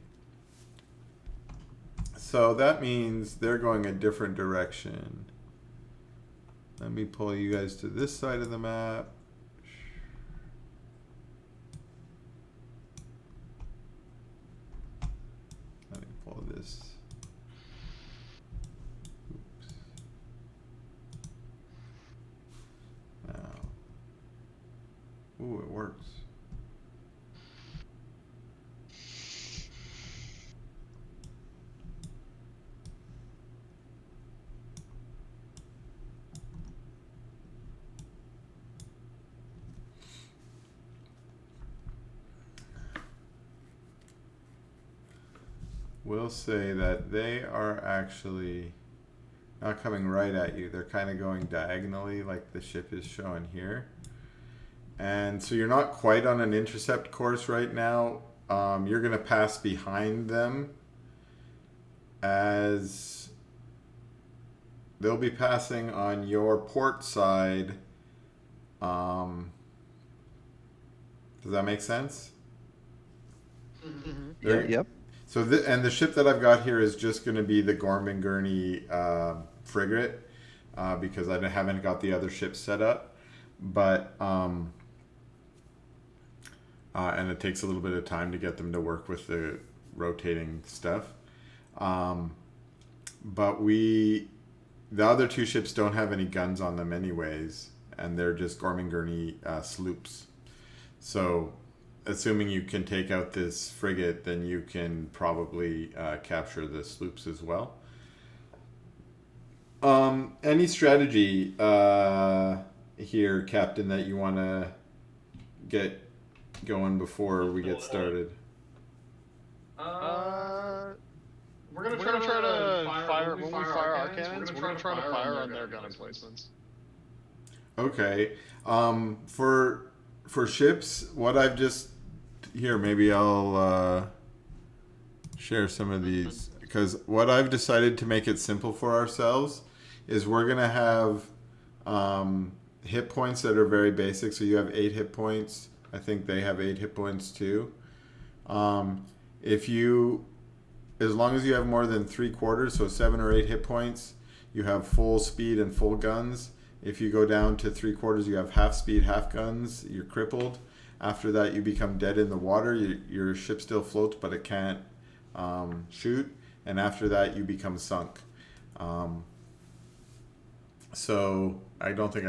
So that means they're going a different direction. Let me pull you guys to this side of the map. Let me pull this. Oops. Now. Ooh, it works. We'll say that they are actually not coming right at you. They're kind of going diagonally like the ship is showing here. And so you're not quite on an intercept course right now. You're going to pass behind them as they'll be passing on your port side. Does that make sense? Mm-hmm. Yep. So and the ship that I've got here is just going to be the Gorman Gurney frigate because I haven't got the other ships set up. But and it takes a little bit of time to get them to work with the rotating stuff. But the other 2 ships don't have any guns on them anyways, and they're just Gorman Gurney sloops. So assuming you can take out this frigate, then you can probably capture the sloops as well. Any strategy here, Captain, that you want to get going before we get started? We're gonna try to fire when we fire our cannons. We're gonna try to fire on their gun emplacements. Okay. For ships, what I've just here, maybe I'll share some of these, because what I've decided to make it simple for ourselves is we're gonna have hit points that are very basic. So you have 8 hit points. I think they have 8 hit points too. As long as you have more than 3/4, so 7 or 8 hit points, you have full speed and full guns. If you go down to 3/4, you have half speed, half guns. You're crippled. After that, you become dead in the water. Your ship still floats, but it can't shoot. And after that, you become sunk. So I don't think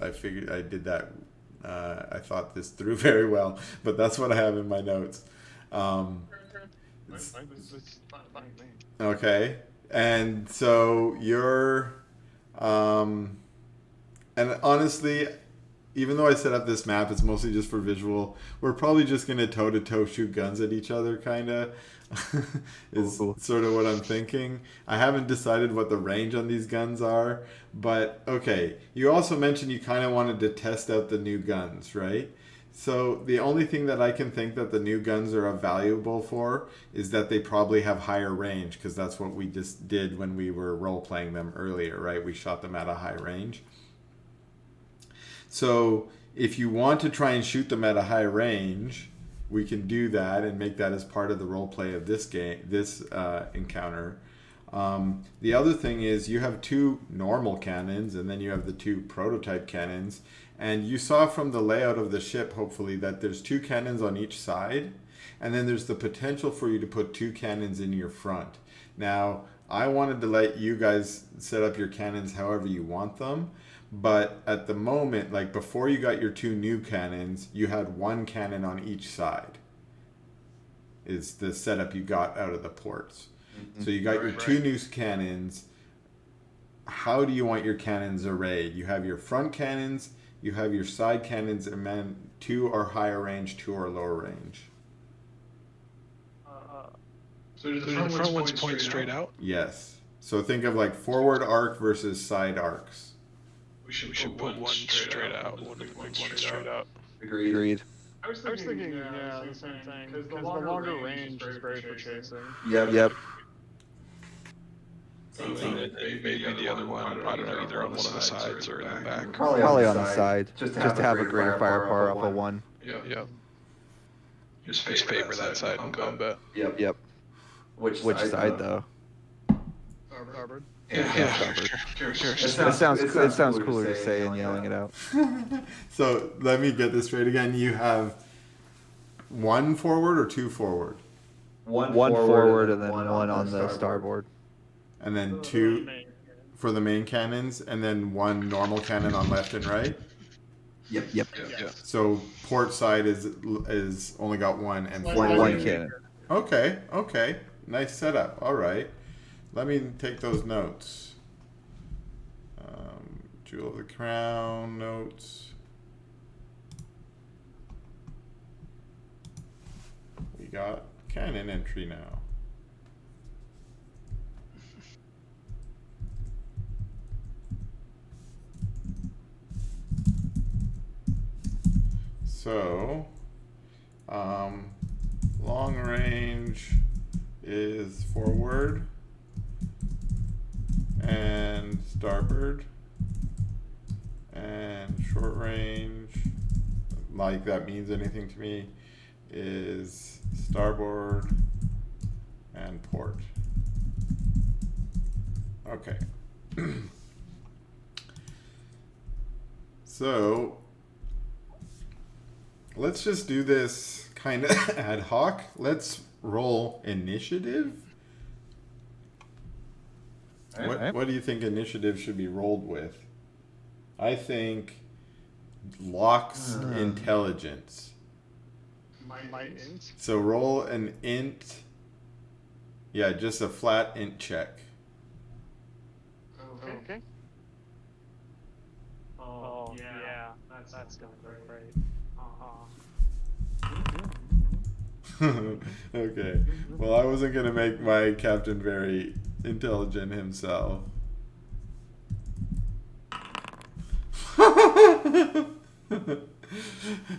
I figured I did that. I thought this through very well, but that's what I have in my notes. Okay, and so you're, and honestly, even though I set up this map, it's mostly just for visual. We're probably just gonna toe-to-toe shoot guns at each other, kinda. Is sort of what I'm thinking. I haven't decided what the range on these guns are, but okay. You also mentioned you kind of wanted to test out the new guns, right? So the only thing that I can think that the new guns are valuable for is that they probably have higher range, because that's what we just did when we were role-playing them earlier, right? We shot them at a high range. So if you want to try and shoot them at a high range, we can do that and make that as part of the role play of this game, this encounter. The other thing is you have 2 normal cannons, and then you have the 2 prototype cannons. And you saw from the layout of the ship, hopefully, that there's 2 cannons on each side, and then there's the potential for you to put 2 cannons in your front. Now, I wanted to let you guys set up your cannons however you want them. But at the moment, like before you got your 2 new cannons, you had 1 cannon on each side. Is the setup you got out of the ports. Mm-hmm. So you got your 2 new cannons. How do you want your cannons arrayed? You have your front cannons, you have your side cannons, and then 2 are higher range, 2 are lower range. So do the front ones point straight out? Yes. So think of like forward arc versus side arcs. We should put one straight out. One straight out. Agreed. I was thinking, yeah, the same thing. Because the longer range is great for chasing. Yep. Maybe the other one, I don't know, either on one of the sides or in the back. Probably on the side, just to have a greater firepower off of 1. Yeah. Just favor that side in combat. Yep. Which side though? Starboard. Yeah. Sure. It sounds cooler to say and yelling it out. So let me get this straight again. You have 1 forward or 2 forward? 1 forward and then 1 on the starboard. And then 2 for the main cannons, and then 1 normal cannon on left and right? Yep. Yeah. So port side is only got 1 and 1 cannon. Okay. Nice setup. All right. Let me take those notes. Jewel of the Crown notes. We got cannon entry now. So, long range is forward and starboard, and short range, like that means anything to me, is starboard and port. Okay. So let's just do this kind of ad hoc. Let's roll initiative. What do you think initiative should be rolled with? I think Locke's intelligence. My int? So roll an int. Yeah, just a flat int check. Okay. Oh, yeah. That's gonna be great. Okay. Well, I wasn't going to make my captain very intelligent himself.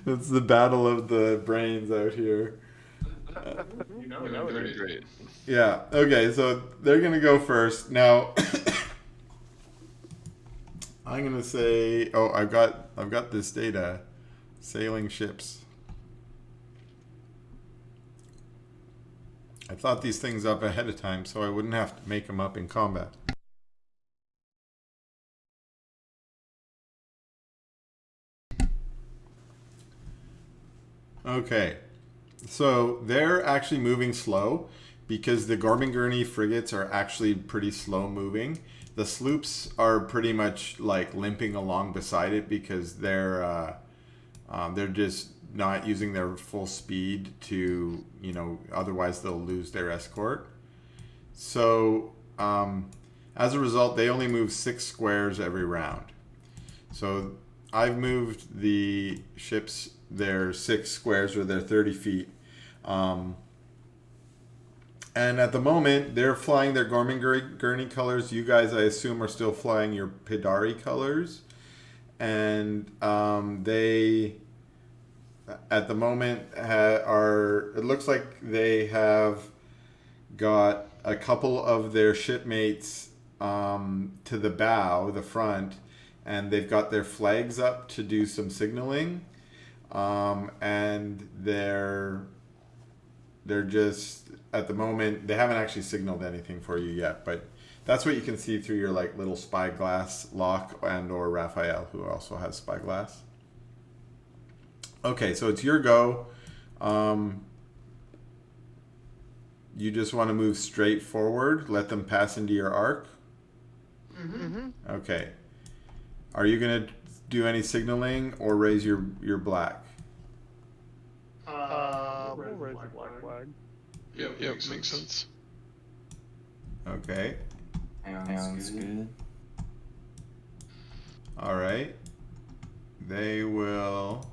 It's the battle of the brains out here. You know it's great. Yeah. Okay, so they're going to go first. Now, I'm going to say, I've got this data. Sailing ships. I thought these things up ahead of time so I wouldn't have to make them up in combat. Okay, so they're actually moving slow because the Gormangurney frigates are actually pretty slow moving. The sloops are pretty much like limping along beside it because they're just not using their full speed to, otherwise they'll lose their escort. So as a result, they only move 6 squares every round. So I've moved the ships. They're 6 squares, or they're 30 feet. And at the moment, they're flying their Gorman Gurney colors. You guys, I assume, are still flying your Pidari colors. And they, at the moment, it looks like they have got a couple of their shipmates to the bow, the front, and they've got their flags up to do some signaling. And they're just, at the moment, they haven't actually signaled anything for you yet, but that's what you can see through your like little spyglass, Locke and or Raphael, who also has spyglass. Okay, so it's your go. You just want to move straight forward, let them pass into your arc. Okay. Are you going to do any signaling or raise your black? We'll raise the black flag. Yep, makes sense. Okay. Sounds good. All right. They will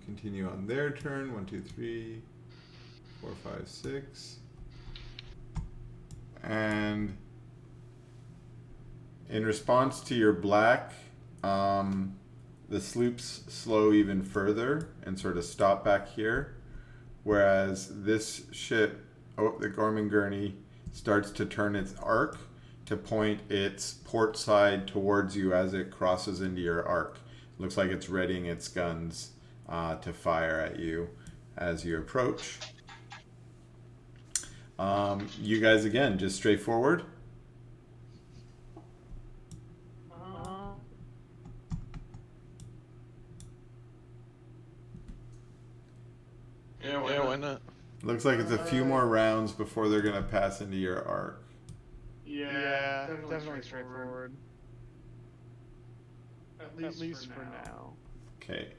continue on their turn. 1, 2, 3, 4, 5, 6. And in response to your black, the sloops slow even further and sort of stop back here, whereas this ship, the Gorman Gurney, starts to turn its arc to point its port side towards you as it crosses into your arc. Looks like it's readying its guns to fire at you as you approach. You guys, again, just straightforward. Yeah, why not? Looks like it's a few more rounds before they're going to pass into your arc. Yeah, definitely straightforward. At least for now. Okay.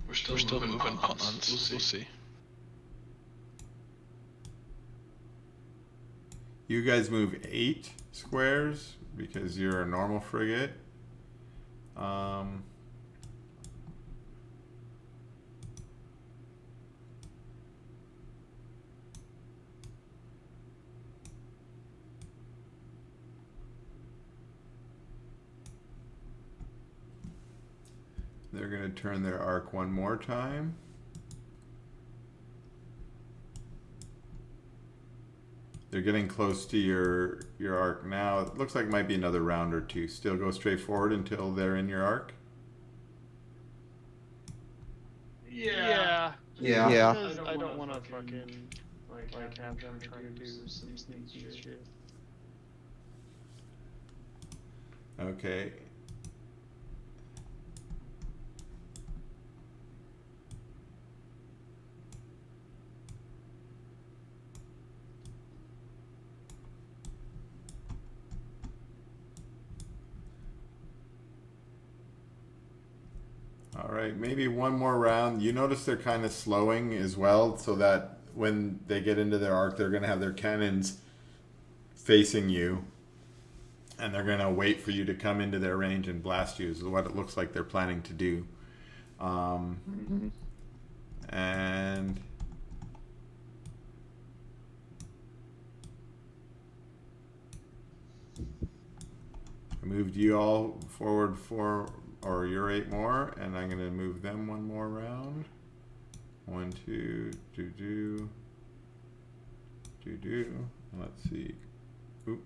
We're still moving on, so we'll see. You guys move 8 squares because you're a normal frigate. They're going to turn their arc one more time. They're getting close to your arc now. It looks like it might be another round or two. Still go straight forward until they're in your arc. Yeah. Because I don't want to fucking have them try to do some sneaky shit. Okay. All right, maybe one more round. You notice they're kind of slowing as well, so that when they get into their arc, they're going to have their cannons facing you, and they're going to wait for you to come into their range and blast you, is what it looks like they're planning to do. And I moved you all forward or you're 8 more, and I'm going to move them one more round. 1, 2, do. Let's see. Oop.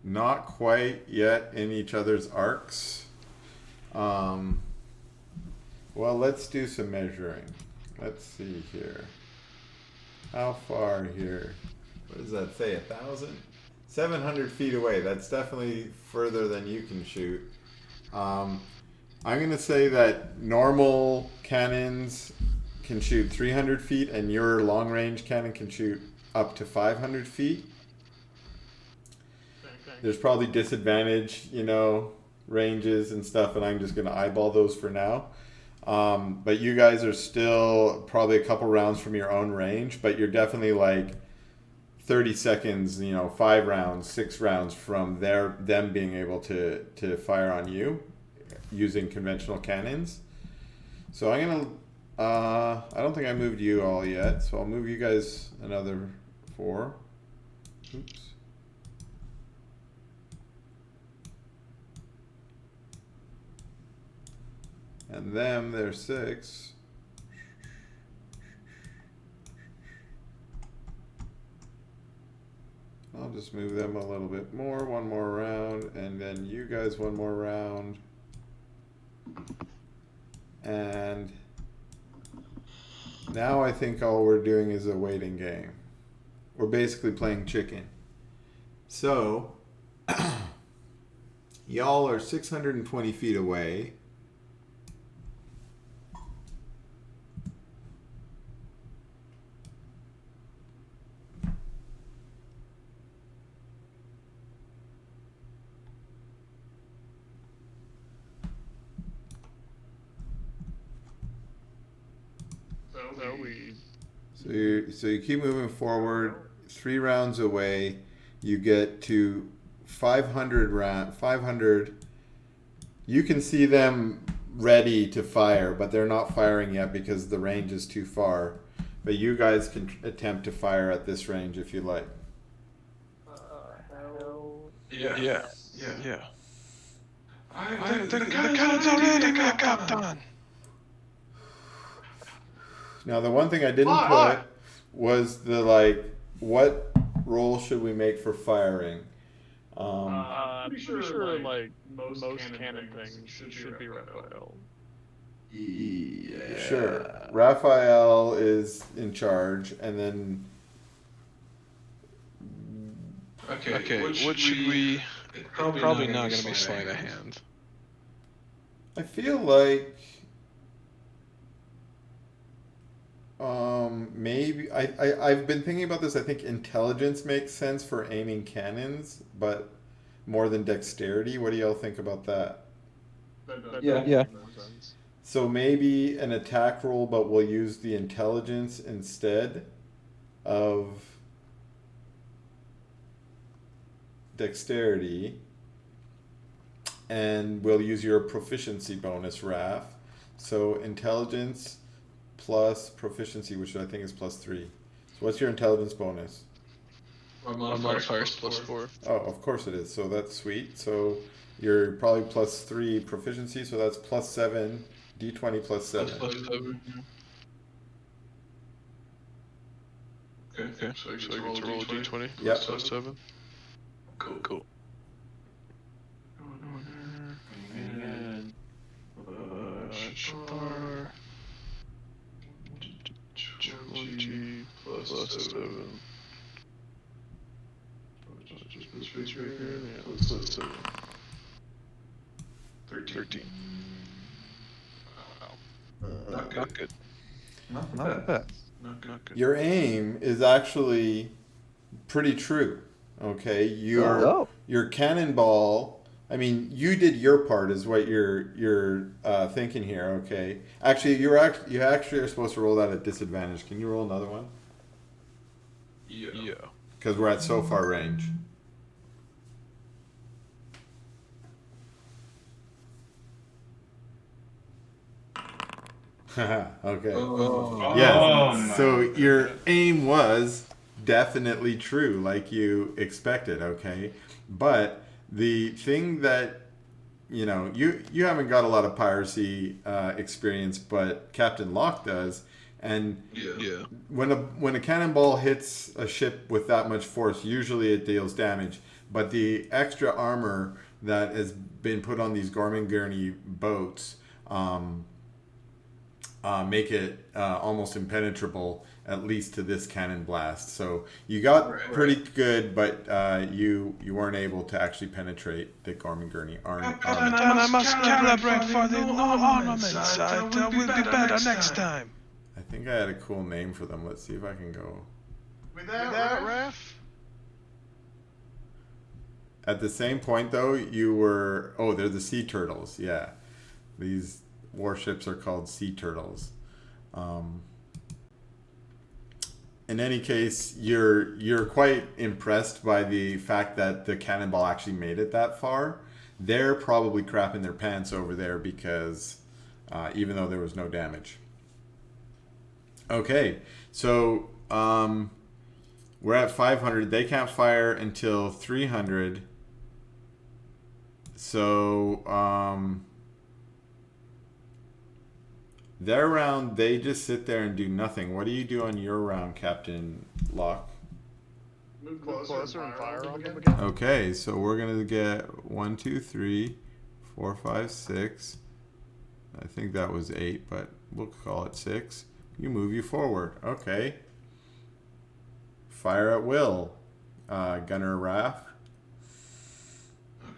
Not quite yet in each other's arcs. Well, let's do some measuring. Let's see here. How far here? What does that say? 1,000? 700 feet away. That's definitely further than you can shoot. I'm going to say that normal cannons can shoot 300 feet and your long range cannon can shoot up to 500 feet. There's probably disadvantage, ranges and stuff, and I'm just going to eyeball those for now. But you guys are still probably a couple rounds from your own range, but you're definitely like 30 seconds, 5 rounds, 6 rounds from them being able to fire on you using conventional cannons. So I'm gonna I don't think I moved you all yet, so I'll move you guys another 4. Oops. And them, they're 6. I'll just move them a little bit more, 1 more round, and then you guys 1 more round. And now I think all we're doing is a waiting game. We're basically playing chicken. So, y'all are 620 feet away. So you keep moving forward. 3 rounds away, you get to 500. You can see them ready to fire, but they're not firing yet because the range is too far. But you guys can attempt to fire at this range if you like. Yeah. The cannon's already Captain. Now the one thing I didn't put was the what roll should we make for firing? I'm pretty sure like most cannon things should be Raphael. Yeah. Sure. Raphael is in charge, and then. Okay. What should we? Probably not gonna be sleight of hand. I feel like. Maybe I've been thinking about this. I think intelligence makes sense for aiming cannons, but more than dexterity. What do y'all think about that? Yeah. So maybe an attack roll, but we'll use the intelligence instead of dexterity, and we'll use your proficiency bonus, Raph. So intelligence plus proficiency, which I think is +3. So what's your intelligence bonus? My modifier is +4. Oh, of course it is. So that's sweet. So you're probably +3 proficiency, so that's +7. D20 +7. +7. Okay. So I get to roll a D20. Yep. +7. Cool. Star. 20 +7. Just this right here. Yeah, +7. 13. Not good. Not bad. Not good. Your aim is actually pretty true. Okay, your cannonball. I mean, you did your part, is what you're thinking here. Okay, actually, you actually are supposed to roll that at disadvantage. Can you roll another one? Yeah. Because we're at so far range. Okay. Yes. So your aim was definitely true, like you expected. Okay, but the thing that you haven't got a lot of piracy experience, but Captain Locke does. And when a cannonball hits a ship with that much force, usually it deals damage. But the extra armor that has been put on these Gorman-Gurney boats make it almost impenetrable, at least to this cannon blast. So you got pretty good, but you weren't able to actually penetrate the Gorman-Gurney armor. Captain, I must calibrate for the armaments. It will be better next time. I think I had a cool name for them. Let's see if I can go. With that, Raph? At the same point, though, you were... Oh, they're the sea turtles. Yeah. These warships are called sea turtles. In any case, you're quite impressed by the fact that the cannonball actually made it that far. They're probably crapping their pants over there because even though there was no damage. Okay, so we're at 500. They can't fire until 300. So their round, they just sit there and do nothing. What do you do on your round, Captain Locke? Move closer and fire on them again. Okay, so we're gonna get 1, 2, 3, 4, 5, 6. I think that was 8, but we'll call it 6. You move you forward. Okay. Fire at will, Gunner Raph.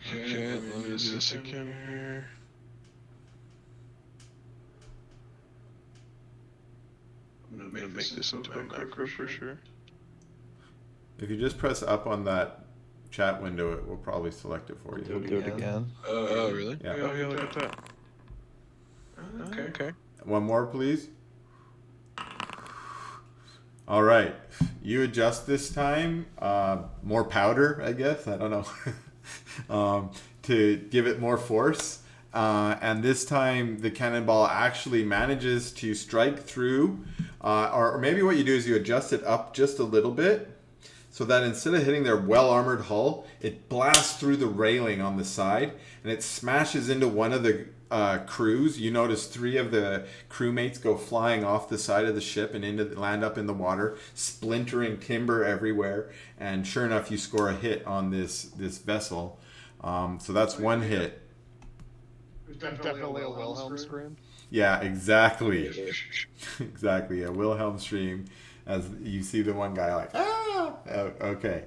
Okay, let me do this again here. I'm gonna make this into a macro for sure. If you just press up on that chat window, it will probably select it for you. We'll do it again. Oh, really? Yeah. Oh, yeah, look at that. Okay. One more, please. All right. You adjust this time. More powder, I guess. I don't know. To give it more force. And this time, the cannonball actually manages to strike through. Or maybe what you do is you adjust it up just a little bit, so that instead of hitting their well-armored hull, it blasts through the railing on the side, and it smashes into one of the crews. You notice 3 of the crewmates go flying off the side of the ship and land up in the water, splintering timber everywhere. And sure enough, you score a hit on this vessel. So that's one hit. Definitely a Wilhelm scream. Yeah, exactly. Exactly, a Wilhelm scream. As you see the one guy like, ah! Okay.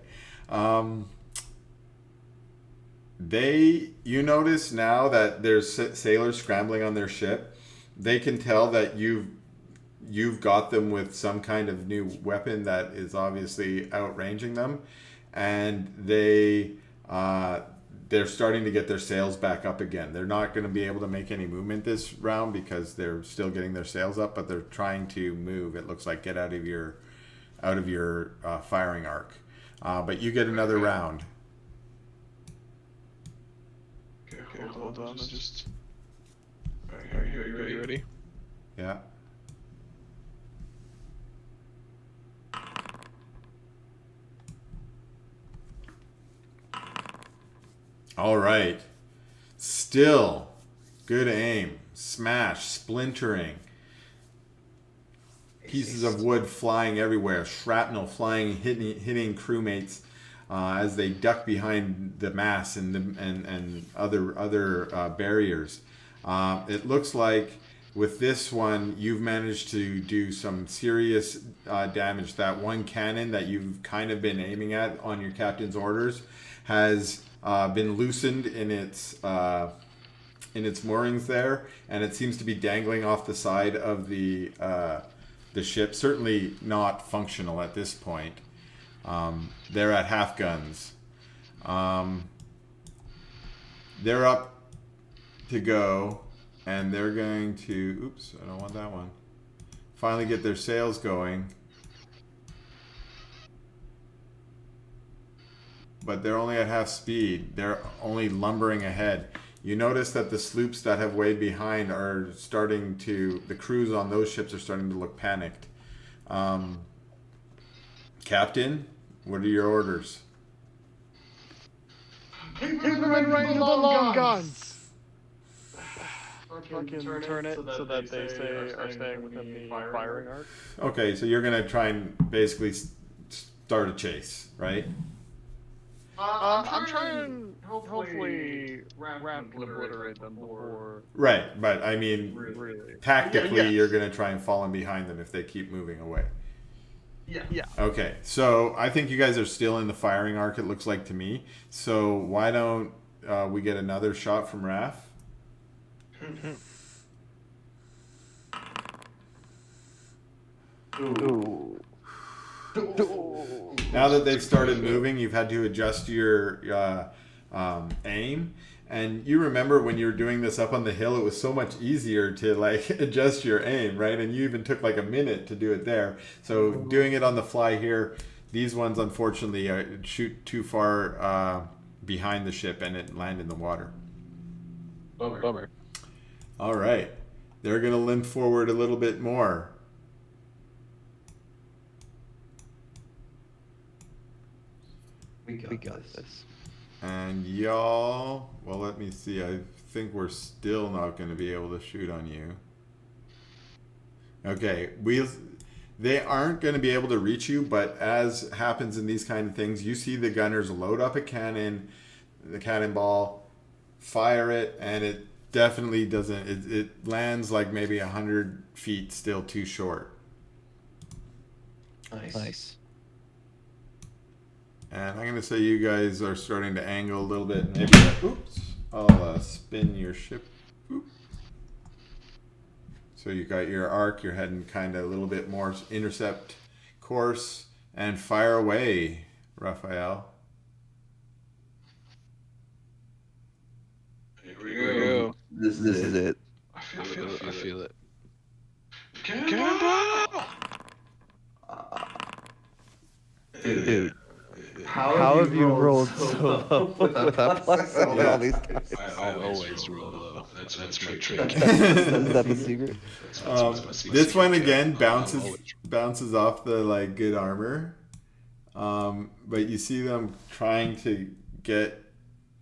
You notice now that there's sailors scrambling on their ship. They can tell that you've got them with some kind of new weapon that is obviously outranging them, and they're starting to get their sails back up again. They're not going to be able to make any movement this round because they're still getting their sails up, but they're trying to move. It looks like get out of your firing arc. But you get another round. Okay, hold on. Alright, are you ready? Yeah. All right. Still good aim. Smash, splintering. Pieces of wood flying everywhere. Shrapnel flying, hitting crewmates as they duck behind the mast and other barriers. It looks like with this one, you've managed to do some serious damage. That one cannon that you've kind of been aiming at on your captain's orders has been loosened in its moorings there, and it seems to be dangling off the side of the ship. Certainly not functional at this point. They're at half guns. They're up to go, and they're going to, oops, I don't want that one. Finally get their sails going. But they're only at half speed. They're only lumbering ahead. You notice that the sloops that have way behind are starting to, the crews on those ships are starting to look panicked. Captain, what are your orders? Keep them right to the long guns. Fucking turn it so that they are staying within the firing arc. Okay, so you're going to try and basically start a chase, right? I'm trying, hopefully, Ram can obliterate them before... Right, but I mean, really. tactically, Yes. you're going to try and fall in behind them if they keep moving away. Yeah. Okay, so I think you guys are still in the firing arc, it looks like to me. So why don't we get another shot from Raph? Ooh. Now that they've started moving, you've had to adjust your aim, And you remember when you were doing this up on the hill, it was so much easier to like adjust your aim, right? And you even took like a minute to do it there. So doing it on the fly here, these ones unfortunately shoot too far behind the ship and it land in the water. Bummer. All right. They're going to limp forward a little bit more. We got this. And y'all, well, let me see. I think we're still not going to be able to shoot on you. Okay, they aren't going to be able to reach you, but as happens in these kind of things, you see the gunners load up a cannon, the cannonball, fire it, and it definitely doesn't. It lands like maybe 100 feet, still too short. Nice. And I'm going to say you guys are starting to angle a little bit. Maybe, oops, I'll spin your ship. Oop. So you got your arc, you're heading kind of a little bit more intercept course, and fire away, Raphael. Here we go. This is it. I feel it. Cannonball! Dude, how have you rolled so low without flexing with all these guys? I always roll low. That's my trick. Is that the secret? This one again bounces off the like good armor, but you see them trying to get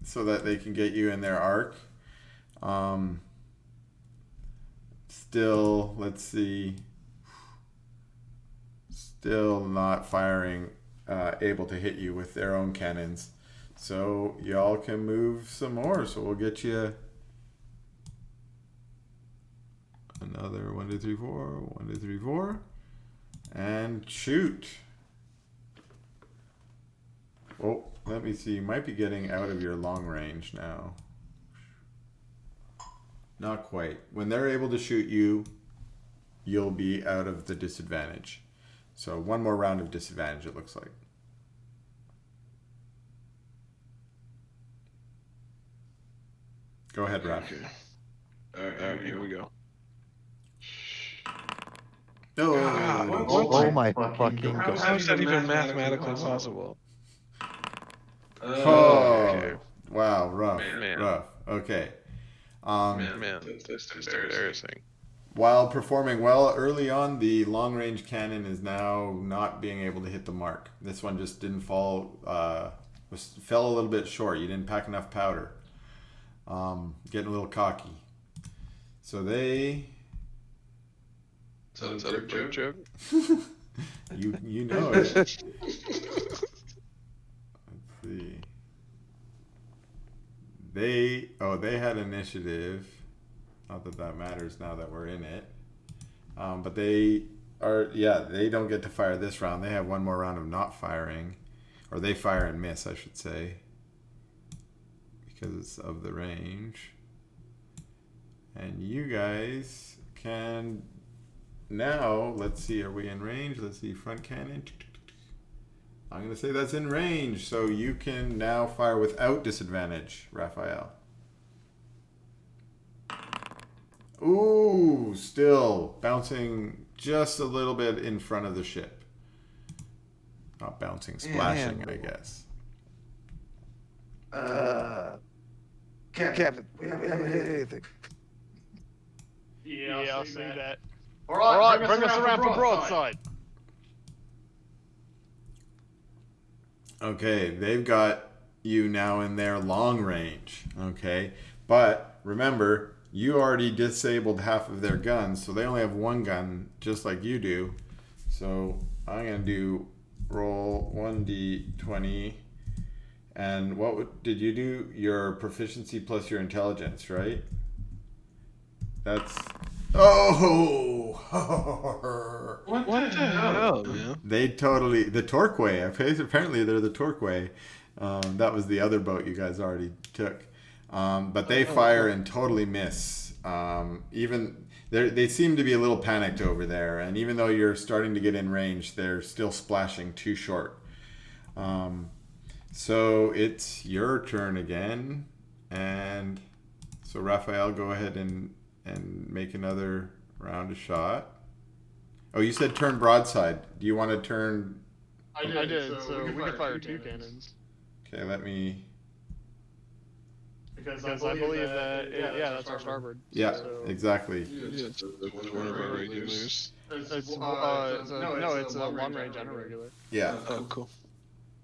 so that they can get you in their arc. Still, let's see. Still not firing, able to hit you with their own cannons. So y'all can move some more. So we'll get you another 1, 2, 3, 4, 1, 2, 3, 4, and shoot. Oh, let me see. You might be getting out of your long range now. Not quite. When they're able to shoot you, you'll be out of the disadvantage. So one more round of disadvantage, it looks like. Go ahead, Raph. Okay. All right, here we go. Oh my fucking god. How is that even mathematically possible? Oh, Okay. wow, rough, Man. rough. Okay. Man, that's embarrassing. While performing well early on, the long-range cannon is now not being able to hit the mark. This one just didn't fall, fell a little bit short. You didn't pack enough powder. Getting a little cocky. So they... Is that a bird joke? You know it. Let's see. They had initiative. Not that that matters now that we're in it. But they don't get to fire this round. They have one more round of not firing. Or they fire and miss, I should say. Because of the range. And you guys can now, let's see, are we in range? Let's see, front cannon. I'm going to say that's in range. So you can now fire without disadvantage, Raphael. Ooh, still bouncing just a little bit in front of the ship. Not bouncing, splashing, I guess. Captain, we haven't hit anything. Yeah, I'll say that. All Alright, bring us around for broadside. Okay, they've got you now in their long range. Okay, but remember, you already disabled half of their guns, so they only have one gun, just like you do. So I'm gonna do roll 1d20. And what did you do? Your proficiency plus your intelligence, right? That's... Oh! What the hell, man? They totally... The Torquay. Apparently they're the Torquay. That was the other boat you guys already took. But they fire and totally miss. Even... They seem to be a little panicked over there. And even though you're starting to get in range, they're still splashing too short. So it's your turn again, And so Raphael, go ahead and make another round of shot. Oh, you said turn broadside. Do you want to turn? I did. So we can fire 2 cannons. Okay, let me. Because I believe that that's our starboard. Yeah, so exactly. Yeah, it's one of our regulars. it's a long range and a regular. Yeah. Oh, cool.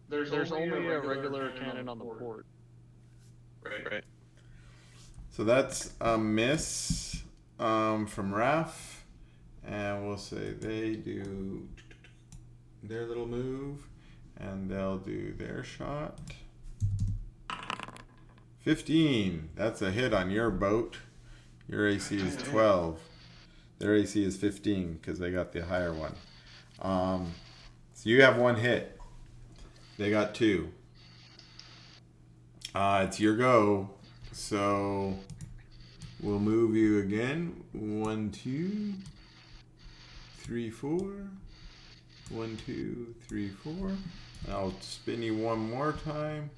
There's only a regular cannon on the port. Right. So that's a miss from Raf, and we'll say they do their little move, and they'll do their shot. 15. That's a hit on your boat. Your AC is 12. Their AC is 15 because they got the higher one. So you have 1 hit. They got 2. It's your go. So we'll move you again. 1, 2, 3, 4. 1, 2, 3, 4. I'll spin you one more time.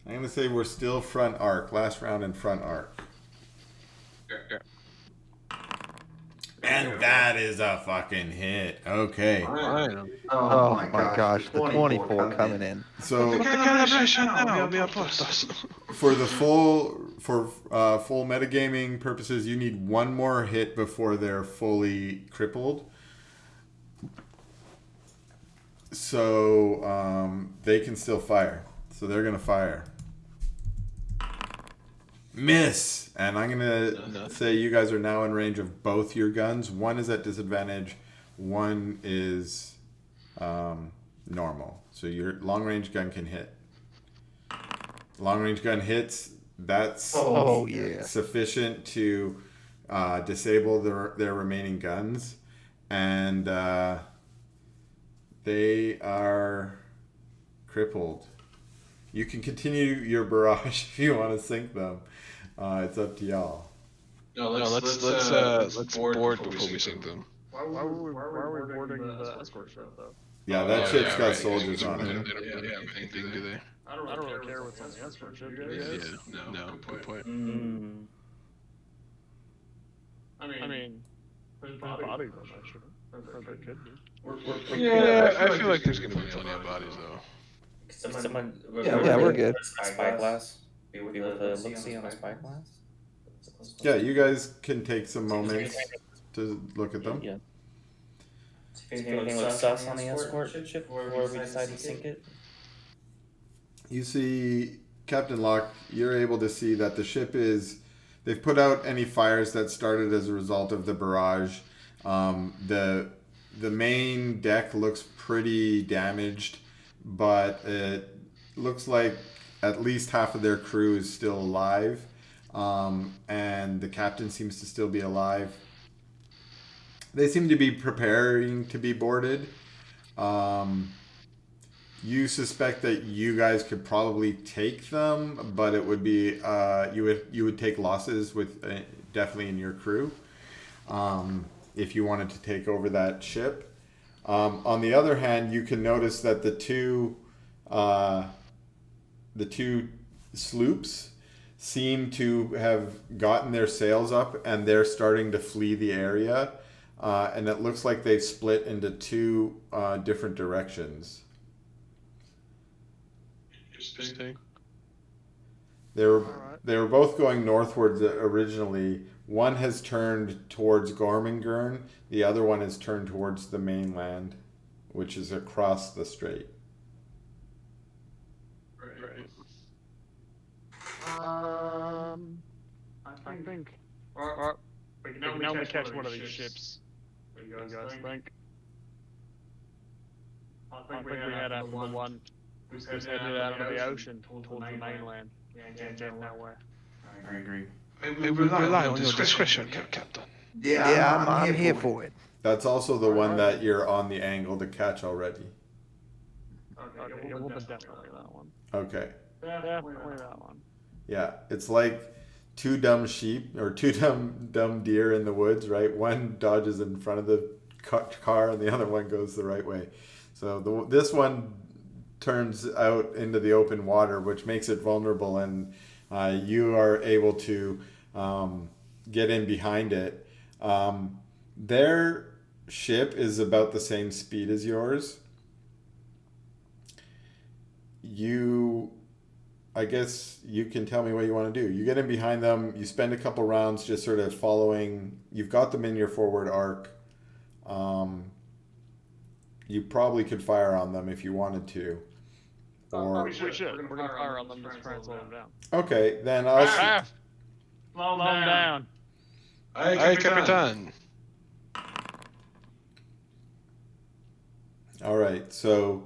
I'm going to say we're still front arc. Last round in front arc. Yeah. And that is a fucking hit. Okay. Oh my gosh, the 24 coming in. So Calibration now, mi apostas. for the full metagaming purposes, you need 1 more hit before they're fully crippled. So they can still fire. So they're gonna fire. Miss! And I'm gonna say you guys are now in range of both your guns. 1 is at disadvantage, 1 is normal. So your long range gun can hit. Long range gun hits, that's sufficient to disable their remaining guns. And they are crippled. You can continue your barrage if you want to sink them. It's up to y'all. No, let's board before we sink them. Why are we boarding the escort ship though? Yeah, that ship's got soldiers on They it. don't really have anything, do they? I don't really care what's on the escort ship. Yeah, no, good point. I mean, there's bodies on that ship. Or there could be. Yeah, I feel like there's gonna be plenty of bodies though. Yeah, we're good. Spyglass. Be with a look-see on a spyglass. Yeah, you guys can take some moments to look at them. Yeah. See if anything looks sus on the escort ship before we decide to sink it. You see, Captain Locke, you're able to see that the ship is... They've put out any fires that started as a result of the barrage. The main deck looks pretty damaged, but it looks like at least half of their crew is still alive, and the captain seems to still be alive. They seem to be preparing to be boarded. You suspect that you guys could probably take them, but it would be you would take losses with definitely in your crew if you wanted to take over that ship. On the other hand, you can notice that the two sloops seem to have gotten their sails up and they're starting to flee the area, and it looks like they've split into 2 different directions. Interesting. They were both going northwards originally. One has turned towards Gormingern. The other one has turned towards the mainland, which is across the strait. Right. I think we can only catch one of these ships. What do you guys think? I think we head after the one who's headed out of the ocean towards the mainland. Can't get nowhere. I agree. We rely on your discretion, Captain. Yeah, I'm here for it. That's also the one that you're on the angle to catch already. Okay, we'll definitely that one. Okay. Definitely that one. Yeah, it's like 2 dumb sheep or 2 dumb deer in the woods, right? One dodges in front of the car and the other one goes the right way. So this one turns out into the open water, which makes it vulnerable, and you are able to get in behind it. Their ship is about the same speed as yours. I guess you can tell me what you want to do. You get in behind them, you spend a couple rounds just sort of following. You've got them in your forward arc. You probably could fire on them if you wanted to. Or We should. We're gonna fire on them to try and slow them down. okay, then I'll. Slow them down. Aye, Capitan. All right, so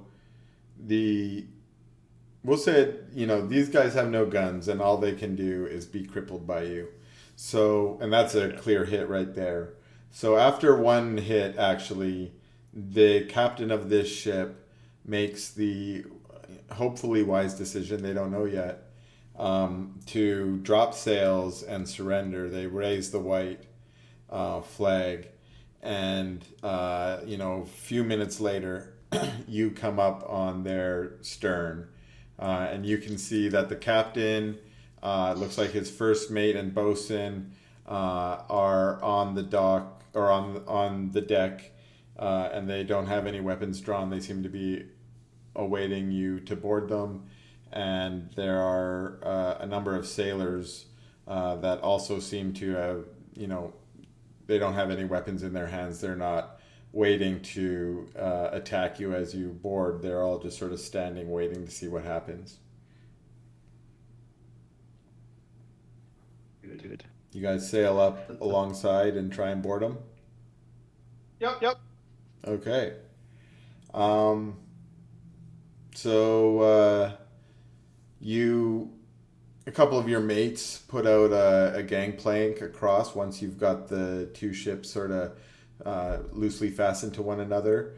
we'll say, these guys have no guns, and all they can do is be crippled by you. So, and that's a clear hit right there. So after one hit, actually, the captain of this ship makes the hopefully wise decision, they don't know yet, to drop sails and surrender. They raise the white flag, and a few minutes later, you come up on their stern. And you can see that the captain, looks like his first mate and bosun, are on the dock or on the deck, and they don't have any weapons drawn. They seem to be awaiting you to board them. And there are a number of sailors that also seem to have, they don't have any weapons in their hands. They're not waiting to attack you as you board. They're all just sort of standing, waiting to see what happens. Good. You guys sail up alongside and try and board them? Yep. Okay. So a couple of your mates put out a gangplank across once you've got the two ships sort of loosely fastened to one another.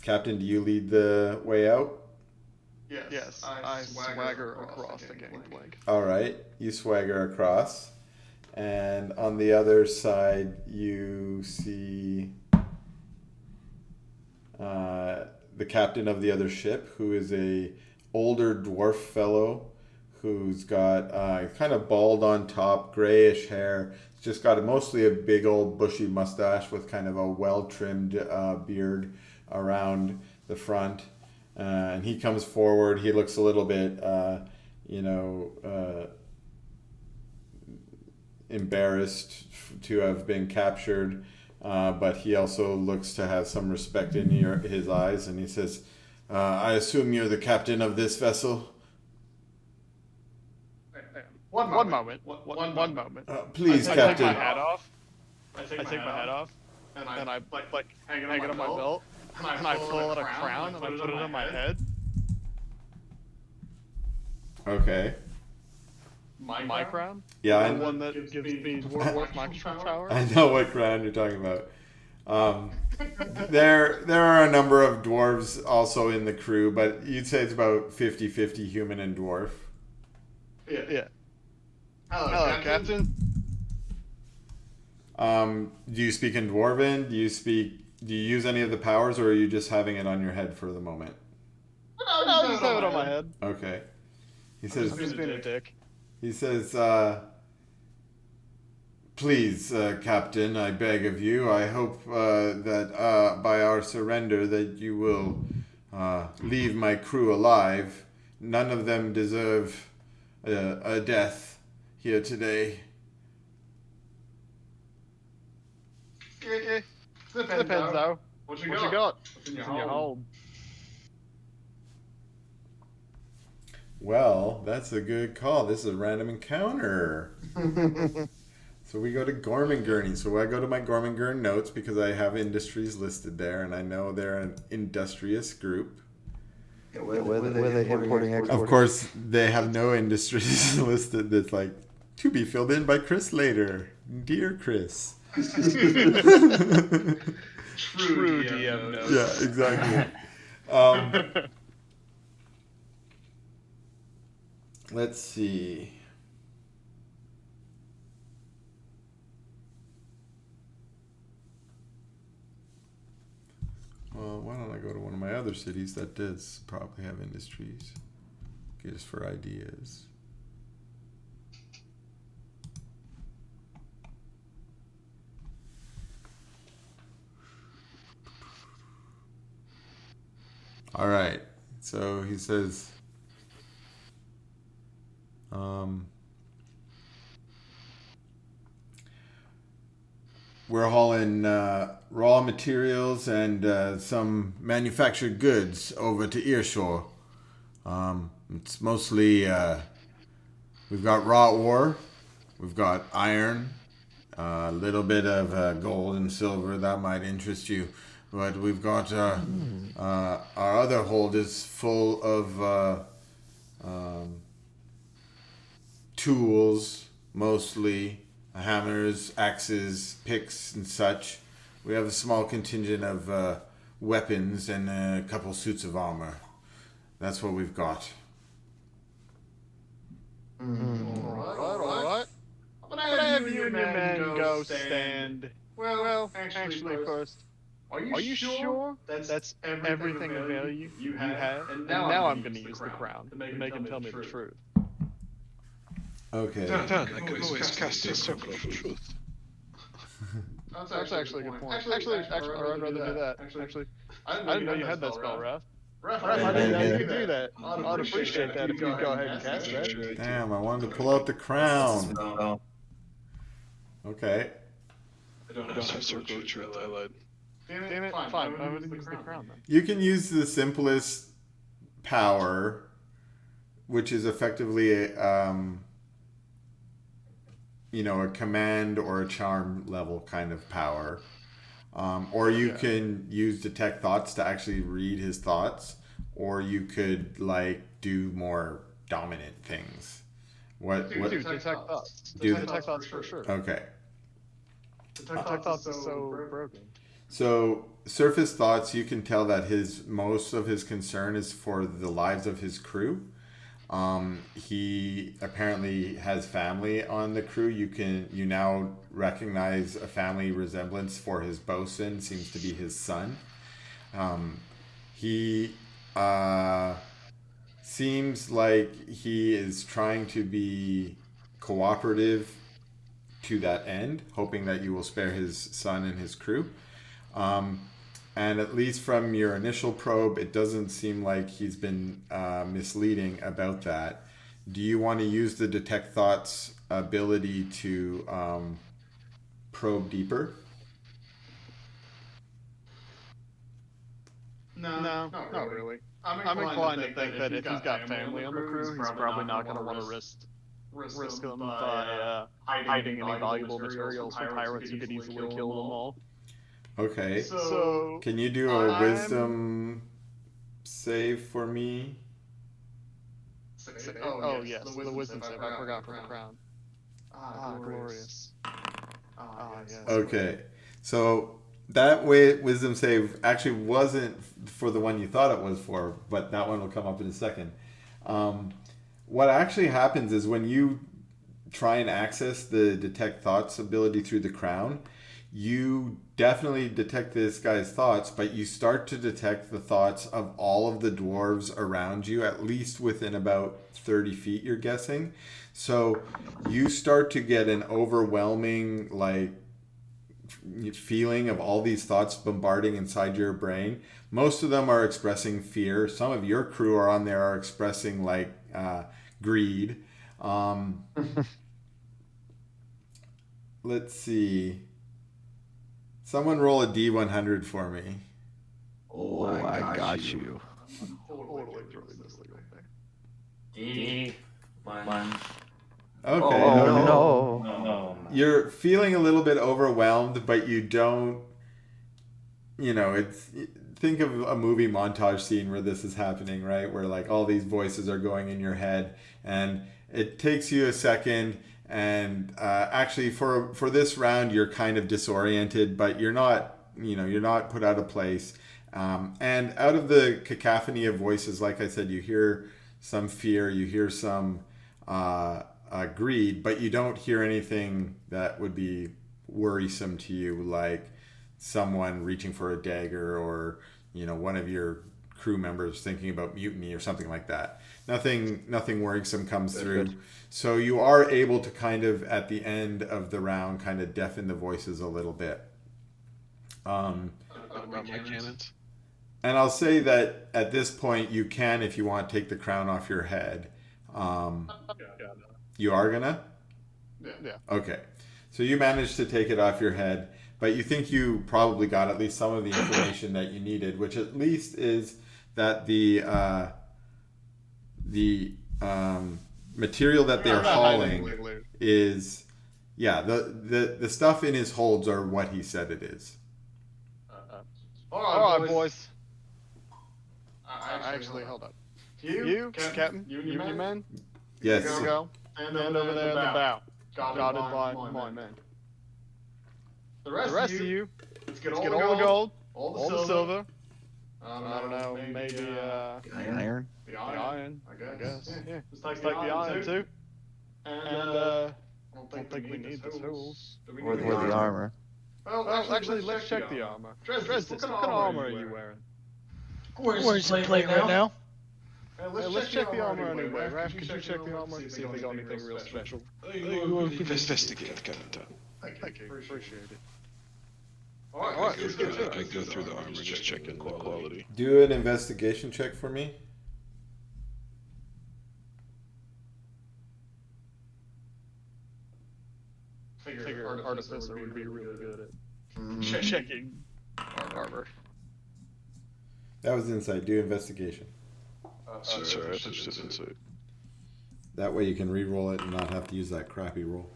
Captain, do you lead the way out? Yes. I swagger across the gangplank. All right, you swagger across, and on the other side you see the captain of the other ship, who is a older dwarf fellow who's got kind of bald on top, grayish hair. He's just got mostly a big old bushy mustache with kind of a well-trimmed beard around the front. And he comes forward. He looks a little bit, embarrassed to have been captured. But he also looks to have some respect in his eyes. And he says, I assume you're the captain of this vessel? One moment. Please, I Captain. take my hat off. I take my hat off, and I hang it on my belt, and I pull out a crown and I put it on my head. Okay. My crown? Yeah, The one that gives me dwarf magical power? I know what crown you're talking about. There are a number of dwarves also in the crew, but you'd say it's about 50-50 human and dwarf. Yeah. Hello, Captain. Do you speak in Dwarven? Do you use any of the powers, or are you just having it on your head for the moment? No, I just have it on my head. Okay. I'm just being a dick. He says, please, Captain, I beg of you, I hope that by our surrender that you will leave my crew alive. None of them deserve a death here today. Depends though. What you got? What's in your hold? Well, that's a good call. This is a random encounter. So we go to Gormangurney. So I go to my Gormangurn notes because I have industries listed there, and I know they're an industrious group. Yeah, whether they importing, exporting. Of course, they have no industries listed. That's like, to be filled in by Chris later. Dear Chris. True DM notes. Yeah, exactly. Let's see. why don't I go to one of my other cities that does probably have industries? Just for ideas. All right. So he says, we're hauling raw materials and some manufactured goods over to Earshore. It's mostly, we've got raw ore, we've got iron, a little bit of gold and silver that might interest you. But we've got our other hold is full of tools, mostly hammers, axes, picks, and such. We have a small contingent of weapons and a couple suits of armor. That's what we've got. All right. I'm gonna have you and your men go stand. Well, actually, first, are you sure that's everything of value you have? And now I'm gonna use the crown to make him tell me the truth. Okay. Done. I can always cast a circle of truth. That's actually a good point. Actually, I'd rather do that. Actually, I didn't know you had that spell, Raph. Raph, I didn't know you could do that. I'd appreciate that if you'd go ahead and cast that. Damn, I wanted to pull out the crown. Okay. I don't have circle of truth. I lied. Damn it, fine. I'm gonna use the crown then. You can use the simplest power, which is effectively a command or a charm level kind of power. Or you can use detect thoughts to actually read his thoughts, or you could do more dominant things. What? Dude, detect thoughts. Detect thoughts for sure. Okay. Detect thoughts is so broken. So surface thoughts, you can tell that most of his concern is for the lives of his crew. He apparently has family on the crew. You now recognize a family resemblance for his bosun, seems to be his son. He seems like he is trying to be cooperative to that end, hoping that you will spare his son and his crew. And at least from your initial probe, it doesn't seem like he's been misleading about that. Do you want to use the Detect Thoughts ability to probe deeper? No, not really. I'm inclined to think that if he's got family on the crew, he's probably not going to want to risk them by hiding any valuable materials from pirates who could easily kill them all. Okay. So can you do a wisdom save for me? Oh yes, the wisdom save. I forgot for the crown. Glorious. Yes. Okay. So that wisdom save actually wasn't for the one you thought it was for, but that one will come up in a second. What actually happens is when you try and access the detect thoughts ability through the crown, you definitely detect this guy's thoughts, but you start to detect the thoughts of all of the dwarves around you, at least within about 30 feet, you're guessing. So you start to get an overwhelming feeling of all these thoughts bombarding inside your brain. Most of them are expressing fear. Some of your crew are on there are expressing greed. Let's see. Someone roll a D100 for me. Oh, I got you. Totally throwing this thing away. D1. Okay. Oh, no. You're feeling a little bit overwhelmed, but you don't. Think of a movie montage scene where this is happening, right? Where all these voices are going in your head, and it takes you a second. And actually, for this round, you're kind of disoriented, but you're not put out of place. And out of the cacophony of voices, like I said, you hear some fear, you hear some greed, but you don't hear anything that would be worrisome to you, like someone reaching for a dagger, or one of your crew members thinking about mutiny or something like that. Nothing worrisome comes through. Good. So you are able to kind of at the end of the round kind of deafen the voices a little bit. About my cannons. And I'll say that at this point you can, if you want, take the crown off your head. You are gonna? Yeah. Okay. So you managed to take it off your head, but you think you probably got at least some of the information that you needed, which at least is that the material that they're hauling is, the stuff in his holds are what he said it is. All right, boys. I actually held up. You, Captain, you and your men. Yes. Go. Stand over there in the bow, guarded by my men. The rest of you, let's get all the gold, all the silver. I don't know, maybe Iron. the iron, I guess. Yeah, let's take the iron too. And I don't think we need the tools. Or the armor. Well, actually, let's check the armor. Dresden, what kind of armor are you wearing? Where's the plate right now? Hey, let's check the armor anyway. Raph, could you check the armor and see if they got anything real special? You will investigate, Captain. Thank you, appreciate it. Alright, I go through the armor, just checking the quality. Do an investigation check for me. Figure artificer would be really good at checking armor. That was insight. Do investigation. Sorry, I touched it insight. That way you can re-roll it and not have to use that crappy roll.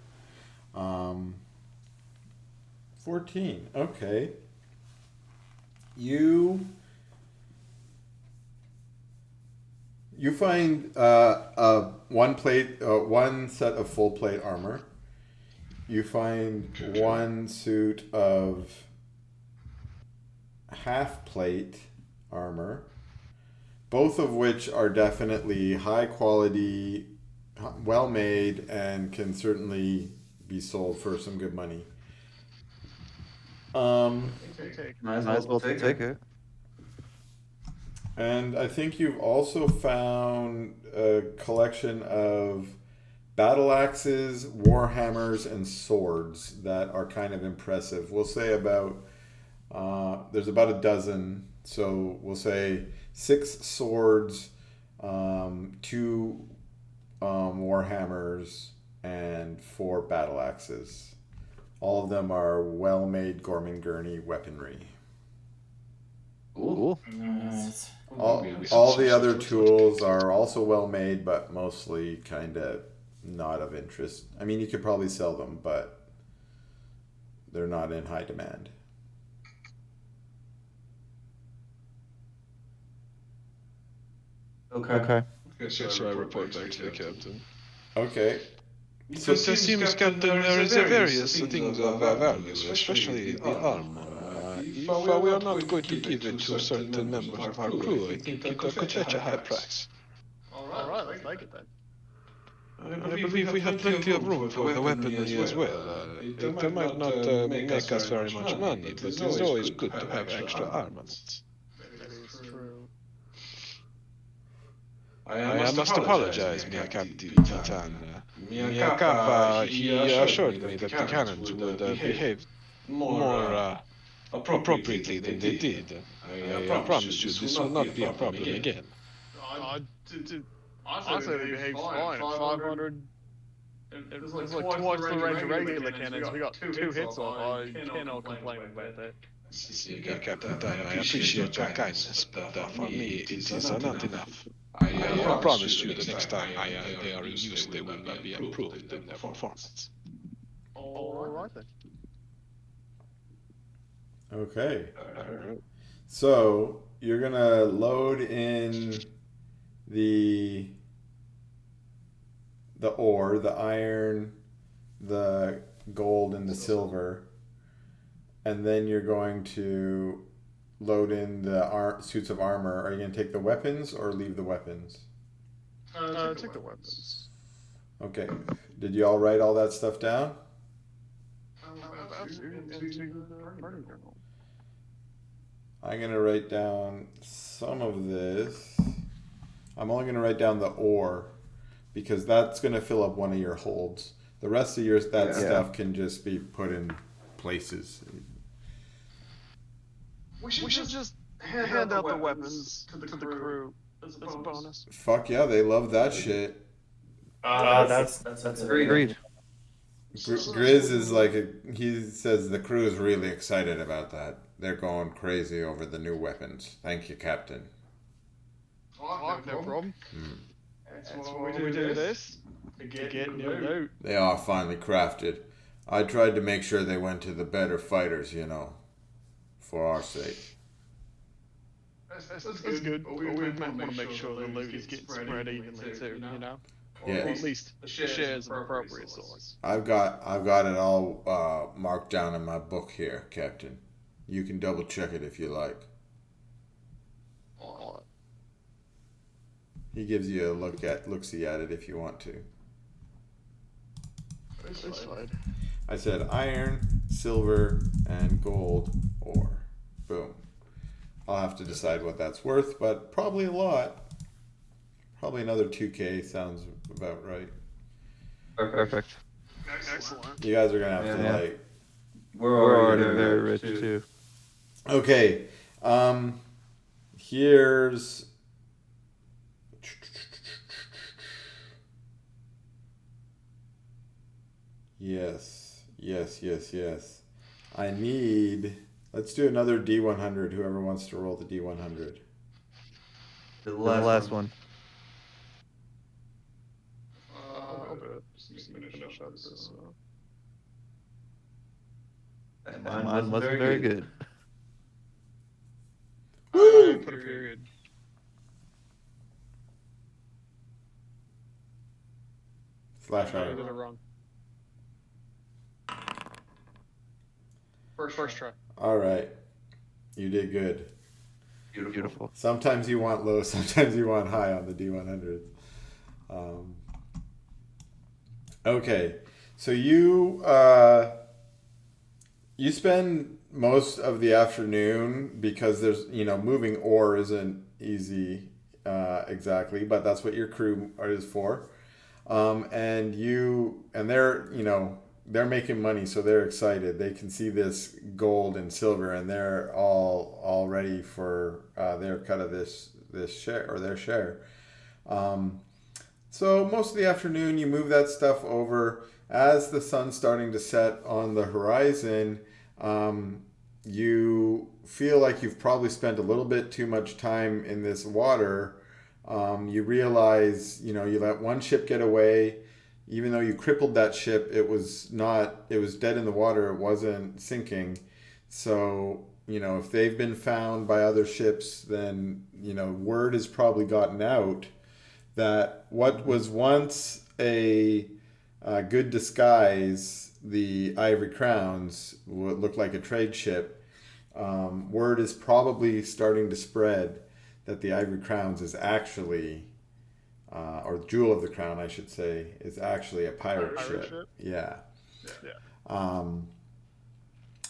14. Okay. You find one set of full plate armor. You find one suit of half plate armor, both of which are definitely high quality, well made, and can certainly be sold for some good money. Might as well take it. And I think you've also found a collection of battle axes, war hammers, and swords that are kind of impressive. We'll say about there's about a dozen, so we'll say 6 swords, 2 war hammers, and 4 battle axes. All of them are well-made Gorman Gurney weaponry. Cool. Nice. All the other tools are also well-made, but mostly kind of not of interest. I mean, you could probably sell them, but they're not in high demand. Okay. So I report back to the captain. Okay. So it seems, Captain, there is various things of value, especially the armor. If we are not going to give it to certain members of our crew, I think it could fetch a high price. Alright, let's make it then. I believe we have plenty of room for the weaponry as well. It might not make us very much money, but it's always good to have extra armaments. That is true. I must apologize, Mia Captain Titan. Mia Kappa, he assured me that the cannons would behave more appropriately than they did. I promise you this will not be a problem again. Honestly, they behaved fine. At 500, it was like twice the range of regular cannons. We got 2 hits on. I cannot complain about that. Captain, I appreciate your kindness, but for me it is not enough. I promise you the next time they are in use, they will be improved in their performance. Alright then. Okay. So you're gonna load in the ore, the iron, the gold, and the silver, and then you're going to load in the suits of armor. Are you going to take the weapons or leave the weapons? Take the weapons. Okay. Did you all write all that stuff down? I'm gonna write down some of this. I'm only gonna write down the ore because that's gonna fill up one of your holds. The rest of your stuff can just be put in places. We should just hand out the weapons to the crew as a bonus. Fuck yeah, they love that shit. That's Agreed. Grizz is like he says the crew is really excited about that. They're going crazy over the new weapons. Thank you, Captain. Oh, no problem. That's why we do this. To get new loot. They are finely crafted. I tried to make sure they went to the better fighters, you know, for our sake. That's good. But we might want to make sure the loot is getting spread evenly too, you know? Yeah. Or at least the shares of appropriate size. I've got it all marked down in my book here, Captain. You can double check it if you like. He gives you a look-see at it if you want to. That's fine. I said iron, silver, and gold ore. Boom. I'll have to decide what that's worth, but probably a lot. Probably another 2K sounds about right. Perfect. Excellent. You guys are gonna have to Yeah. like. We're already very rich too. Okay. Here's. Yes. I need. Let's do another D100. Whoever wants to roll the D100. The last one. I'll do it. Just finish up this. Mine wasn't very good. I put a period. Slash I R. did it wrong. First try. All right. You did good. Beautiful. Sometimes you want low, sometimes you want high on the D100s. Okay, so you spend most of the afternoon because there's moving ore isn't easy exactly, but that's what your crew is for. And they're making money, so they're excited. They can see this gold and silver, and they're all ready for their cut of this share or their share. So most of the afternoon, you move that stuff over. As the sun's starting to set on the horizon, you feel like you've probably spent a little bit too much time in this water. You realize, you let one ship get away. Even though you crippled that ship, it was dead in the water. It wasn't sinking. So, if they've been found by other ships, then, word has probably gotten out that what was once a good disguise, the Ivory Crowns, would look like a trade ship. Word is probably starting to spread that the Ivory Crowns is actually, or Jewel of the Crown, I should say, is actually a pirate ship. Yeah.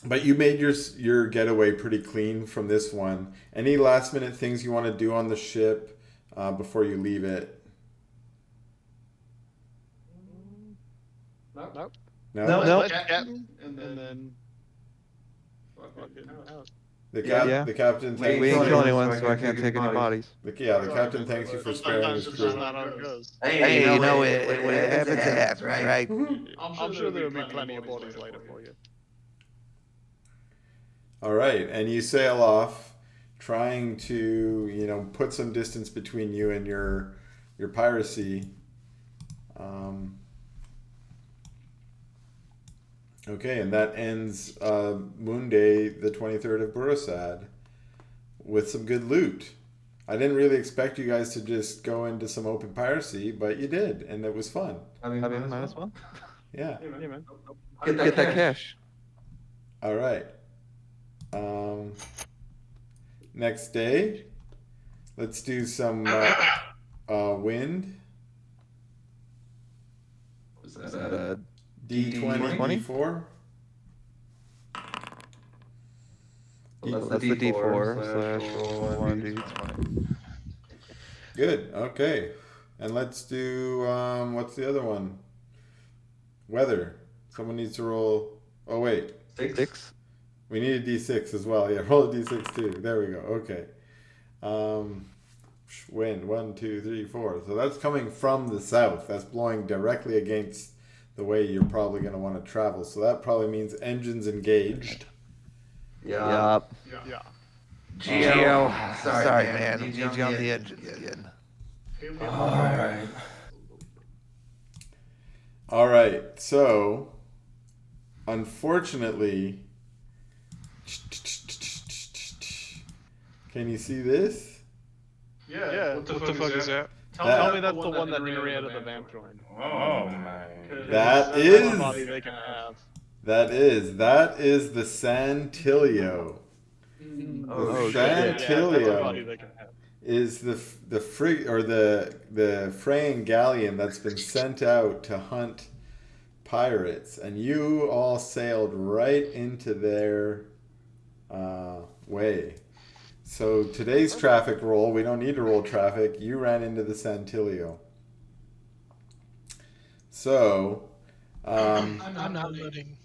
But you made your getaway pretty clean from this one. Any last minute things you want to do on the ship before you leave it? Nope. No. Captain, and then. The captain thanks We ain't you. kill anyone, so I can't take any bodies. The captain thanks you for sparing his Sometimes it's crew. just not how it goes. Hey, it happens, it happens, right? I'm sure there'll be plenty of bodies later for you. All right, and you sail off, trying to put some distance between you and your piracy. Okay, and that ends Monday, the 23rd of Burasad, with some good loot. I didn't really expect you guys to just go into some open piracy, but you did, and it was fun. I mean, might as well. Yeah. Yeah, man. Get that cash. All right. Next day, let's do some wind. Was that D20, D4. So that's the D4 slash roll 1d20. Good. Okay. And let's do what's the other one? Weather. Someone needs to roll. Oh wait, 6. we need a D6 as well. Yeah, roll a D6 too. There we go. Okay. Wind 1, 2, 3, 4. So that's coming from the south. That's blowing directly against the way you're probably going to want to travel. So that probably means engines engaged. Yup. Yeah. Geo. Sorry, man. Need you on the engines again. Alright. All right. So, unfortunately, can you see this? Yeah. What the fuck is that? That- Tell me that's the one that Henrietta the vamp joined. Oh my. That That's is- the body they can have. That is the Santilio. Oh, shit. Yeah, that's the Santilio. body they can have. Is the frig or the Freyan galleon that's been sent out to hunt pirates, and you all sailed right into their way. So today's traffic roll, we don't need to roll traffic. You ran into the Santilio. So, I'm not loading.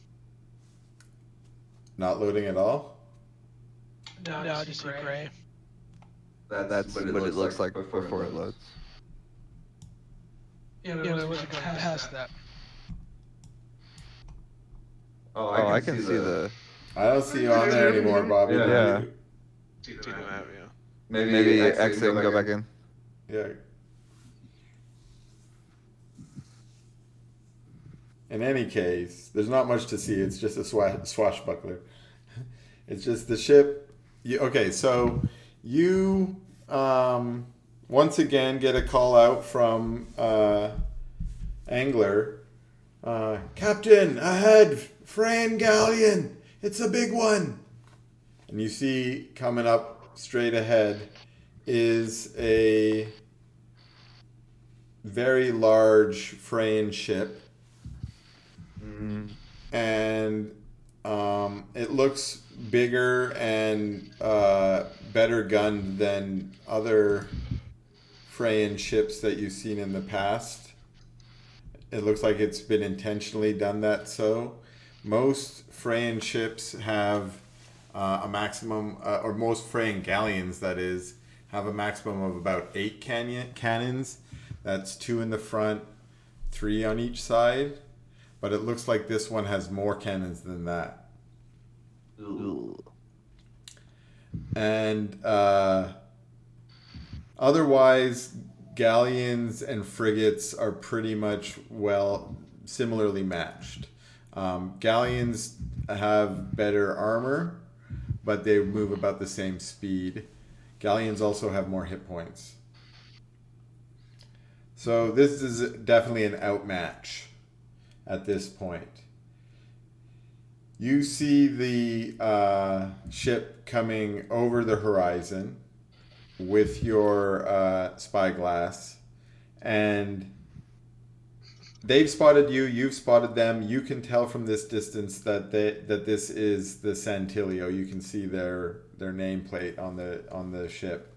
not loading at all. No, just a gray. That's what it looks like before it loads. Yeah, but it wasn't going past that. Oh, I can see the... I don't see you on there anymore, Bobby. do Yeah. you? Maybe exit and go back in. Yeah. In any case, there's not much to see. It's just a swashbuckler. It's just the ship. Okay, so you once again get a call out from Angler. Captain, ahead, Freyan galleon. It's a big one. And you see coming up straight ahead is a very large Freyan ship. And it looks bigger and better gunned than other Freyan ships that you've seen in the past. It looks like it's been intentionally done that so. Most Freyan ships have a maximum, or most Freyan galleons, that is, have a maximum of about 8 cannons. That's 2 in the front, 3 on each side. But it looks like this one has more cannons than that. And otherwise, galleons and frigates are pretty much similarly matched. Galleons have better armor, but they move about the same speed. Galleons also have more hit points. So this is definitely an outmatch at this point. You see the ship coming over the horizon with your spyglass, and they've spotted you. You've spotted them. You can tell from this distance that this is the Santilio. You can see their nameplate on the ship.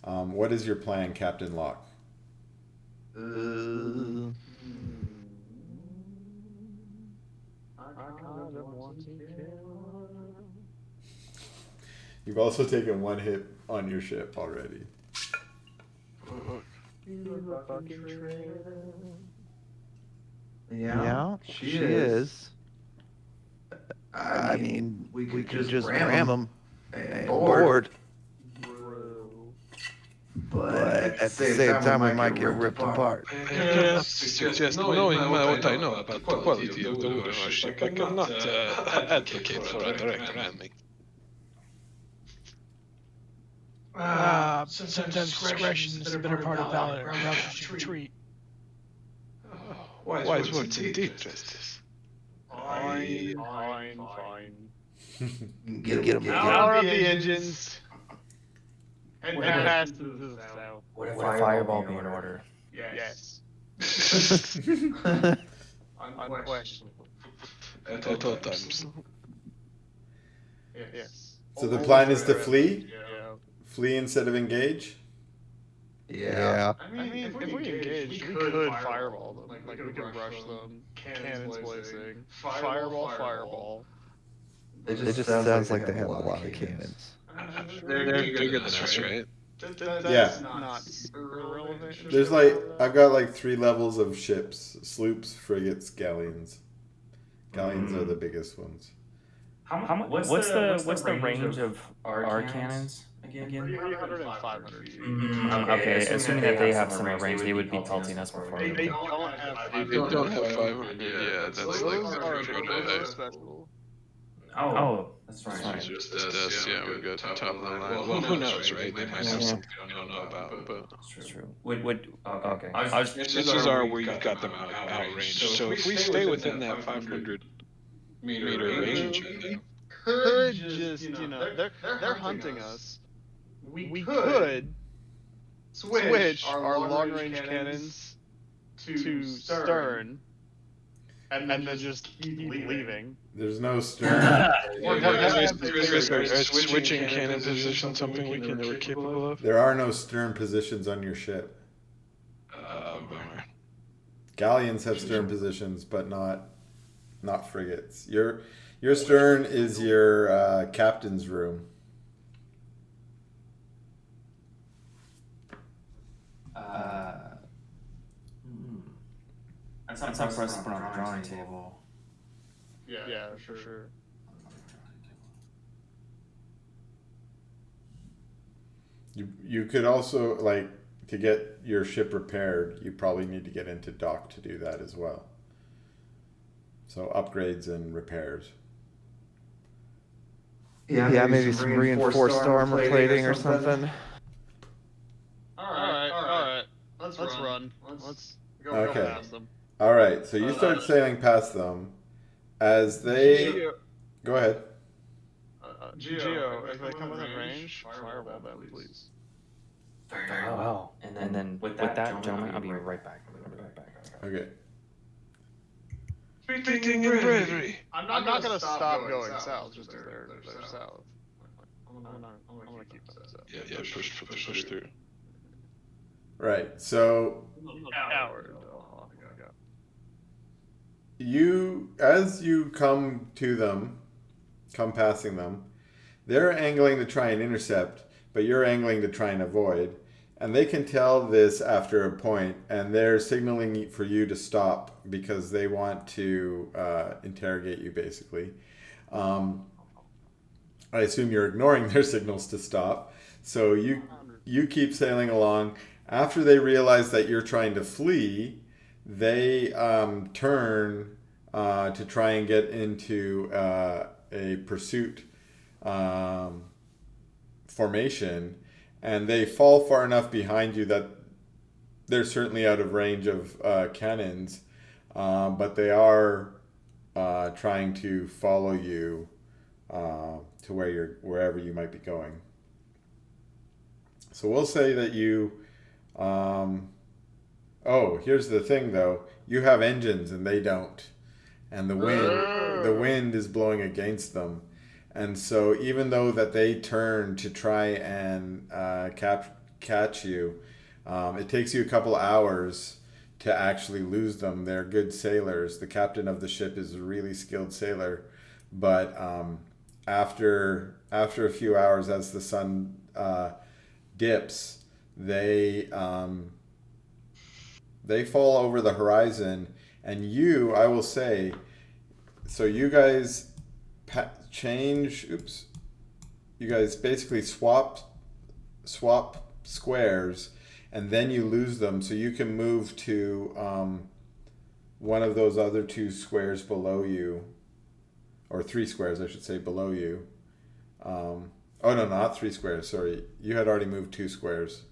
What is your plan, Captain Locke? You've also taken 1 hit on your ship already. Yeah, she is. I mean, we could just ram them and board. But at the same time, we might get ripped apart. Suggest knowing what I know about the quality of the warship, I cannot advocate for a direct ramming. Sometimes discretion is the better part of valor. Rather retreat. Wise words indeed, Justice. Fine. Get them. Power up the engines. And pass to the south. Would a fireball be in order? Yes. Unquestionable. At all times. Yes. So the plan is to flee? Yeah. Flee instead of engage? Yeah. I mean, if we engage, we could fireball them. Like, we could rush them. Cannons blazing. Fireball. It just sounds like they have a lot of cannons. They're bigger than us, right? That's Yeah. not super relevant. There's like, I've got like 3 levels of ships: sloops, frigates, galleons. Galleons are the biggest ones. What's the range of our cannons again? 300 and 500 feet. Okay, assuming that they have similar range, they would be pelting us before. They don't have They don't have 500. Yeah, that's those like are pretty special. Oh, that's right. It's just us, yeah, we've got top of the line. Well, who knows, right? They might have something we don't know about, but That's true. Okay. chances are where you've got them outranged. So if we stay within that 500 meter range, Could just, they're hunting us. We could switch our long range cannons to stern and then just keep leaving. There's no stern. is switching cannon position something we can ever capable of? There are no stern positions on your ship. Bummer. Galleons have stern positions, but not frigates. Your stern is your captain's room. That's not for us to put on the drawing table. Yeah, for sure. You could also, like, to get your ship repaired, you probably need to get into dock to do that as well. So upgrades and repairs. Yeah, maybe some reinforced armor plating or something. Alright. Let's run. Let's go Okay. past them. All right, so you start sailing past them as they... Go ahead. Geo, if they come within range, fireball them, please. Very well. And then with that, gentlemen, I'll be right back. Okay. Speaking in bravery. I'm not gonna stop going south just because they're south. I'm gonna keep them south. Yeah, push through. Right, so Coward. as you come passing them, they're angling to try and intercept, but you're angling to try and avoid. And they can tell this after a point, and they're signaling for you to stop because they want to interrogate you, basically. I assume you're ignoring their signals to stop. So you keep sailing along. After they realize that you're trying to flee, they turn to try and get into a pursuit formation, and they fall far enough behind you that they're certainly out of range of cannons, but they are trying to follow you to wherever you might be going. So we'll say that you here's the thing though. You have engines and they don't. And the wind is blowing against them. And so even though that they turn to try and catch you, it takes you a couple hours to actually lose them. They're good sailors. The captain of the ship is a really skilled sailor. But after a few hours, as the sun dips, they fall over the horizon. And I will say, so you guys you guys basically swap squares, and then you lose them, so you can move to one of those other 2 squares below you, or 3 squares I should say below you. Oh no, not 3 squares, sorry, you had already moved 2 squares,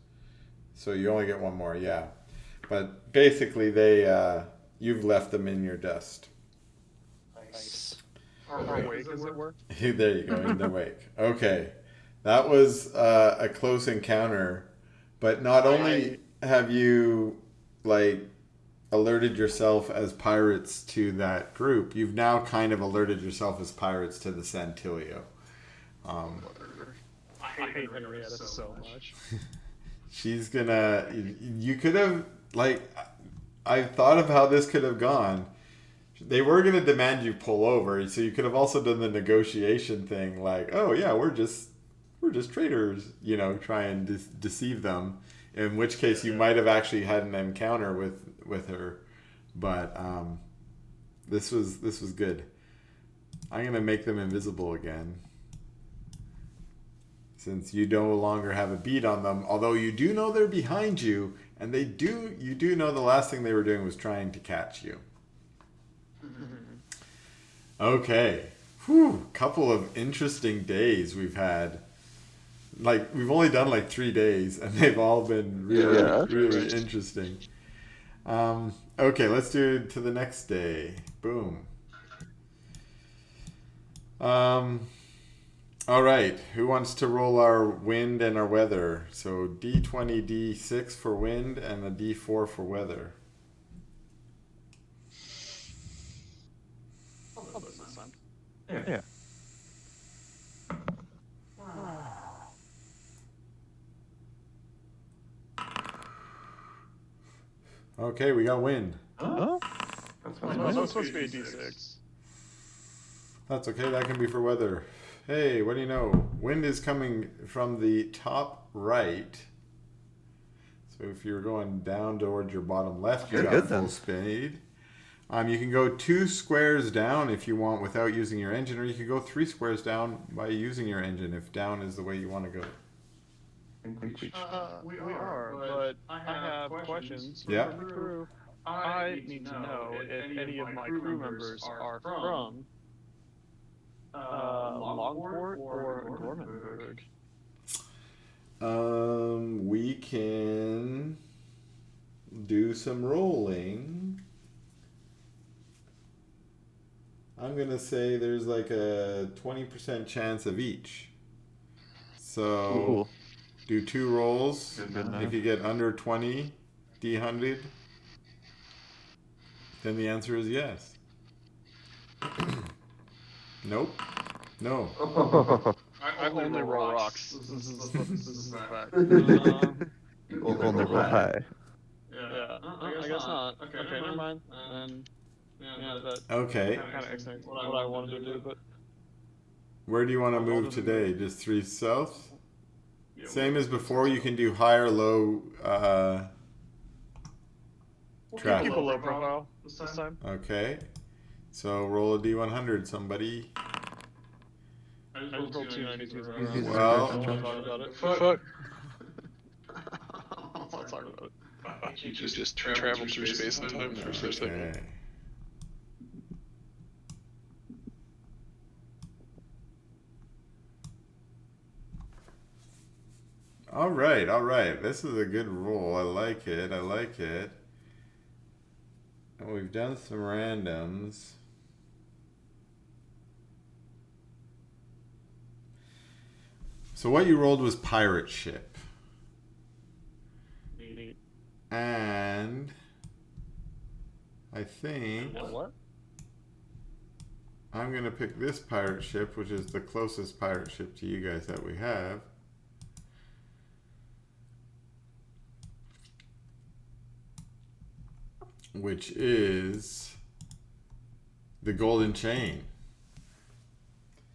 so you only get 1 more. Yeah, but basically you've left them in your dust. Or wake, as it were. There you go, in the wake. Okay, that was a close encounter, but not only have you alerted yourself as pirates to that group, you've now kind of alerted yourself as pirates to the Santilio. I hate Henrietta so much. She's gonna. You could have like. I've thought of how this could have gone. They were gonna demand you pull over, so you could have also done the negotiation thing, like, oh yeah, we're just traders, you know, try and deceive them. In which case, you might have actually had an encounter with her, but this was good. I'm gonna make them invisible again, since you no longer have a beat on them. Although you do know they're behind you, and you do know the last thing they were doing was trying to catch you. Okay, whew, couple of interesting days we've had. Like, we've only done like 3 days, and they've all been really interesting. Okay, let's do it to the next day. Boom. All right, who wants to roll our wind and our weather? So D20, D6 for wind, and a D4 for weather. I'll do it this time. Yeah. Okay, we got wind. Oh. That's supposed to be a D6. That's okay, that can be for weather. Hey, what do you know? Wind is coming from the top right. So if you're going down towards your bottom left, you You're got good full then. speed. You can go 2 squares down if you want without using your engine, or you can go 3 squares down by using your engine if down is the way you want to go. We are, but I have questions Yeah. from the crew. I need to know if any of my crew members are from Longport or Gormanburg. We can do some rolling. I'm gonna say there's like a 20% chance of each. So Cool. do 2 rolls. Good enough. If you get under 20 D100, then the answer is yes. Nope. No. I only roll rocks. This is a fact. You only roll high. Yeah, I guess not. Okay, never mind. And yeah, that Okay. kind of explains what I wanted to do, but Where do you want to move today? Just 3 south? Same as before, you can do high or low we'll traffic. keep a low profile this time. Okay. So roll a D100, somebody. I just rolled 292s. Well- Don't talk about it. Fuck. Let's not talk about it. You just travel through space and time for a second. Okay. All right. This is a good roll. I like it. And we've done some randoms. So what you rolled was pirate ship. Neat. And I think What? I'm going to pick this pirate ship, which is the closest pirate ship to you guys that we have. Which is the Golden Chain.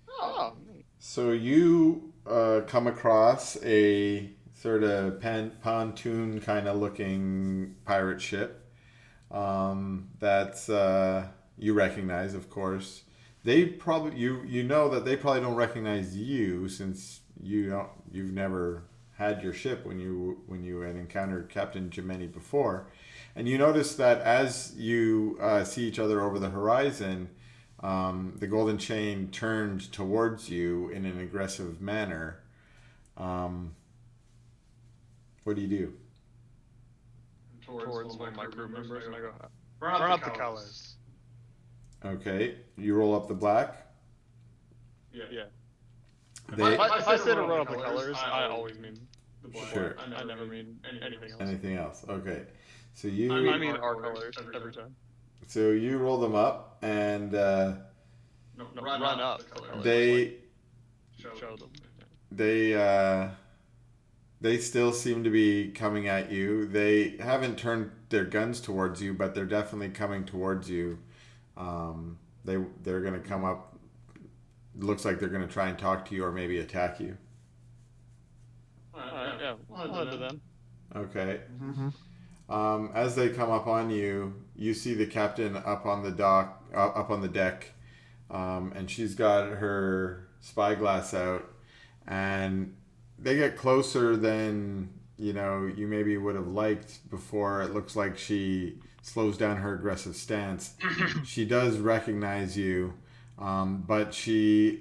Oh, So you come across a sort of pontoon kind of looking pirate ship that's you recognize, of course. They probably you know that they probably don't recognize you, since you've never had your ship when you had encountered Captain Jimeni before. And you notice that as you see each other over the horizon, the Golden Chain turned towards you in an aggressive manner. What do you do? towards one of my crew members, and I go, burn up the colors. Okay, you roll up the black. Yeah. They, If I say to run up the colors, I always mean the black. Sure. I never mean anything else. anything else? Okay, so you I mean our colors every time. so you roll them up, and No, run up the colors. they show them. They still seem to be coming at you. They haven't turned their guns towards you, but they're definitely coming towards you. They're going to come up. Looks like they're going to try and talk to you or maybe attack you. Alright, yeah, we'll head to them. Okay. As they come up on you, you see the captain up on the dock, up on the deck, and she's got her spyglass out, and they get closer than you maybe would have liked before. It looks like she slows down her aggressive stance. She does recognize you, but she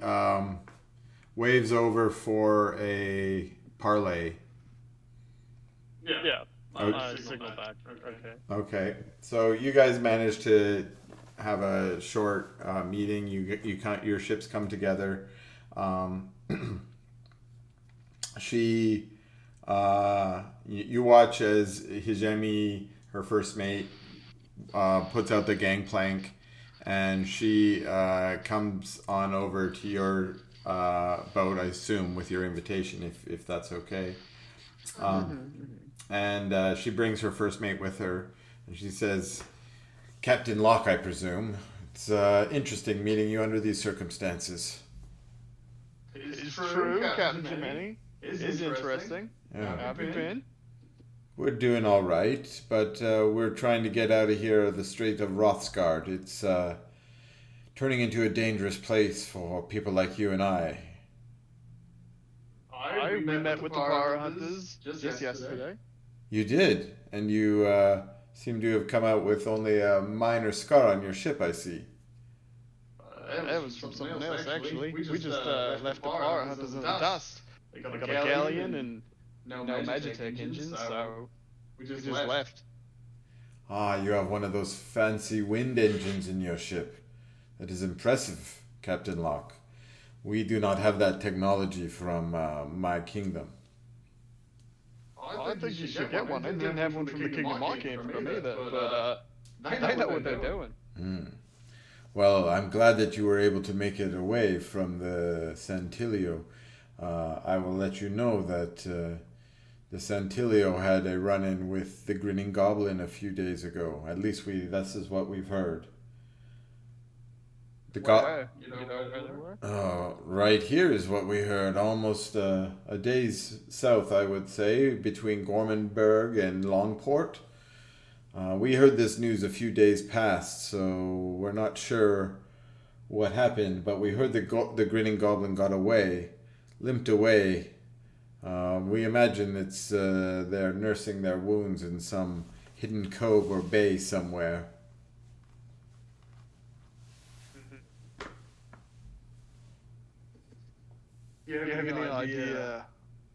waves over for a parlay. Yeah. Signal back. Okay. Okay, so you guys managed to have a short meeting. Your ships come together. You watch as Hijemi, her first mate, puts out the gangplank, and she comes on over to your boat, I assume, with your invitation, if that's okay. And she brings her first mate with her, and she says, "Captain Locke, I presume. It's interesting meeting you under these circumstances." It's true, Captain Jiminy. It's interesting. Yeah. How have you been? We're doing all right, but we're trying to get out of here of the Strait of Rothsgard. It's turning into a dangerous place for people like you and I. We met with the power hunters just yesterday. You did, and you seem to have come out with only a minor scar on your ship, I see. That was from something else, actually. We just left the power hunters in the dust. They got a galleon and no Magitech engines, so we just left. Ah, you have one of those fancy wind engines in your ship. That is impressive, Captain Locke. We do not have that technology from my kingdom. I think you should get one. I didn't have one from the Kingdom I came from either, but they know what they're doing. Well, I'm glad that you were able to make it away from the Santilio. I will let you know that the Santilio had a run-in with the Grinning Goblin a few days ago. At least this is what we've heard. You know where they were? Right here is what we heard. Almost a day's south, I would say, between Gormanberg and Longport. We heard this news a few days past, so we're not sure what happened, but we heard the Grinning Goblin got away, limped away. We imagine it's they're nursing their wounds in some hidden cove or bay somewhere. Do you have any idea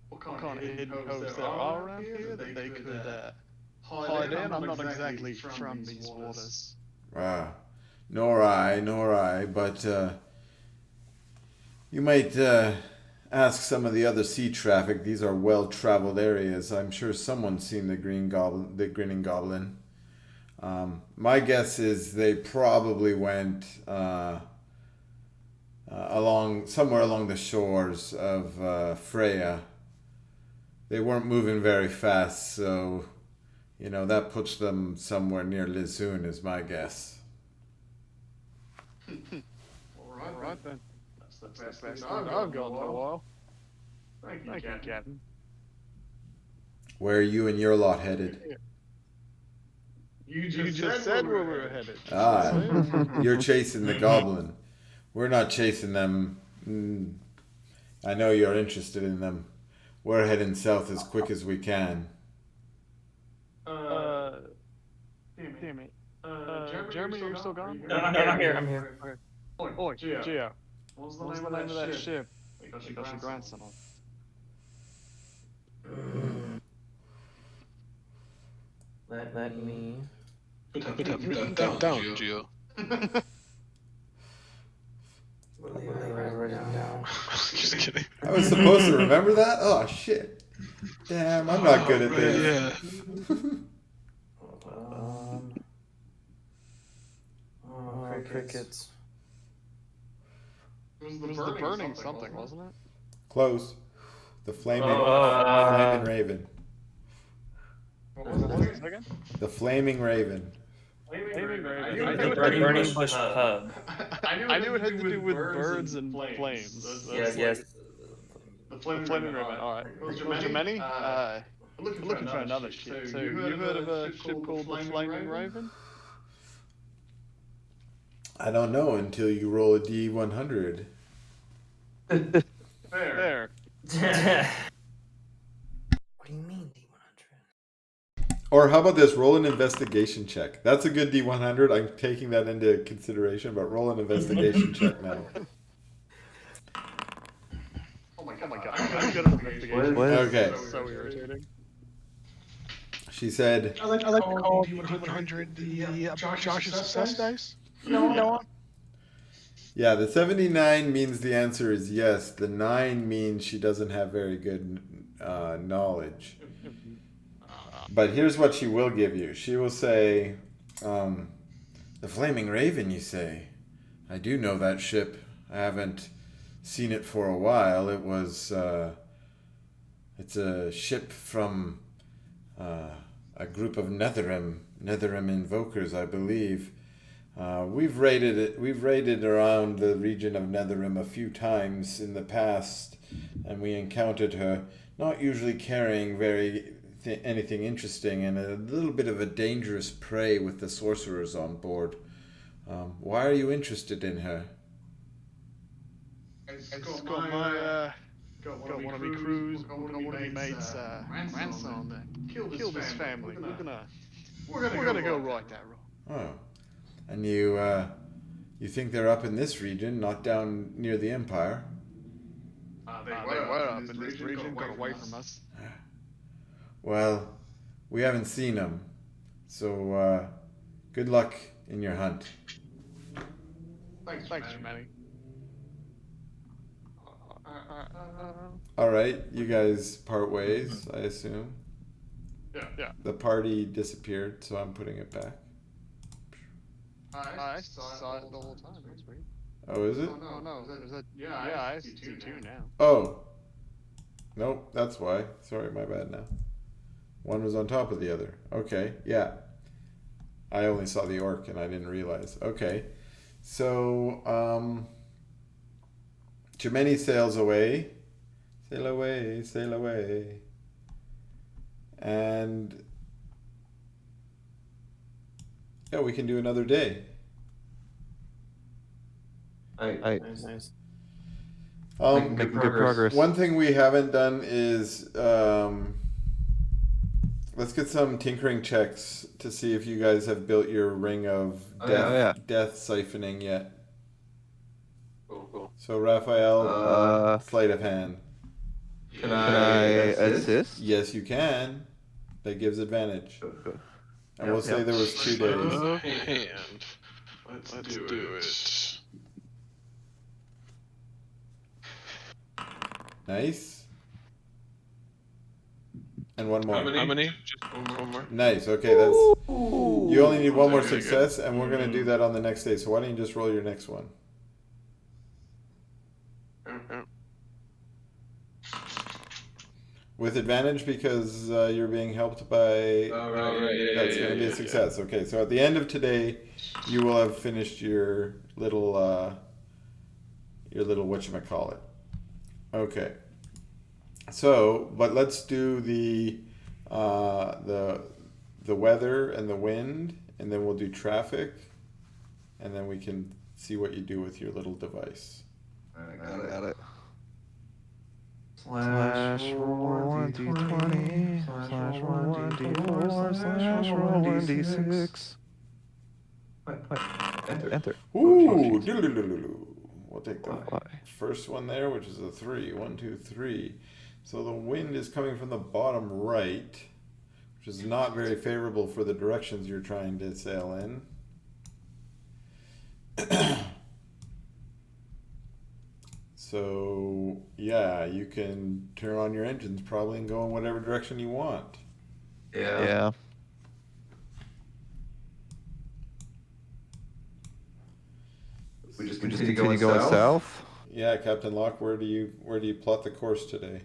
what kind of hidden coves there are around here that they could hide in? I'm not exactly from these waters. Nor I, but you might ask some of the other sea traffic. These are well-traveled areas. I'm sure someone's seen the Grinning Goblin. My guess is they probably went somewhere along the shores of Freya. They weren't moving very fast, so that puts them somewhere near Lizoun is my guess. All right then. That's the best thing I've got in a while. Thank you, Captain. Where are you and your lot headed? You just said where we were headed. You're chasing the goblin. We're not chasing them. I know you're interested in them. We're heading south as quick as we can. Damn it. Jeremy, are you still gone? No, I'm here. Oi, Gio. What's the name of that ship? They got your grandson on. Let me... Put that down, Gio. Write it down. Just kidding. I was supposed to remember that? Oh, shit. Damn, I'm not good at this. Yeah. Crickets. It was the burning something, wasn't it? Close. The flaming raven. What was it again? The flaming raven. Flaming Raven. The Burning Bush Pub. I knew it had to do with birds and flames. That's Yes. the Flaming Raven. All right. Well, Jermaine, we're looking for another ship. So you heard of a ship called the Flaming Raven? I don't know until you roll a D100. There. What do you mean D100? Or how about this? Roll an investigation check. That's a good D100. I'm taking that into consideration, but roll an investigation check now. Oh my god. I'm good at investigation. Okay. That's so irritating. She said, I like to call D100 the Josh's success dice. No. yeah, the 79 means the answer is yes. The 9 means she doesn't have very good knowledge. But here's what she will give you. She will say, the Flaming Raven, you say? I do know that ship. I haven't seen it for a while. It's a ship from a group of Netherim invokers, I believe. We've raided around the region of Netherim a few times in the past, and we encountered her, not usually carrying anything interesting, and a little bit of a dangerous prey with the sorcerers on board. Why are you interested in her? Got one of my crews, one of my mates, ransom that killed his family. We're gonna go right that road. Oh, and you think they're up in this region, not down near the Empire? They were up in this region, got away from us. Well, we haven't seen them, so good luck in your hunt. Thanks, Manny. All right, you guys part ways, I assume. Yeah. The party disappeared, so I'm putting it back. I saw it the whole time. That's weird. Oh, is it? Oh no. Is that? Yeah, I see two now. Oh. Nope, that's why. Sorry, my bad now. One was on top of the other. Okay, yeah. I only saw the orc and I didn't realize. Okay. So, Jemeni sails away. Sail away, sail away. And yeah, we can do another day. Nice. Making good progress. One thing we haven't done is let's get some tinkering checks to see if you guys have built your ring of death siphoning yet. Cool. So Raphael, sleight of hand. Can I assist? Yes, you can. That gives advantage. And we'll say there was 2 days. Okay, let's do it. Nice. And one more. How many? Just one more. Nice. Okay, that's. You only need one more Very success, and we're gonna do that on the next day. So why don't you just roll your next one? With advantage because you're being helped by. That's going to be a success. Okay, so at the end of today, you will have finished your little whatchamacallit. Okay. So, but let's do the weather and the wind, and then we'll do traffic, and then we can see what you do with your little device. Got it. Slash roll 1d20 slash roll 1d4 slash roll 1d6. Enter. Ooh, we'll take the first one there, which is a 3. 1, 2, 3. So the wind is coming from the bottom right, which is not very favorable for the directions you're trying to sail in. So, yeah, you can turn on your engines probably and go in whatever direction you want. Yeah. We just Continue going south? Yeah, Captain Locke, where do you plot the course today?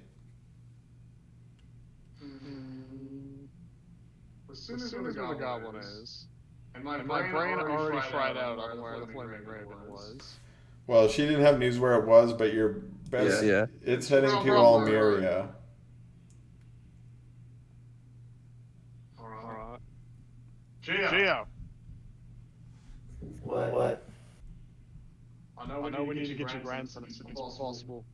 As soon as where the goblin is. And my brain already fried out on where the Flaming Raven was. Well, she didn't have news where it was, but your best. Yeah. It's heading to Well, Almeria. Alright. Geo! What? I know we need to get your grandson as soon as possible.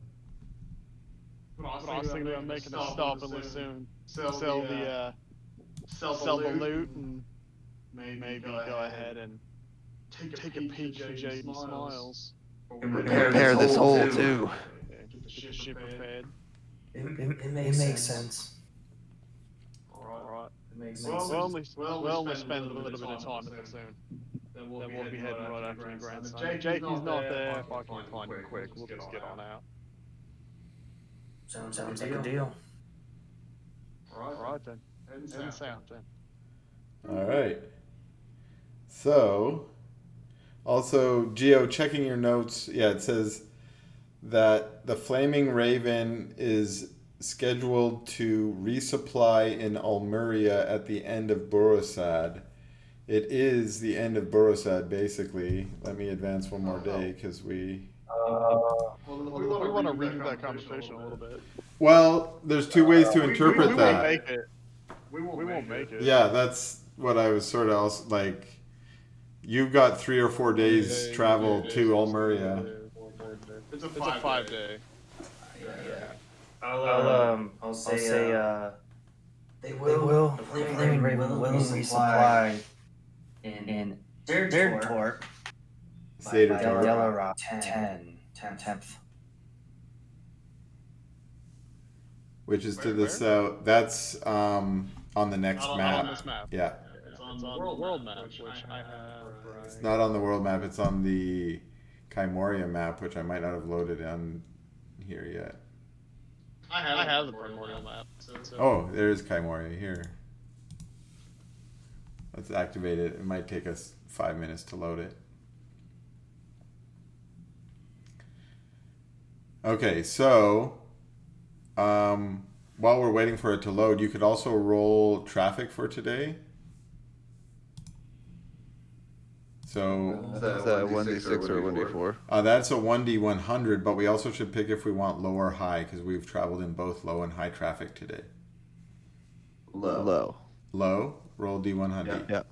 But I was thinking about making a stop in Lusoon. Sell the loot and maybe go ahead and take a peek for JD Smiles. And repair this hole too. Yeah, get the ship repaired. It makes sense. Alright. It makes Well, sense. we'll spend a little bit of time at Lusoon. Then we'll be heading right after your grandson. If Jakey's not there, if I can't find him quick, we'll just get on out. Sounds like a deal. Alright then. Heading south then. All right. So, also, Geo, checking your notes. Yeah, it says that the Flaming Raven is scheduled to resupply in Almeria at the end of Borosad. It is the end of Borosad, basically. Let me advance one more day because we... We want to read that conversation a little bit. Well, there's two ways to interpret we that. won't make it. We won't make it. Yeah, that's what I was sort of also, like... You've got 3 or 4 days travel to Almeria. It's a 5-day. I'll say they will. The Flaming Raven will resupply in Dirtorp by Delarok 10th. Which is to the south. That's on the next map. On this map. Yeah. It's on the world map, which I have. It's not on the world map. It's on the Kymoria map, which I might not have loaded on here yet. I have the primordial map. So. Oh, there is Kymoria here. Let's activate it. It might take us 5 minutes to load it. Okay, so while we're waiting for it to load, you could also roll traffic for today. So Is that 1d6 or 1d4? That's a 1d100, but we also should pick if we want low or high because we've traveled in both low and high traffic today. Low. Low, roll d100. Yeah.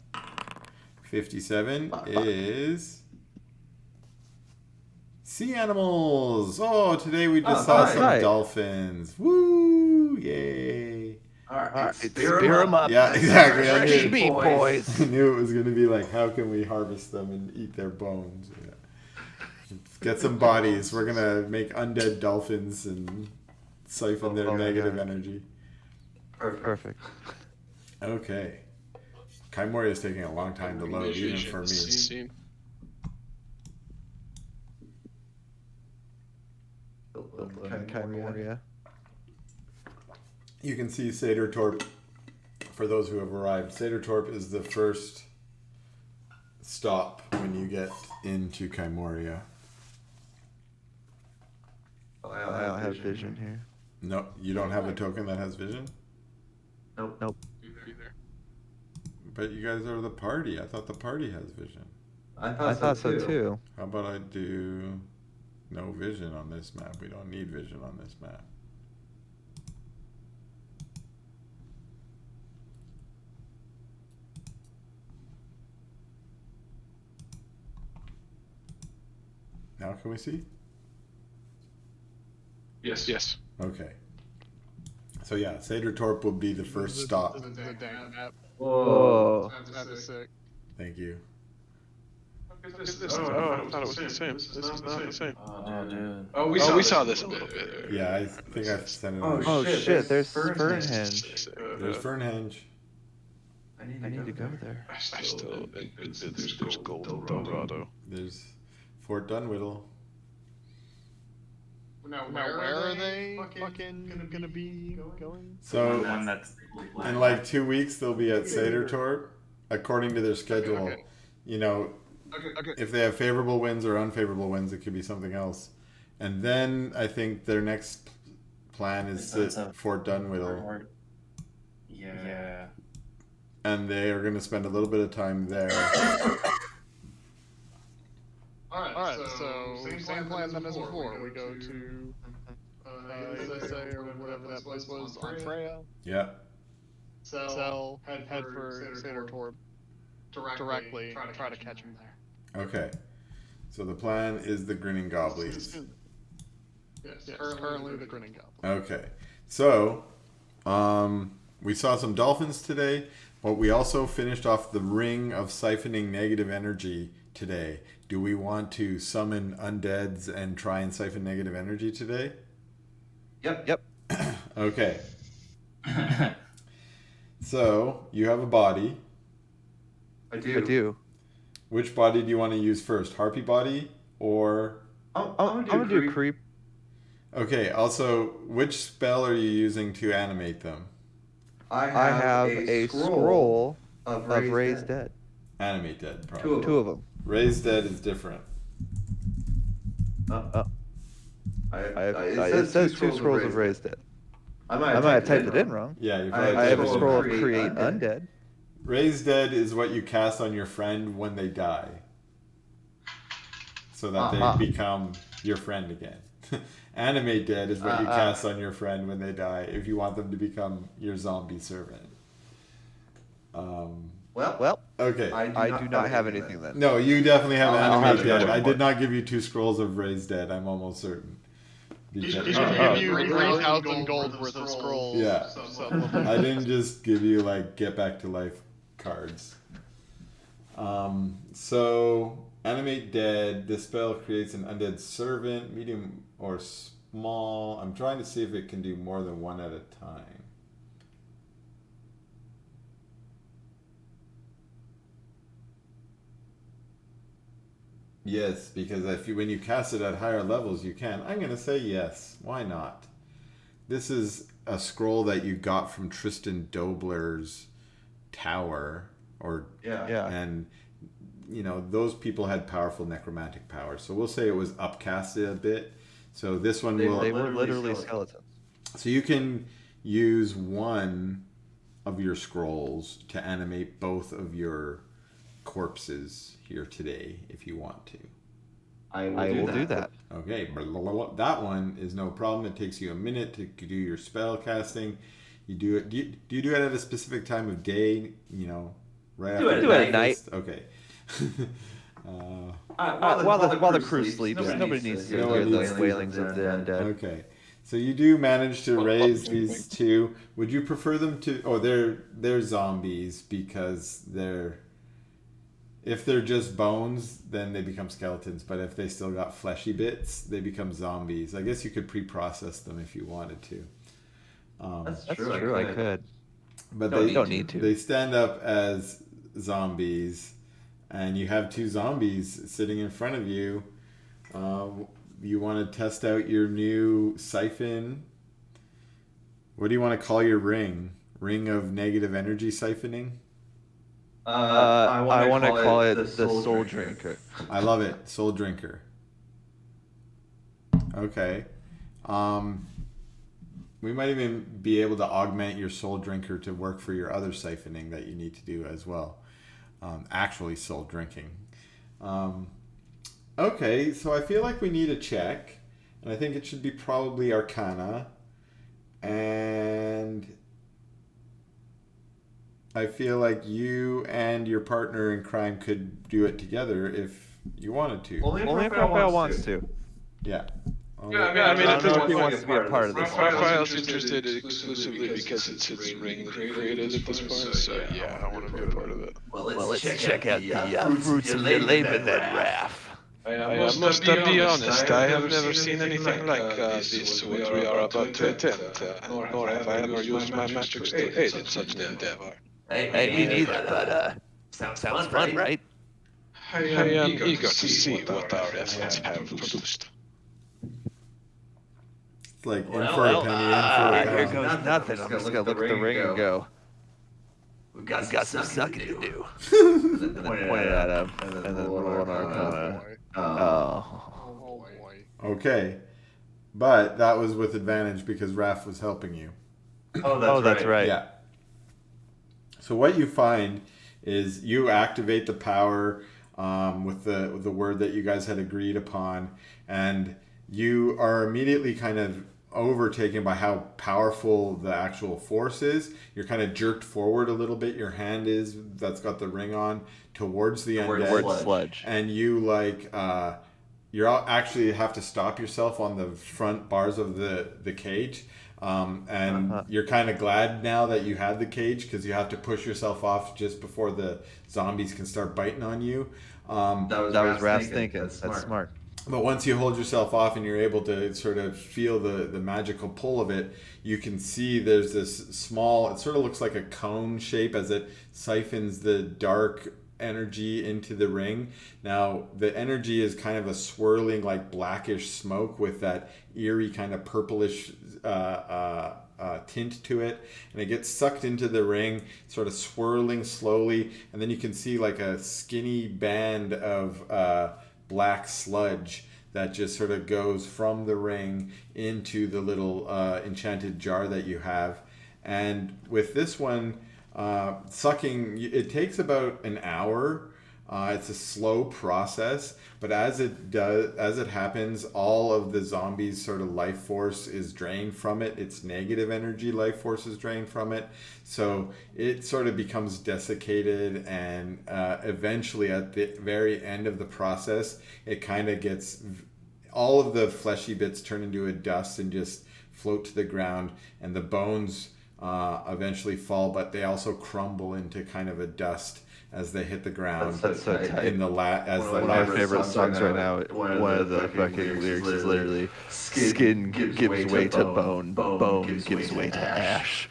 57 is sea animals. Oh, today we just saw some dolphins. Woo! Yay! All right, spear 'em up. Yeah, exactly. Fresh meat, boys. I knew it was going to be like, how can we harvest them and eat their bones? Yeah. Get some bodies. We're going to make undead dolphins and siphon their negative energy. Perfect. Okay. Kymoria is taking a long time to load, even for me. Kymoria. You can see Sadertorp, for those who have arrived. Sadertorp is the first stop when you get into Kymoria. I don't have vision here. No, you don't have a token that has vision? Nope. But you guys are the party. I thought the party has vision. I thought so too. How about I do no vision on this map? We don't need vision on this map. Now can we see? Yes. Okay. So yeah, Sadertorp will be the first stop. The dang map. Whoa. That's sick. Thank you. Oh, I thought it was the same. This is not the same. Oh, dude. Oh, we saw this a little bit. Yeah, I think I sent it Oh, on. Oh shit, there's Fernhenge. There's Fernhenge. I need to go there. I still, there's gold in Delgado. There's Fort Dunwhiddle. Now where are they fucking gonna be going? So One that's in like 2 weeks they'll be at Sadertorp, according to their schedule. Okay. You know, Okay. if they have favorable winds or unfavorable winds, it could be something else. And then I think their next plan is to Fort Dunwhiddle. Yeah. And they are going to spend a little bit of time there. Alright, so same plan then as before. We go to Ilse or whatever that place was on Freya. Yeah. Sell, head for Sailor Torb directly, try to catch him there. Okay. So the plan is the Grinning Goblins. Yes, currently the Grinning Goblin. Okay. So, we saw some dolphins today, but we also finished off the ring of siphoning negative energy today. Do we want to summon undeads and try and siphon negative energy today? Yep. Okay. So, you have a body. I do. Which body do you want to use first? Harpy body or... I'm gonna do creep. Okay, also, which spell are you using to animate them? I have a scroll of Raise Dead. Animate dead, probably. Two of them. Raise dead is different. It says two scrolls of Raise Dead. I might have typed it in wrong. Yeah, you probably I have a typed it in scroll of wrong. Create Undead. Raise dead is what you cast on your friend when they die. So that they become your friend again. Animate dead is what you cast on your friend when they die if you want them to become your zombie servant. Well, okay. I do not have anything then. No, you definitely have animate have dead. to I did not give you 2 scrolls of raise dead, I'm almost certain. He should give you 3,000 gold worth of scrolls. Yeah. I didn't just give you like get back to life cards. So animate dead. This spell creates an undead servant, medium or small. I'm trying to see if it can do more than one at a time. Yes, because when you cast it at higher levels, you can. I'm going to say yes. Why not? This is a scroll that you got from Tristan Dobler's tower, and those people had powerful necromantic powers. So we'll say it was upcasted a bit. So this one They were literally skeletons. So you can use one of your scrolls to animate both of your corpses here today if you want to. I will do that. Okay, that one is no problem. It takes you a minute to do your spell casting. You do it. Do you do it at a specific time of day? Right after do it at night. Okay. While the crew sleeps, nobody needs to hear the wailings of the undead. Okay. So you do manage to raise these two. Would you prefer them to? Oh, they're zombies because if they're just bones, then they become skeletons. But if they still got fleshy bits, they become zombies. I guess you could pre-process them if you wanted to. That's true. I could. But they don't need to. They stand up as zombies, and you have 2 zombies sitting in front of you. You want to test out your new siphon. What do you want to call your ring? Ring of negative energy siphoning? I want to call it the Soul Drinker. I love it. Soul Drinker. Okay. We might even be able to augment your Soul Drinker to work for your other siphoning that you need to do as well. Actually soul drinking. Okay, so I feel like we need a check. And I think it should be probably Arcana. And I feel like you and your partner in crime could do it together if you wanted to. Only if Raphael wants to. Yeah. I mean, if he wants to be a part of this. Raphael's interested exclusively because it's his ring created at this point, so yeah, I want to be a part of it. Well, let's check out the fruits of your labor then, Raph. I must be honest, I have never seen anything like this, what we are about to attempt, nor have I ever used my magics to aid in such an endeavor. Hey, me neither, but sounds fun, right? I am eager to see what our efforts have produced. It's like in for a penny, in for a pound. Here goes nothing. I'm just gonna look at the ring and go, we've got some sucking to do. And then point it at him, and then roll an Arcana. Oh boy. Okay. but that was with advantage because Raph was helping you. Oh, that's right. Yeah. So what you find is you activate the power with the word that you guys had agreed upon, and you are immediately kind of overtaken by how powerful the actual force is. You're kind of jerked forward a little bit. Your hand is that's got the ring on towards the undead, Sludge. and you actually have to stop yourself on the front bars of the cage. You're kind of glad now that you had the cage because you have to push yourself off just before the zombies can start biting on you. That was Raph's thinking. That's smart. But once you hold yourself off and you're able to sort of feel the magical pull of it, you can see there's this small, it sort of looks like a cone shape as it siphons the dark energy into the ring. Now, the energy is kind of a swirling, like blackish smoke with that eerie kind of purplish tint to it, and it gets sucked into the ring, sort of swirling slowly, and then you can see like a skinny band of black sludge that just sort of goes from the ring into the little enchanted jar that you have. And with this one, sucking, it takes about an hour. It's a slow process, but as it happens, all of the zombies' sort of life force is drained from it. Its negative energy life force is drained from it, so it sort of becomes desiccated, and eventually, at the very end of the process, it kind of gets all of the fleshy bits turn into a dust and just float to the ground, and the bones eventually fall, but they also crumble into kind of a dust as they hit the ground. That's so tight. In the One of my favorite songs right now. One of the fucking lyrics is literally "Skin gives way to bone, bone gives way to ash."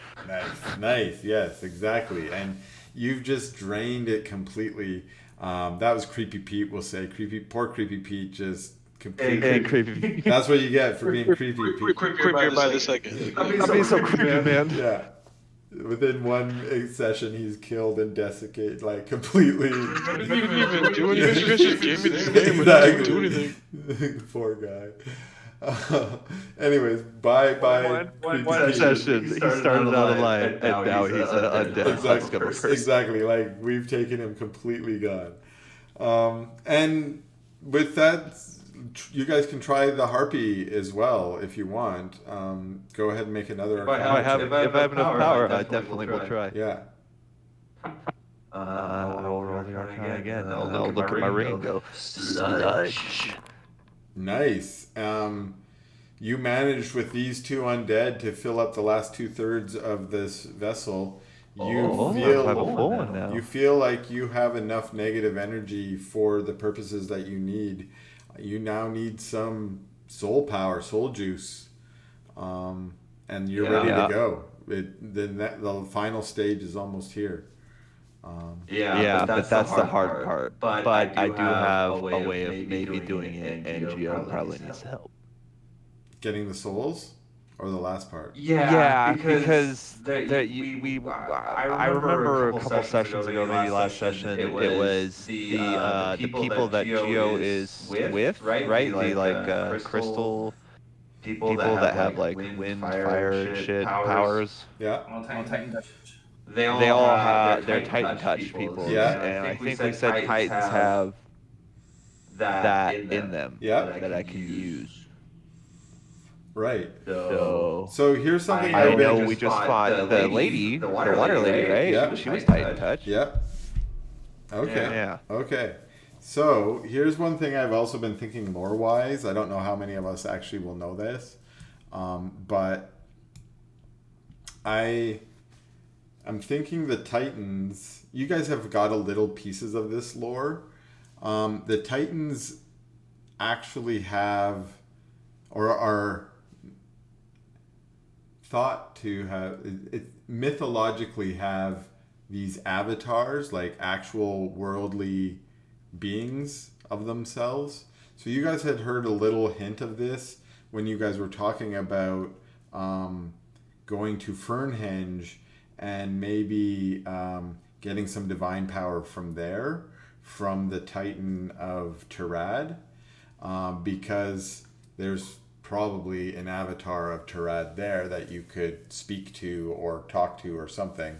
Nice. Yes, exactly. And you've just drained it completely. That was Creepy Pete. We'll say poor Creepy Pete just. Hey, creepy. That's what you get for being creepy. Creepier by the second. I'm being so creepy, man. Yeah. Within one session, he's killed and desiccated, like completely. I didn't even do anything. You guys just gave me this name. I didn't do anything. Poor guy. Anyways, bye. One session, he started out alive, and now he's an undead husk of a person. Exactly. Like, we've taken him completely gone. And with that, you guys can try the harpy as well if you want. Go ahead and make another. If I have enough power, I definitely will try. Yeah. I'll roll the arcana again. I'll look at my ring and go, sludge. Nice. You managed with these two undead to fill up the last 2/3 of this vessel. You feel like you have enough negative energy for the purposes that you need. You now need some soul power, soul juice, and you're ready to go. The final stage is almost here. But that's the hard part. But I do have a way of maybe doing it, and Gio probably needs help. Getting the souls, or the last part? Yeah, because I remember a couple sessions ago, maybe last session, it was the people that Gio is with, right? The like crystal people that have like wind, fire, and shit powers. Yeah. All Titan touch. They all have their Titan touch people. Yeah. And I think we said Titans have that in them. Yeah. That I can use. Right. So here's something I know we just fought the lady, the water lady, right? Yeah. She was Titan touch. Yep. Okay. Yeah. Okay. So here's one thing I've also been thinking lore-wise. I don't know how many of us actually will know this, but I'm thinking the Titans. You guys have got a little pieces of this lore. The Titans actually have, or are thought to have, mythologically have these avatars, like actual worldly beings of themselves. So you guys had heard a little hint of this when you guys were talking about going to Fernhenge and maybe getting some divine power from there, from the Titan of Tirad, because there's probably an avatar of Tarad there that you could speak to or talk to or something.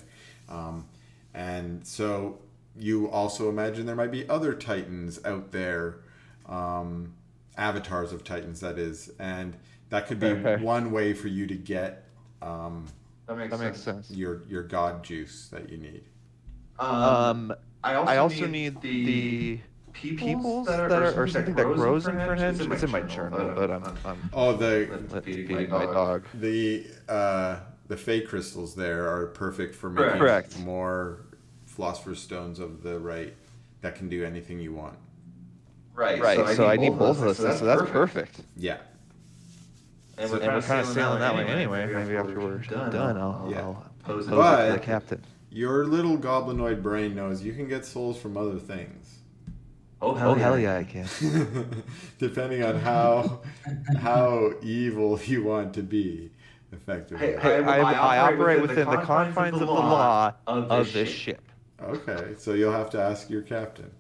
And so you also imagine there might be other Titans out there, avatars of Titans, that is, and that could be one way for you to get That makes sense. your god juice that you need. I also need the peoples that are or something that grows in Fernhenge. It's in my journal, but I'm feeding my dog. The Fey crystals there are perfect for making Correct. more philosopher's stones of the right that can do anything you want. Right. So I need both of those things. So that's perfect. Yeah. And we're kind of sailing that way anyway. Maybe after we're done, I'll pose it to the captain. Your little goblinoid brain knows you can get souls from other things. Oh hell yeah, I can. Depending on how evil you want to be, effectively. I operate within the confines of the law of this ship. Okay, so you'll have to ask your captain.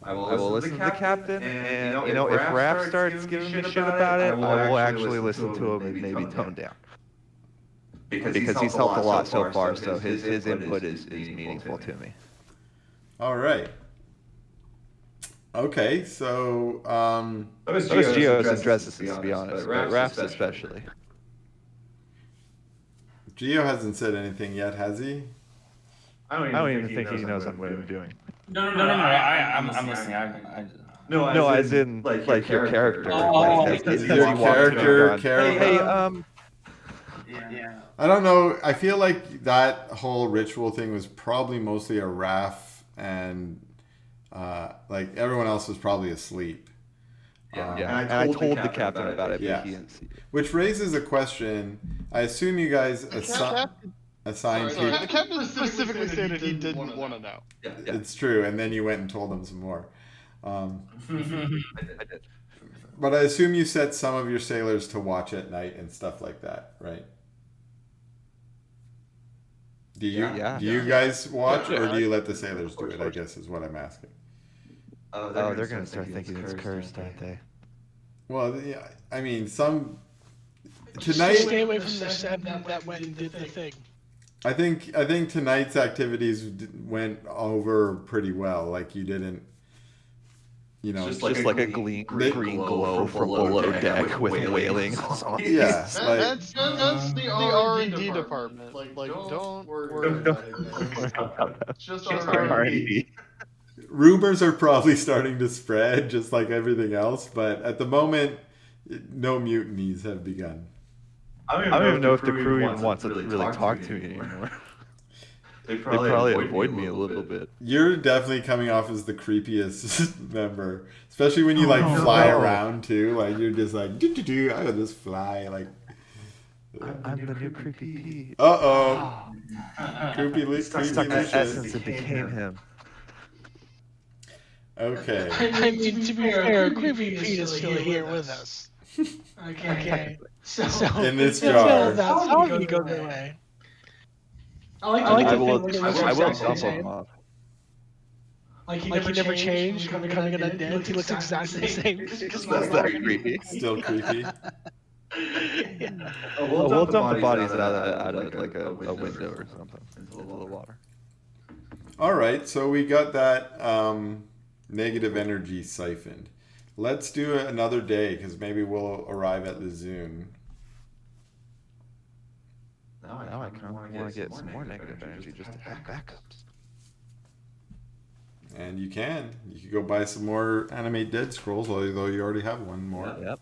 I will listen to the captain, and if Raph starts giving me shit about it, I will actually listen to him and maybe tone down. Because he's helped a lot so far, so his input is meaningful to me. All right. Okay, so Those Geos and Dresses, to be honest, but Raph's especially. Geo hasn't said anything yet, has he? I don't even think he knows what I'm doing. No. I'm listening. No, as in like your character. Your character. Hey, Yeah. I don't know. I feel like that whole ritual thing was probably mostly a Raph, and like everyone else was probably asleep. Yeah. And I told the captain about it, but he didn't see it. Which raises a question. I assume you guys assigned Sorry, people. the captain specifically stated he didn't want to know. Yeah. It's true, and then you went and told them some more. I did. But I assume you set some of your sailors to watch at night and stuff like that, right? Do you guys watch, or do you let the sailors do it? I guess is what I'm asking. Oh, they're gonna start thinking it's cursed, aren't they? Well, yeah. I mean, some Just tonight. stay away from the 7 that went and did the thing. I think tonight's activities went over pretty well. Like you didn't, just like a green glow from below deck with wailing. Yeah, That's the R&D department. Like, don't worry about it. Just R&D. Rumors are probably starting to spread, just like everything else. But at the moment, no mutinies have begun. I don't even know if the crew even wants to really talk to me anymore. They probably avoid me a little bit. You're definitely coming off as the creepiest member, especially when you fly around too. Like you're just like I would just fly like. I'm the new creepy Pete. Creepy Stuck in Lucius. essence, it became him. Okay. I mean, to be fair, Creepy Pete is still here with us. Okay. So In this jar. That's how he goes away. I will dump him off. Like he never changed from becoming an undead. He looks exactly the same. That's that creepy. Still creepy. Yeah. We'll dump the bodies out of like a window or something into the water. All right, so we got that negative energy siphoned. Let's do it another day because maybe we'll arrive at Lezoon. Now I kind of want to get some more negative energy just to have backups. And you can go buy some more animate dead scrolls, although you already have one more. Yep.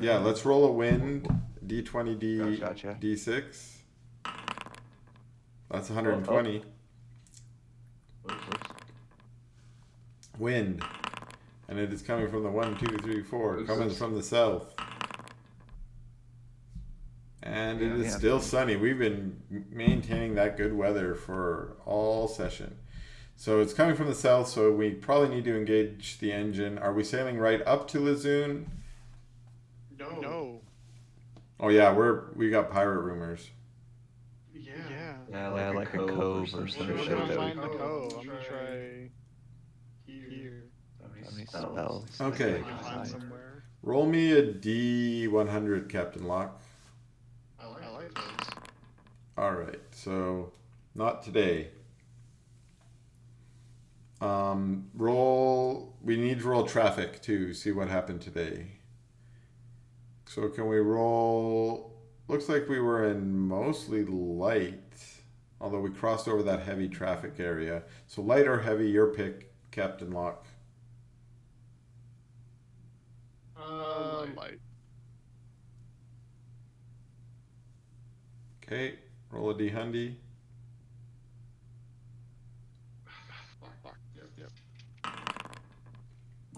Let's roll a wind, D20, Gotcha. D6. That's 120. Wind. And it is coming from the 1, 2, 3, 4, coming from the south. And it is still sunny. We've been maintaining that good weather for all session. So it's coming from the south, so we probably need to engage the engine. Are we sailing right up to Lezoon? No. Oh yeah, we got pirate rumors. Yeah, like a cove or some shit. I'm gonna find the cove. I'm gonna try here. How many spells? Okay. I can find somewhere. Roll me a D100, Captain Locke. I like those. All right, so not today. Roll. We need to roll traffic to see what happened today. So can we roll? Looks like we were in mostly light, although we crossed over that heavy traffic area. So light or heavy, your pick, Captain Locke. Light. Okay, roll a D100. Fuck. Yep.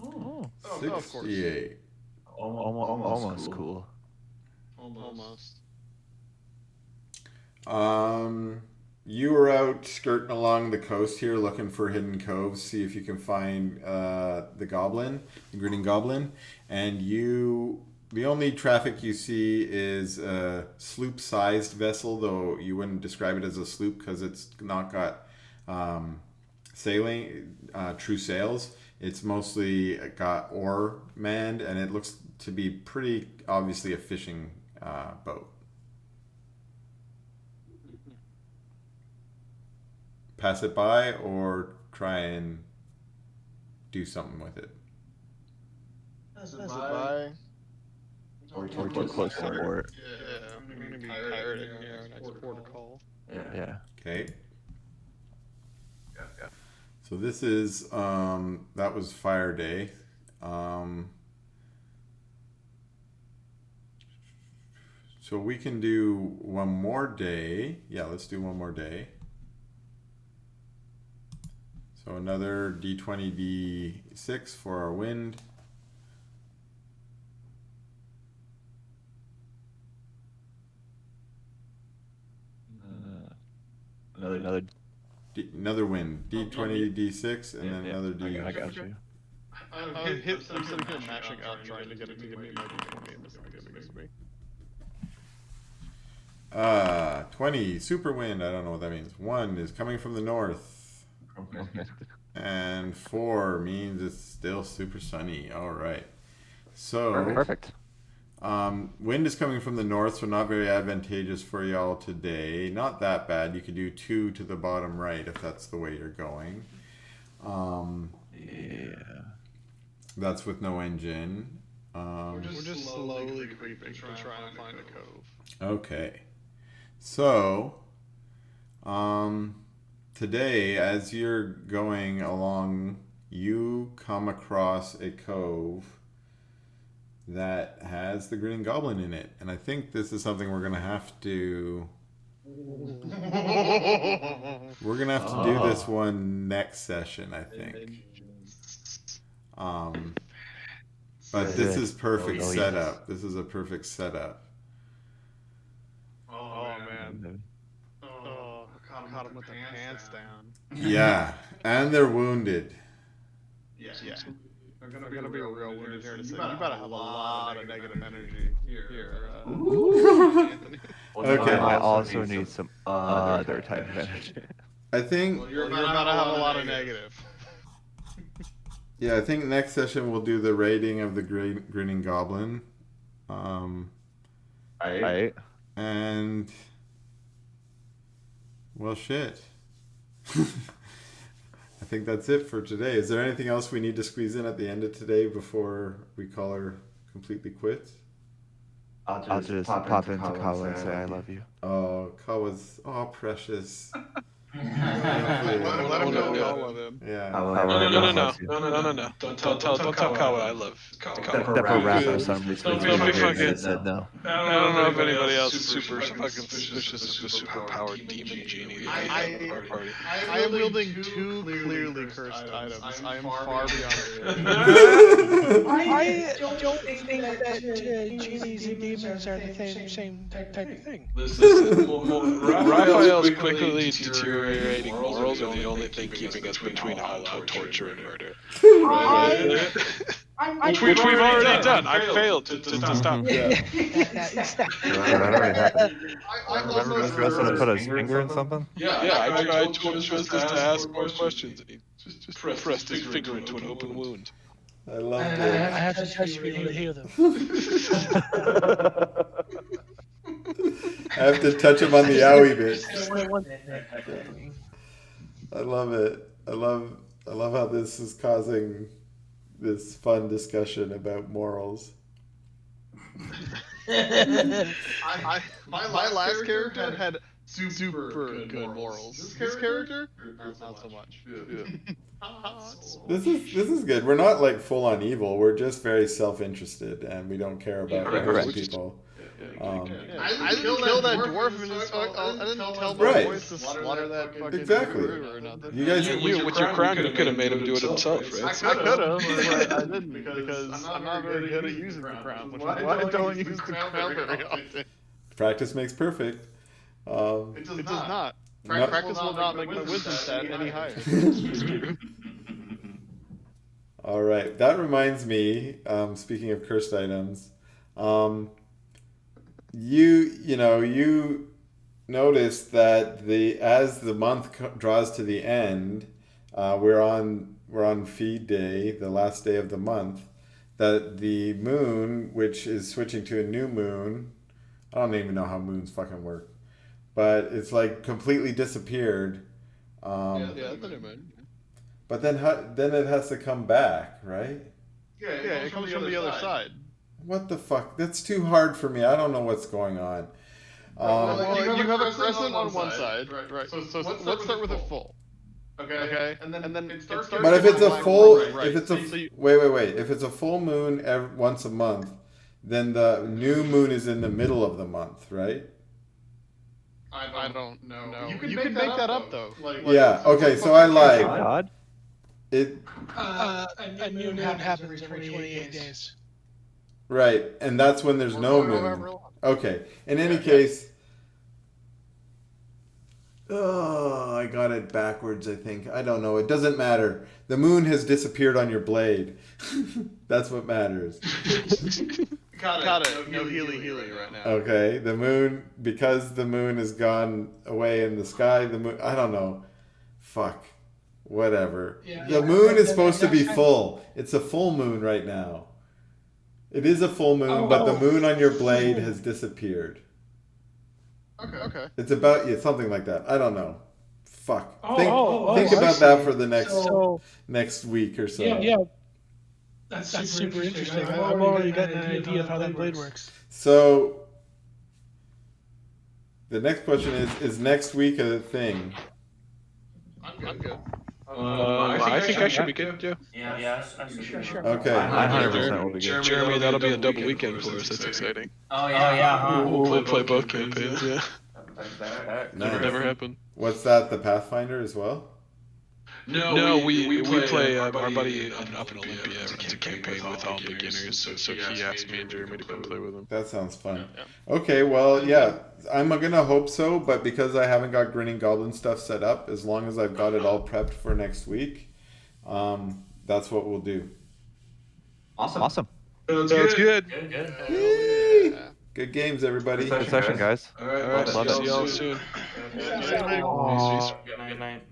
Oh, Oh, of course. 68. almost cool. Almost. You were out skirting along the coast here looking for hidden coves, see if you can find the goblin, the grinning goblin, and the only traffic you see is a sloop-sized vessel, though you wouldn't describe it as a sloop because it's not got true sails. It's mostly got oar manned, and it looks to be pretty obviously a fishing boat. Pass it by or try and do something with it. Pass it by. Or too close to port. Yeah, I'm gonna be pirating here. Nice port of call. Yeah. Okay. So this is that was Fire Day. So we can do one more day. Yeah, let's do one more day. So another D20, D6 for our wind. Another wind. D20, D6, and then another D. I got you. I'm sitting here mashing up, trying to get it to give me my D20, and it's not giving it to me. 20, super wind. I don't know what that means. 1 is coming from the north. And 4 means it's still super sunny. All right. So Perfect. Wind is coming from the north, so not very advantageous for y'all today. Not that bad. You could do 2 to the bottom right if that's the way you're going. Yeah. That's with no engine. We're just slowly creeping to try and find a cove. Okay. So, today, as you're going along, you come across a cove that has the Green Goblin in it. And I think this is something we're going to have to... We're going to have to do this one next session, I think. But this is perfect setup. This is a perfect setup. Oh man. Oh, caught him with the pants down. Yeah, and they're wounded. Yeah. They're gonna be real wounded here in a second. You better have a lot of negative energy here, Anthony. Okay. I also need some other type of energy. I think... Well, you're about to have a lot of negative. Yeah, I think next session we'll do the rating of the Grinning Goblin. Right. And... Well, shit. I think that's it for today. Is there anything else we need to squeeze in at the end of today before we call her completely quits? I'll just pop into Kawa and say I love you. Oh, Kawa's... Oh, precious. Let him know we all love him. Yeah. No. Don't tell Kawa I love Kawa. Except for Raph for some reason. Don't be fucking... said no. I don't know if anybody else is super fucking suspicious of the superpowered demon genie that came to the party. I am wielding 2 clearly cursed items. I am far beyond I don't think that genies and demons are the same type of thing. Listen, Raphael's quickly deteriorating morals are the only thing keeping us between all-out torture and murder. Which we've already done. I failed to stop. That already happened. Remember Dress to put his finger in something? Yeah, I told his Justice to ask more questions, and he just pressed his finger into an open wound. I loved I it. have to touch to be able to hear them. I have to touch him on the owie bit. Just that one Definitely. I love it. I love how this is causing this fun discussion about morals. My last character had super good morals. This character, not so much. This is good. We're not like full on evil. We're just very self-interested, and we don't care about hurting people. I didn't kill that dwarf. I didn't tell my Right. boys to slaughter that fucking Exactly. recruiter or nothing. You guys, With your crown, you could have made him do it himself, right? I could have, but I didn't because I'm not very good at using the crown, which is why I don't use the crown very often. practice makes perfect. It does not. Practice will not make my wisdom stat any higher. All right, that reminds me. Speaking of cursed items, you noticed that as the month draws to the end, we're on feed day, the last day of the month, that the moon, which is switching to a new moon, I don't even know how moons fucking work, but it's like completely disappeared. Yeah, that's a new moon. But then it has to come back, right? Yeah, it comes from the other side. What the fuck? That's too hard for me. I don't know what's going on. Well, you have a crescent on one side, right? So let's start with a full. Okay, and then it starts. But if it's a full, if it's a So you- wait, if it's a full moon once a month, then the new moon is in the middle of the month, right? I don't know. You can make that up though. Yeah. Okay. So I lied. God. It a new moon happens every 28 days. right, and that's when there's no moon. Okay. In any case, oh, I got it backwards. I think I don't know. It doesn't matter. The moon has disappeared on your blade. That's what matters. Got it. No healy right now. Okay, the moon, because the moon has gone away in the sky, the moon, I don't know. Fuck. Whatever. Yeah. The moon is supposed to be full. It's a full moon right now. It is a full moon, but the moon on your blade has disappeared. Okay. It's about, yeah, something like that. I don't know. Fuck. Think I about see. that for the next So next week or so. yeah, that's super interesting. I've already gotten an idea of how that blade works. So the next question is next week a thing? I'm good. I think I should be good, yeah. Yeah, I should be Sure. Okay. 100% will be good. Jeremy, that'll be a double weekend for us. That's exciting. Oh yeah, huh? We'll play both campaigns, yeah. Nice. Never happened. What's that, the Pathfinder as well? No, we play our buddy up in Olympia runs a campaign with all beginners, so he asked me and Jeremy to come play with him. That sounds fun. Yeah. Okay, well, yeah, I'm gonna hope so, but because I haven't got Grinning Goblin stuff set up, as long as I've got it all prepped for next week, that's what we'll do. Awesome. Sounds good. Good. Good games, everybody. Good session, guys. All right, Love see it. y'all soon. Good night.